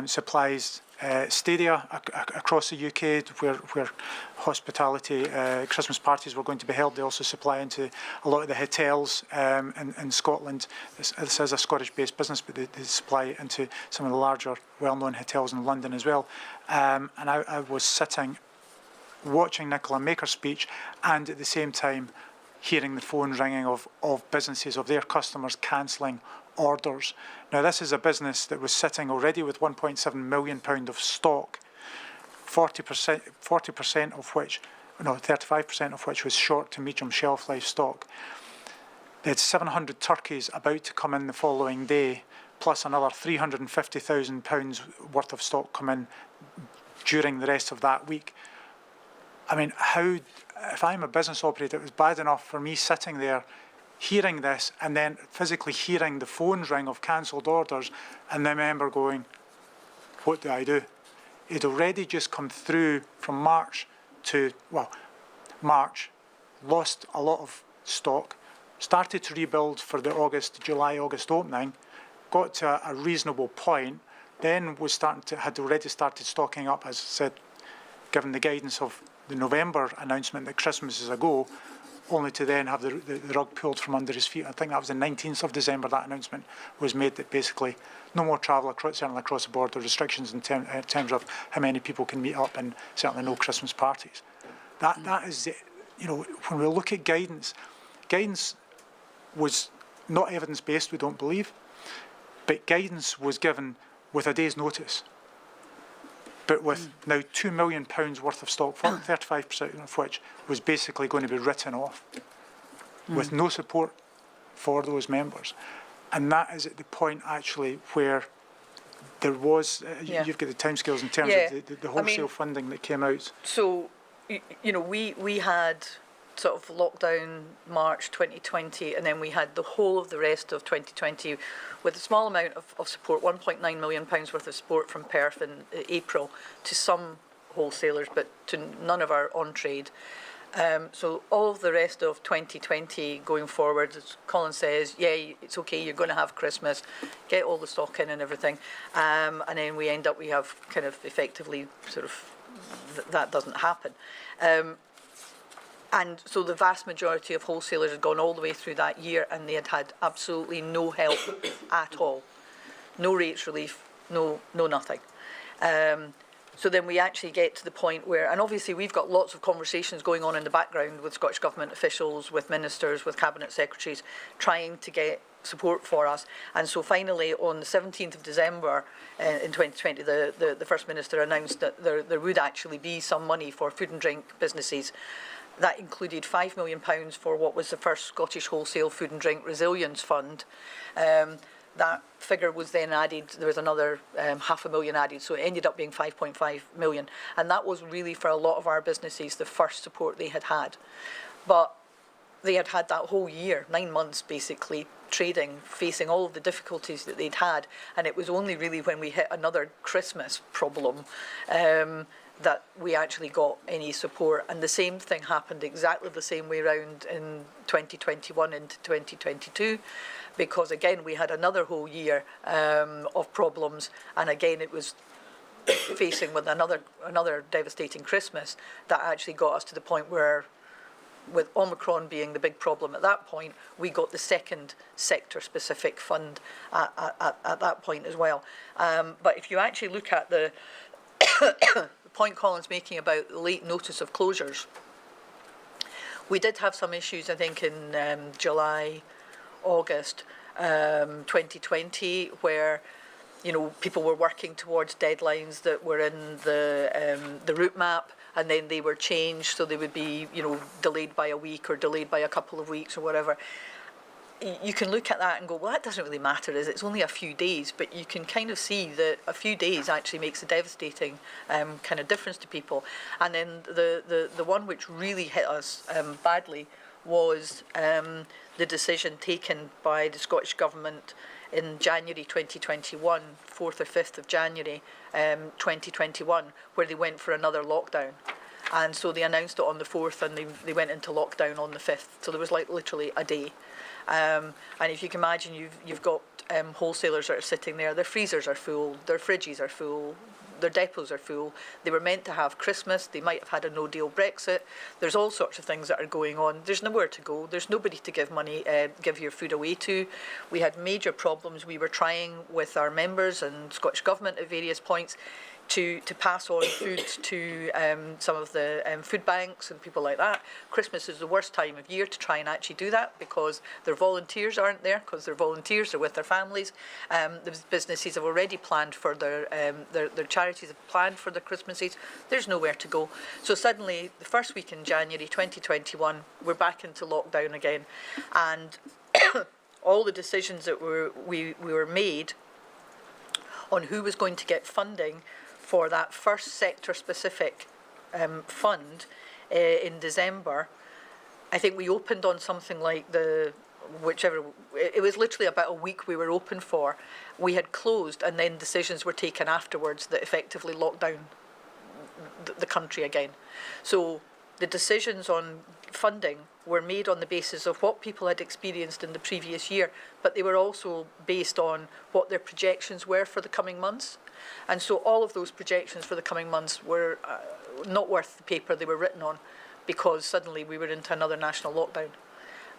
supplies stadia across the UK where hospitality Christmas parties were going to be held. They also supply into a lot of the hotels in Scotland. This is a Scottish-based business, but they supply into some of the larger, well-known hotels in London as well. And I was sitting watching Nicola make her speech and at the same time hearing the phone ringing of businesses, of their customers cancelling orders. Now, this is a business that was sitting already with £1.7 million of stock, 40% of which, no, 35% of which was short to medium shelf life stock. They had 700 turkeys about to come in the following day, plus another £350,000 worth of stock come in during the rest of that week. I mean, if I'm a business operator, it was bad enough for me sitting there hearing this and then physically hearing the phones ring of cancelled orders and then remember going, what do I do? It already just come through from March to, well, March, lost a lot of stock, started to rebuild for the July, August opening, got to a reasonable point, then had already started stocking up, as I said, given the guidance of the November announcement that Christmas is a go, only to then have the rug pulled from under his feet. I think that was the 19th of December that announcement was made, that basically no more travel, certainly across the board, or restrictions in terms of how many people can meet up, and certainly no Christmas parties. That is, you know, when we look at guidance was not evidence-based, we don't believe, but guidance was given with a day's notice. But with now £2 million worth of stock, 35% of which was basically going to be written off, with no support for those members. And that is at the point actually where there was, you've got the timescales in terms of the wholesale funding that came out. So, you know, we had sort of lockdown March 2020, and then we had the whole of the rest of 2020 with a small amount of support, £1.9 million worth of support from Perth in April to some wholesalers, but to none of our on-trade. So all of the rest of 2020 going forward, as Colin says, yeah, it's okay, you're going to have Christmas, get all the stock in and everything. And then we have kind of effectively sort of, that doesn't happen. And so the vast majority of wholesalers had gone all the way through that year, and they had absolutely no help at all. No rates relief, no nothing. So then we actually get to the point where, and obviously we've got lots of conversations going on in the background with Scottish Government officials, with ministers, with Cabinet Secretaries, trying to get support for us. And so finally on the 17th of December in 2020, the First Minister announced that there would actually be some money for food and drink businesses. That included £5 million for what was the first Scottish Wholesale Food and Drink Resilience Fund. That figure was then added, there was another £500,000 added, so it ended up being 5.5 million. And that was really, for a lot of our businesses, the first support they had had. But they had had that whole year, 9 months basically, trading, facing all of the difficulties that they'd had. And it was only really when we hit another Christmas problem that we actually got any support. And the same thing happened exactly the same way round in 2021 into 2022, because again we had another whole year of problems, and again it was facing with another devastating Christmas that actually got us to the point where, with Omicron being the big problem at that point, we got the second sector-specific fund at that point as well. But if you actually look at the point Colin's making about the late notice of closures, we did have some issues, I think, in July, August 2020, where, you know, people were working towards deadlines that were in the route map, and then they were changed, so they would be, you know, delayed by a week or delayed by a couple of weeks or whatever. You can look at that and go, well, that doesn't really matter, is it? It's only a few days, but you can kind of see that a few days actually makes a devastating kind of difference to people. And then the one which really hit us badly was the decision taken by the Scottish Government in January 2021, 4th or 5th of January 2021, where they went for another lockdown. And so they announced it on the 4th, and they went into lockdown on the 5th. So there was like literally a day. And if you can imagine, you've got wholesalers that are sitting there, their freezers are full, their fridges are full, their depots are full. They were meant to have Christmas. They might have had a no-deal Brexit. There's all sorts of things that are going on. There's nowhere to go. There's nobody to give money, give your food away to. We had major problems. We were trying with our members and Scottish Government at various points to pass on food to some of the food banks and people like that. Christmas is the worst time of year to try and actually do that because their volunteers aren't there, because their volunteers are with their families. The businesses have already planned for their charities have planned for their Christmases. There's nowhere to go. So suddenly, the first week in January 2021, we're back into lockdown again. And all the decisions that we were made on who was going to get funding for that first sector-specific fund in December, I think we opened on something like it was literally about a week we were open for. We had closed and then decisions were taken afterwards that effectively locked down the country again. So the decisions on funding were made on the basis of what people had experienced in the previous year, but they were also based on what their projections were for the coming months. And so all of those projections for the coming months were not worth the paper they were written on, because suddenly we were into another national lockdown.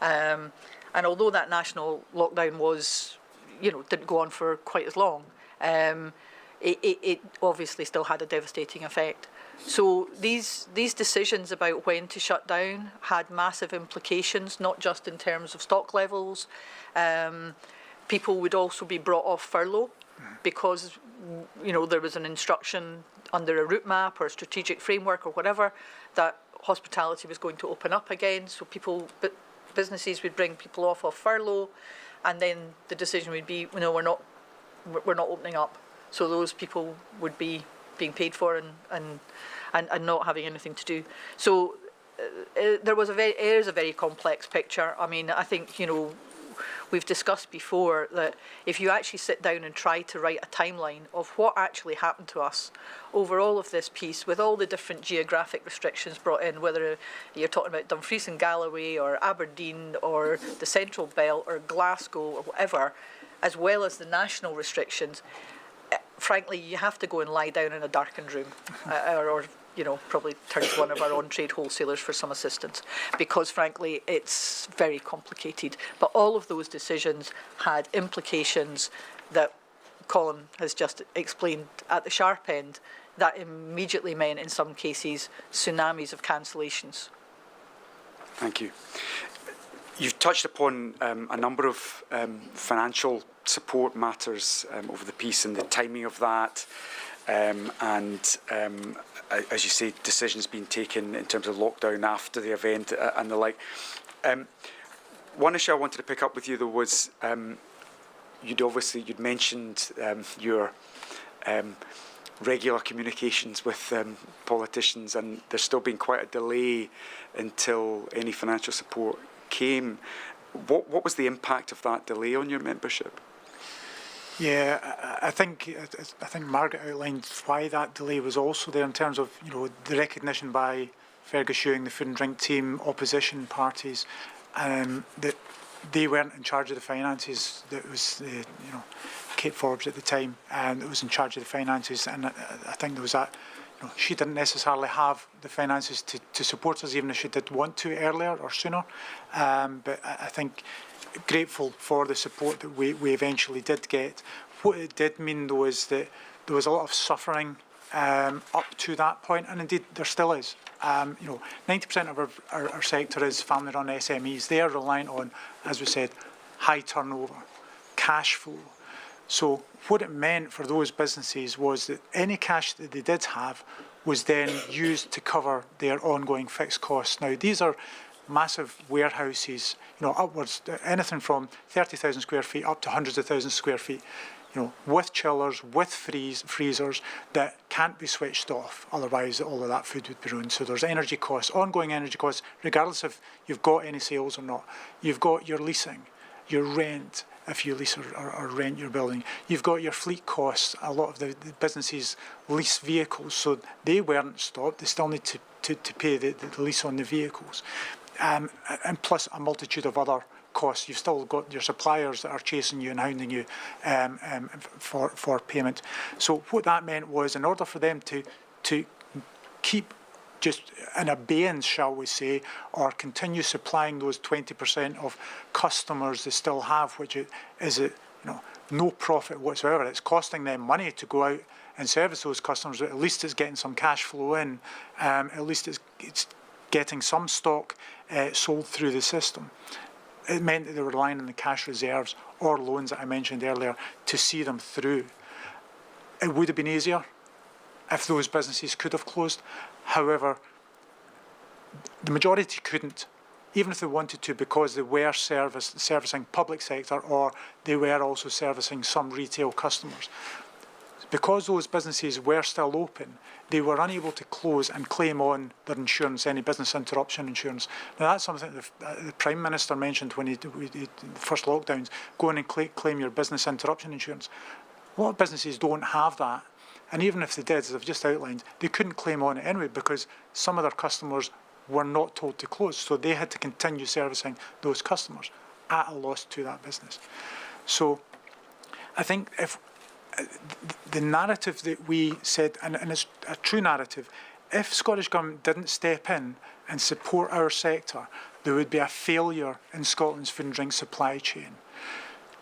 And although that national lockdown was, didn't go on for quite as long, it obviously still had a devastating effect. So these decisions about when to shut down had massive implications, not just in terms of stock levels. People would also be brought off furlough because, there was an instruction under a route map or a strategic framework or whatever that hospitality was going to open up again. So businesses would bring people off furlough, and then the decision would be, we're not opening up. So those people would be being paid for and not having anything to do. So it is a very complex picture. I mean, I think, we've discussed before that if you actually sit down and try to write a timeline of what actually happened to us over all of this piece, with all the different geographic restrictions brought in, whether you're talking about Dumfries and Galloway or Aberdeen or the Central Belt or Glasgow or whatever, as well as the national restrictions, frankly, you have to go and lie down in a darkened room or probably turn to one of our on-trade wholesalers for some assistance, because frankly, it's very complicated. But all of those decisions had implications that Colin has just explained at the sharp end. That immediately meant, in some cases, tsunamis of cancellations. Thank you. You've touched upon a number of financial support matters over the piece and the timing of that, as you say, decisions being taken in terms of lockdown after the event and the like. One issue I wanted to pick up with you, though, was you'd mentioned your regular communications with politicians, and there's still been quite a delay until any financial support came. What was the impact of that delay on your membership? Yeah, I think Margaret outlined why that delay was also there in terms of the recognition by Fergus Ewing, the food and drink team, opposition parties, that they weren't in charge of the finances. That was Kate Forbes at the time, that was in charge of the finances, and I think there was that. She didn't necessarily have the finances to support us, even if she did want to earlier or sooner. But I think grateful for the support that we eventually did get. What it did mean, though, is that there was a lot of suffering up to that point, and indeed there still is. 90% of our sector is family-run SMEs. They are reliant on, as we said, high turnover, cash flow. So what it meant for those businesses was that any cash that they did have was then used to cover their ongoing fixed costs. Now, these are massive warehouses, upwards, anything from 30,000 square feet up to hundreds of thousands of square feet, with chillers, with freezers that can't be switched off, otherwise all of that food would be ruined. So there's energy costs, ongoing energy costs, regardless if you've got any sales or not. You've got your leasing, your rent, if you lease or rent your building. You've got your fleet costs. A lot of the businesses lease vehicles, so they weren't stopped. They still need to pay the lease on the vehicles. And plus a multitude of other costs. You've still got your suppliers that are chasing you and hounding you for payment. So what that meant was, in order for them to keep just in abeyance, shall we say, or continue supplying those 20% of customers they still have, which is no profit whatsoever. It's costing them money to go out and service those customers, but at least it's getting some cash flow in. At least it's getting some stock sold through the system. It meant that they were relying on the cash reserves or loans that I mentioned earlier to see them through. It would have been easier if those businesses could have closed. However, the majority couldn't, even if they wanted to, because they were servicing public sector, or they were also servicing some retail customers. Because those businesses were still open, they were unable to close and claim on their insurance, any business interruption insurance. Now, that's something the Prime Minister mentioned when he the first lockdowns, go in and claim your business interruption insurance. A lot of businesses don't have that. And even if they did, as I've just outlined, they couldn't claim on it anyway because some of their customers were not told to close. So they had to continue servicing those customers at a loss to that business. So I think if the narrative that we said, and it's a true narrative, if Scottish Government didn't step in and support our sector, there would be a failure in Scotland's food and drink supply chain.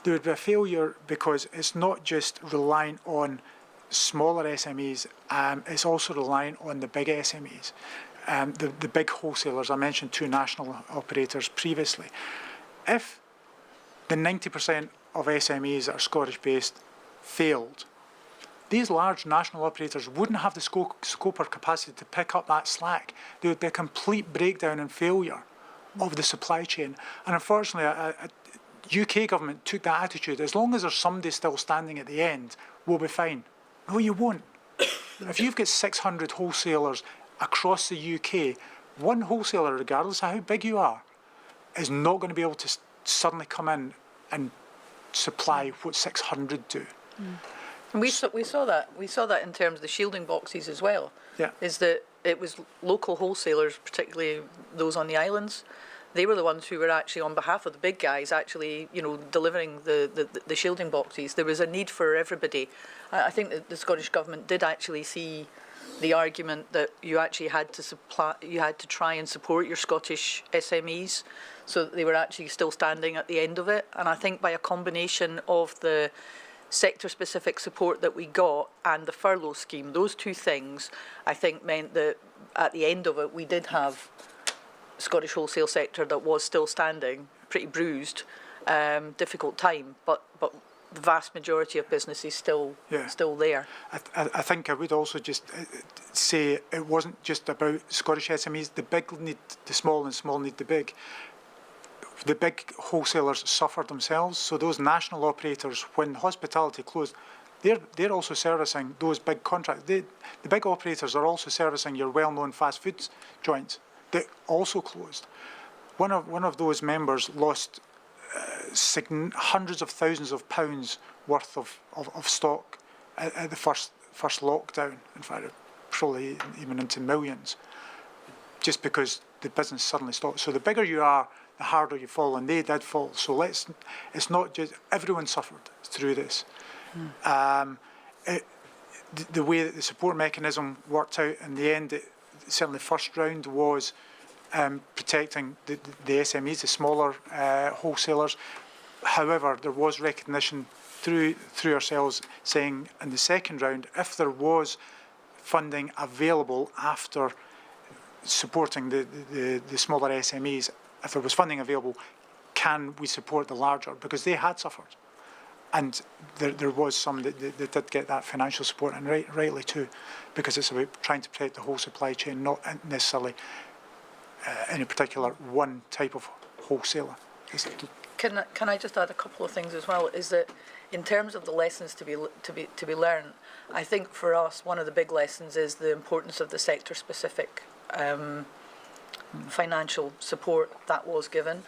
There would be a failure because it's not just relying on smaller SMEs, it's also relying on the big SMEs, the big wholesalers. I mentioned 2 national operators previously. If the 90% of SMEs that are Scottish-based failed, these large national operators wouldn't have the scope or capacity to pick up that slack. There would be a complete breakdown and failure of the supply chain. And unfortunately, UK government took that attitude. As long as there's somebody still standing at the end, we'll be fine. No, you won't. If you've got 600 wholesalers across the UK, one wholesaler, regardless of how big you are, is not going to be able to suddenly come in and supply what 600 do. And we saw that in terms of the shielding boxes as well. Yeah. Is that it was local wholesalers, particularly those on the islands, they were the ones who were actually, on behalf of the big guys, actually, delivering the shielding boxes. There was a need for everybody. I think that the Scottish Government did actually see the argument that you actually had to try and support your Scottish SMEs so that they were actually still standing at the end of it. And I think by a combination of the sector-specific support that we got and the furlough scheme, those 2 things, I think, meant that at the end of it, we did have Scottish wholesale sector that was still standing, pretty bruised, difficult time, but the vast majority of business is still there. I think I would also just say it wasn't just about Scottish SMEs. The big need the small and small need the big. The big wholesalers suffered themselves. So those national operators, when hospitality closed, they're also servicing those big contracts. The big operators are also servicing your well-known fast food joints that also closed. One of those members lost hundreds of thousands of pounds worth of stock at the first lockdown. In fact, probably even into millions, just because the business suddenly stopped. So the bigger you are, the harder you fall, and they did fall. So it's not just everyone suffered through this. The way that the support mechanism worked out in the end, certainly the first round was protecting the SMEs, the smaller wholesalers. However, there was recognition through ourselves saying in the second round, if there was funding available after supporting the smaller SMEs, if there was funding available, can we support the larger? Because they had suffered. And there was some that did get that financial support, and rightly too, because it's about trying to protect the whole supply chain, not necessarily any particular one type of wholesaler. Can I just add a couple of things as well? Is that in terms of the lessons to be learned, I think for us one of the big lessons is the importance of the sector-specific financial support that was given.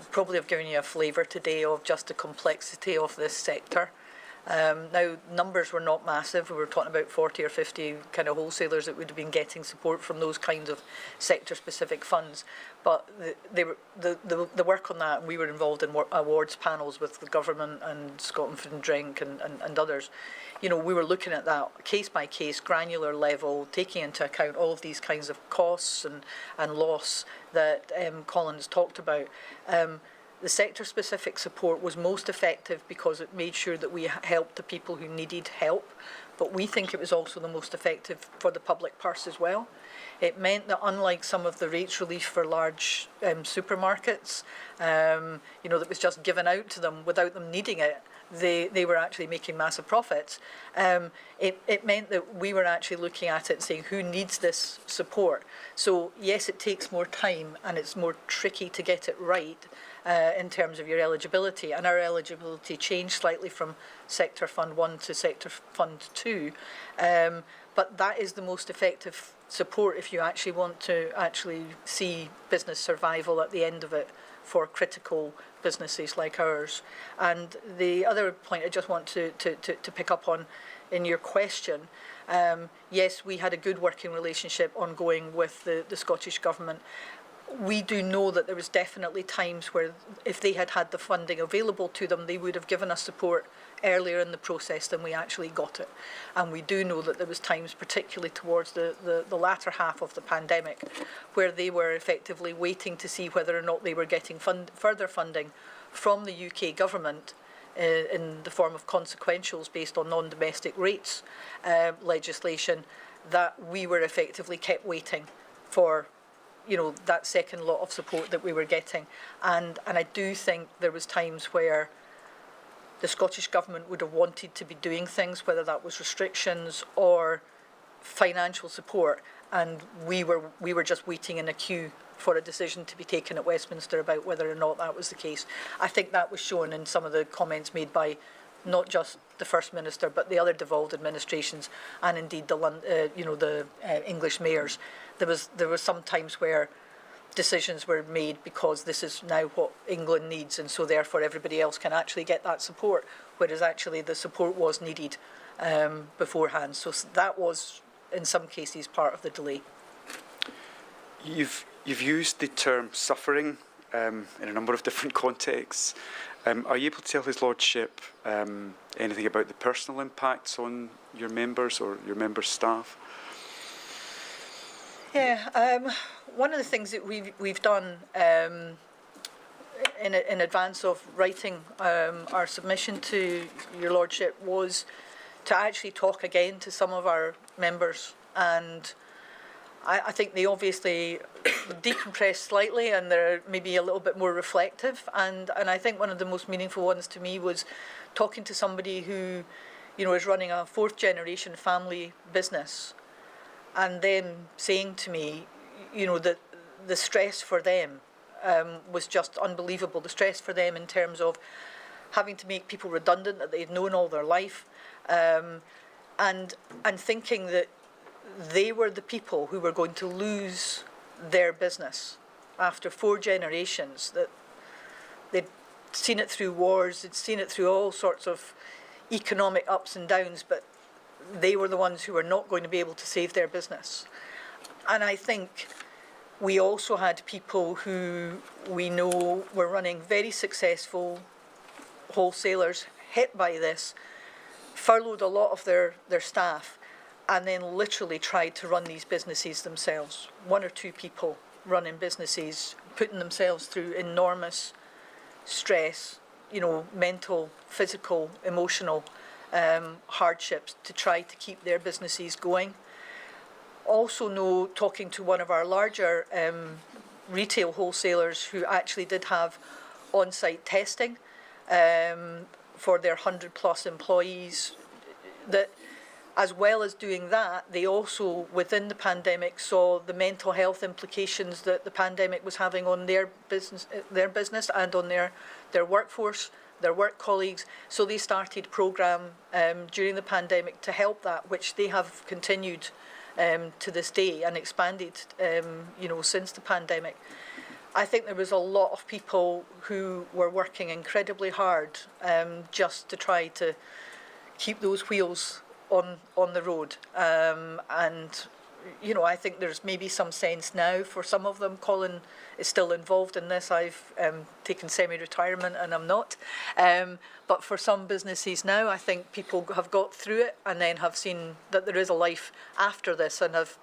Probably have given you a flavour today of just the complexity of this sector. Now, numbers were not massive. We were talking about 40 or 50 kind of wholesalers that would have been getting support from those kinds of sector-specific funds. But the work on that, we were involved in awards panels with the government and Scotland Food and Drink and others. You know, we were looking at that case by case, granular level, taking into account all of these kinds of costs and loss that Colin's talked about. The sector-specific support was most effective because it made sure that we helped the people who needed help, but we think it was also the most effective for the public purse as well. It meant that unlike some of the rates relief for large supermarkets, you know, that was just given out to them without them needing it, they were actually making massive profits. It meant that we were actually looking at it and saying, who needs this support? So yes, it takes more time and it's more tricky to get it right in terms of your eligibility. And our eligibility changed slightly from Sector Fund 1 to Sector Fund 2. But that is the most effective support if you actually want to actually see business survival at the end of it for critical businesses like ours. And the other point I just want to pick up on in your question, yes, we had a good working relationship ongoing with the Scottish Government. We do know that there was definitely times where if they had had the funding available to them, they would have given us support earlier in the process than we actually got it. And we do know that there was times, particularly towards the latter half of the pandemic, where they were effectively waiting to see whether or not they were getting further funding from the UK government in the form of consequentials based on non-domestic rates legislation, that we were effectively kept waiting for, you know, that second lot of support that we were getting. And I do think there was times where the Scottish Government would have wanted to be doing things, whether that was restrictions or financial support, and we were just waiting in a queue for a decision to be taken at Westminster about whether or not that was the case. I think that was shown in some of the comments made by not just the First Minister, but the other devolved administrations, and indeed the English mayors. There was some times where decisions were made because this is now what England needs, and so therefore everybody else can actually get that support, whereas actually the support was needed beforehand. So that was, in some cases, part of the delay. You've used the term suffering in a number of different contexts. Are you able to tell His Lordship anything about the personal impacts on your members or your members' staff? Yeah, one of the things that we've done in advance of writing our submission to your Lordship was to actually talk again to some of our members, and I think they obviously decompress slightly and they're maybe a little bit more reflective, and I think one of the most meaningful ones to me was talking to somebody who, you know, is running a fourth generation family business, and them saying to me, you know, that the stress for them was just unbelievable. The stress for them in terms of having to make people redundant that they'd known all their life, and thinking that they were the people who were going to lose their business after 4 generations, that they'd seen it through wars, they'd seen it through all sorts of economic ups and downs, but they were the ones who were not going to be able to save their business. And I think we also had people who we know were running very successful wholesalers hit by this, furloughed a lot of their staff, and then literally tried to run these businesses themselves. 1 or 2 people running businesses, putting themselves through enormous stress, you know, mental, physical, emotional hardships to try to keep their businesses going. Also know, talking to one of our larger retail wholesalers who actually did have on-site testing for their 100+ employees, that as well as doing that, they also, within the pandemic, saw the mental health implications that the pandemic was having on their business and on their workforce, their work colleagues. So they started a programme during the pandemic to help that, which they have continued to this day and expanded, you know, since the pandemic. I think there was a lot of people who were working incredibly hard just to try to keep those wheels on the road. And you know, I think there's maybe some sense now for some of them. Colin is still involved in this. I've taken semi-retirement and I'm not. But for some businesses now, I think people have got through it and then have seen that there is a life after this and have,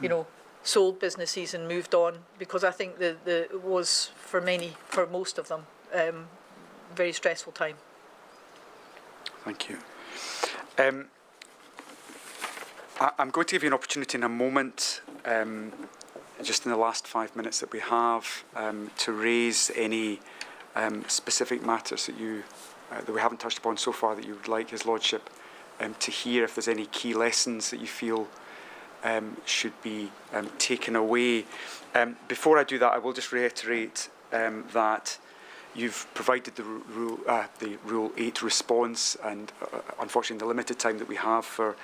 you know, sold businesses and moved on, because I think it was for most of them, very stressful time. Thank you. I'm going to give you an opportunity in a moment, just in the last 5 minutes that we have, to raise any specific matters that that we haven't touched upon so far that you would like His Lordship to hear, if there's any key lessons that you feel should be taken away. Before I do that, I will just reiterate that you've provided the Rule 8 response, and unfortunately in the limited time that we have for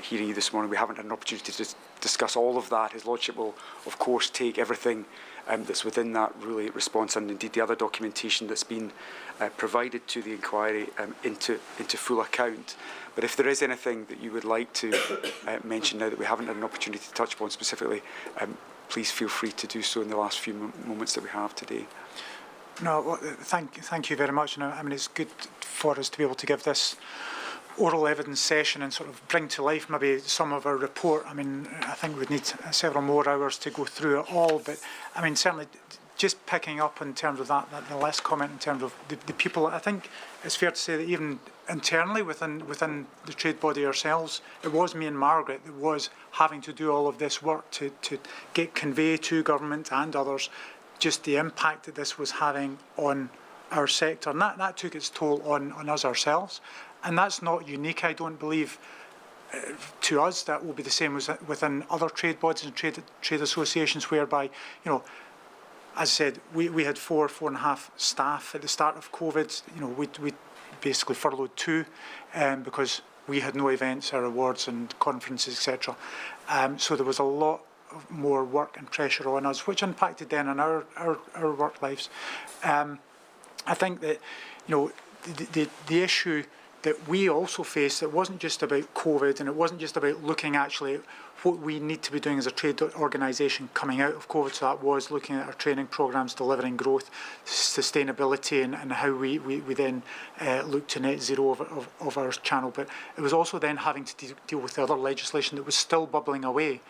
hearing you this morning, we haven't had an opportunity to discuss all of that. His Lordship will, of course, take everything that's within that Rule 8 response, and indeed the other documentation that's been provided to the inquiry into full account. But if there is anything that you would like to mention now that we haven't had an opportunity to touch upon specifically, please feel free to do so in the last few moments that we have today. No, well, thank you very much. And I mean, it's good for us to be able to give this oral evidence session and sort of bring to life maybe some of our report. I mean, I think we'd need several more hours to go through it all, but I mean, certainly just picking up in terms of that the last comment in terms of the people, I think it's fair to say that even internally within the trade body ourselves, it was me and Margaret that was having to do all of this work to convey to government and others just the impact that this was having on our sector, and that took its toll on us ourselves. And that's not unique, I don't believe, to us. That will be the same as within other trade bodies and trade associations, whereby, you know, as I said, we had four and a half staff at the start of COVID. You know, we basically furloughed 2 because we had no events or awards and conferences, etc. So there was a lot more work and pressure on us, which impacted then on our work lives. I think that, you know, the issue that we also faced, it wasn't just about COVID, and it wasn't just about looking actually at what we need to be doing as a trade organisation coming out of COVID. So that was looking at our training programmes, delivering growth, sustainability, and how we then look to net zero of our channel. But it was also then having to deal with the other legislation that was still bubbling away.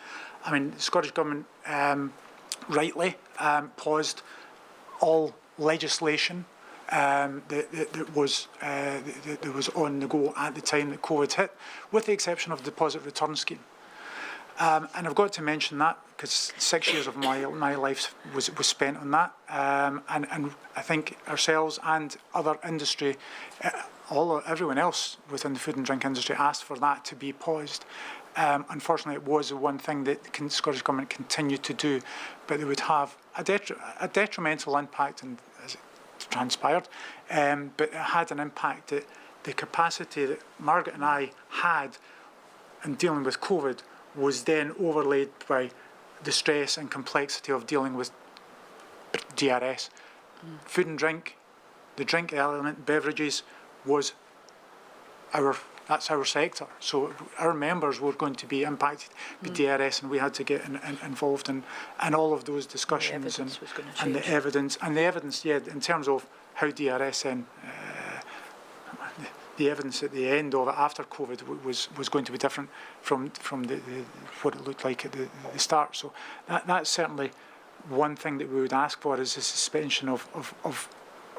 I mean, the Scottish Government rightly paused all legislation that was on the go at the time that COVID hit, with the exception of the deposit return scheme. And I've got to mention that because 6 years of my life was spent on that, and I think ourselves and other industry, everyone else within the food and drink industry asked for that to be paused. Unfortunately, it was the one thing that the Scottish Government continued to do, but it would have a detrimental impact, and as it transpired, but it had an impact that the capacity that Margaret and I had in dealing with COVID was then overlaid by the stress and complexity of dealing with DRS. Food and drink, the drink element, beverages, that's our sector. So our members were going to be impacted by DRS, and we had to get involved in all of those discussions and the evidence, yeah, in terms of how DRS then, the evidence at the end of it after COVID was going to be different from what it looked like at the start. So that's certainly one thing that we would ask for, is the suspension of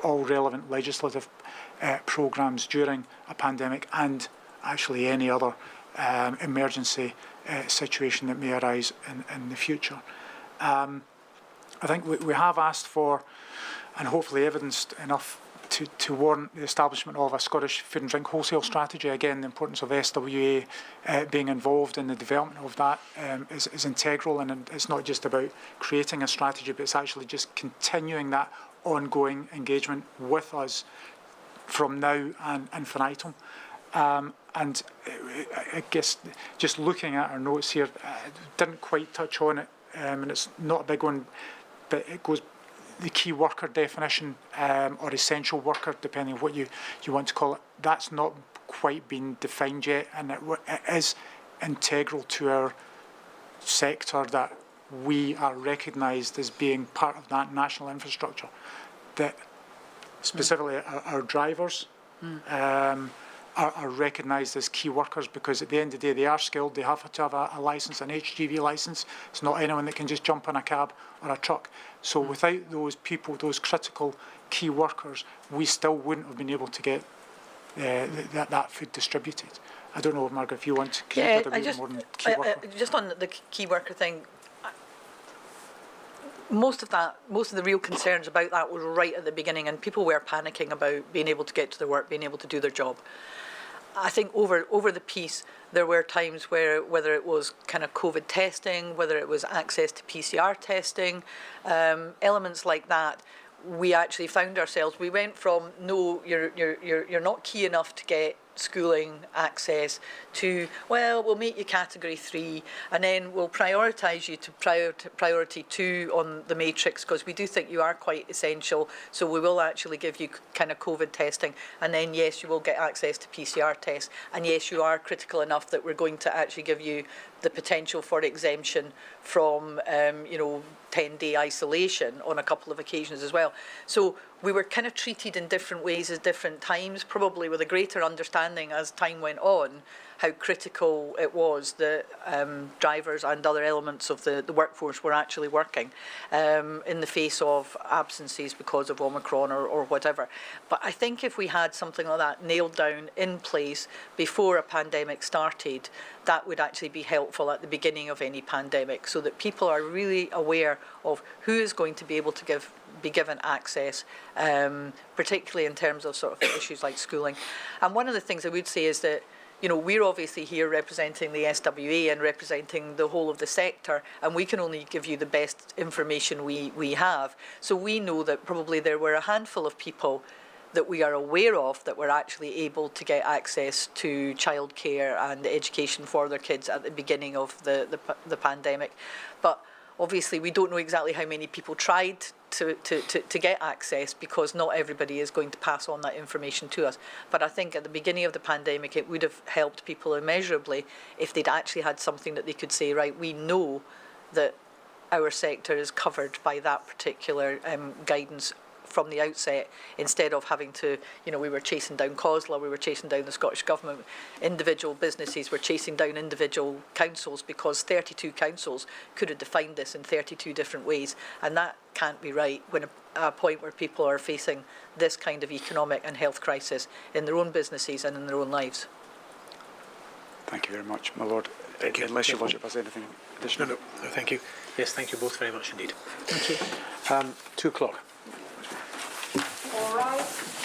all relevant legislative programmes during a pandemic, and actually any other emergency situation that may arise in the future. I think we have asked for, and hopefully evidenced enough, to warrant the establishment of a Scottish food and drink wholesale strategy. Again, the importance of SWA being involved in the development of that is integral, and it's not just about creating a strategy, but it's actually just continuing that ongoing engagement with us from now and infinitum. And I guess just looking at our notes here, didn't quite touch on it, and it's not a big one, but it goes, the key worker definition, or essential worker, depending on what you want to call it, that's not quite been defined yet, and it is integral to our sector that we are recognised as being part of that national infrastructure, that specifically our drivers are recognised as key workers, because at the end of the day they are skilled, they have to have a licence, an HGV licence. It's not anyone that can just jump in a cab or a truck. So without those people, those critical key workers, we still wouldn't have been able to get that food distributed. I don't know, Margaret, if you want to add a bit more on key worker. Just on the key worker thing, most of the real concerns about that were right at the beginning, and people were panicking about being able to get to their work, being able to do their job. I think over the piece, there were times where, whether it was kind of COVID testing, whether it was access to PCR testing, elements like that, we actually found ourselves, we went from, no, you're not key enough to get schooling access, to, well, we'll make you category 3, and then we'll prioritise you to priority 2 on the matrix, because we do think you are quite essential, so we will actually give you kind of COVID testing, and then yes, you will get access to PCR tests, and yes, you are critical enough that we're going to actually give you the potential for exemption from 10-day isolation on a couple of occasions as well. So we were kind of treated in different ways at different times, probably with a greater understanding as time went on how critical it was that drivers and other elements of the workforce were actually working in the face of absences because of Omicron or whatever. But I think if we had something like that nailed down in place before a pandemic started, that would actually be helpful at the beginning of any pandemic, so that people are really aware of who is going to be able to be given access, particularly in terms of sort of issues like schooling. And one of the things I would say is that, we're obviously here representing the SWA and representing the whole of the sector, and we can only give you the best information we have. So we know that probably there were a handful of people that we are aware of that were actually able to get access to childcare and education for their kids at the beginning of the pandemic. But obviously we don't know exactly how many people tried to get access, because not everybody is going to pass on that information to us. But I think at the beginning of the pandemic it would have helped people immeasurably if they'd actually had something that they could say, right, we know that our sector is covered by that particular guidance from the outset, instead of having to, we were chasing down COSLA, we were chasing down the Scottish Government, individual businesses were chasing down individual councils, because 32 councils could have defined this in 32 different ways, and that can't be right when a point where people are facing this kind of economic and health crisis in their own businesses and in their own lives. Thank you very much, my lord. Unless your lordship has anything additional. No, thank you. Yes, thank you both very much indeed. Thank you. 2 o'clock. All right.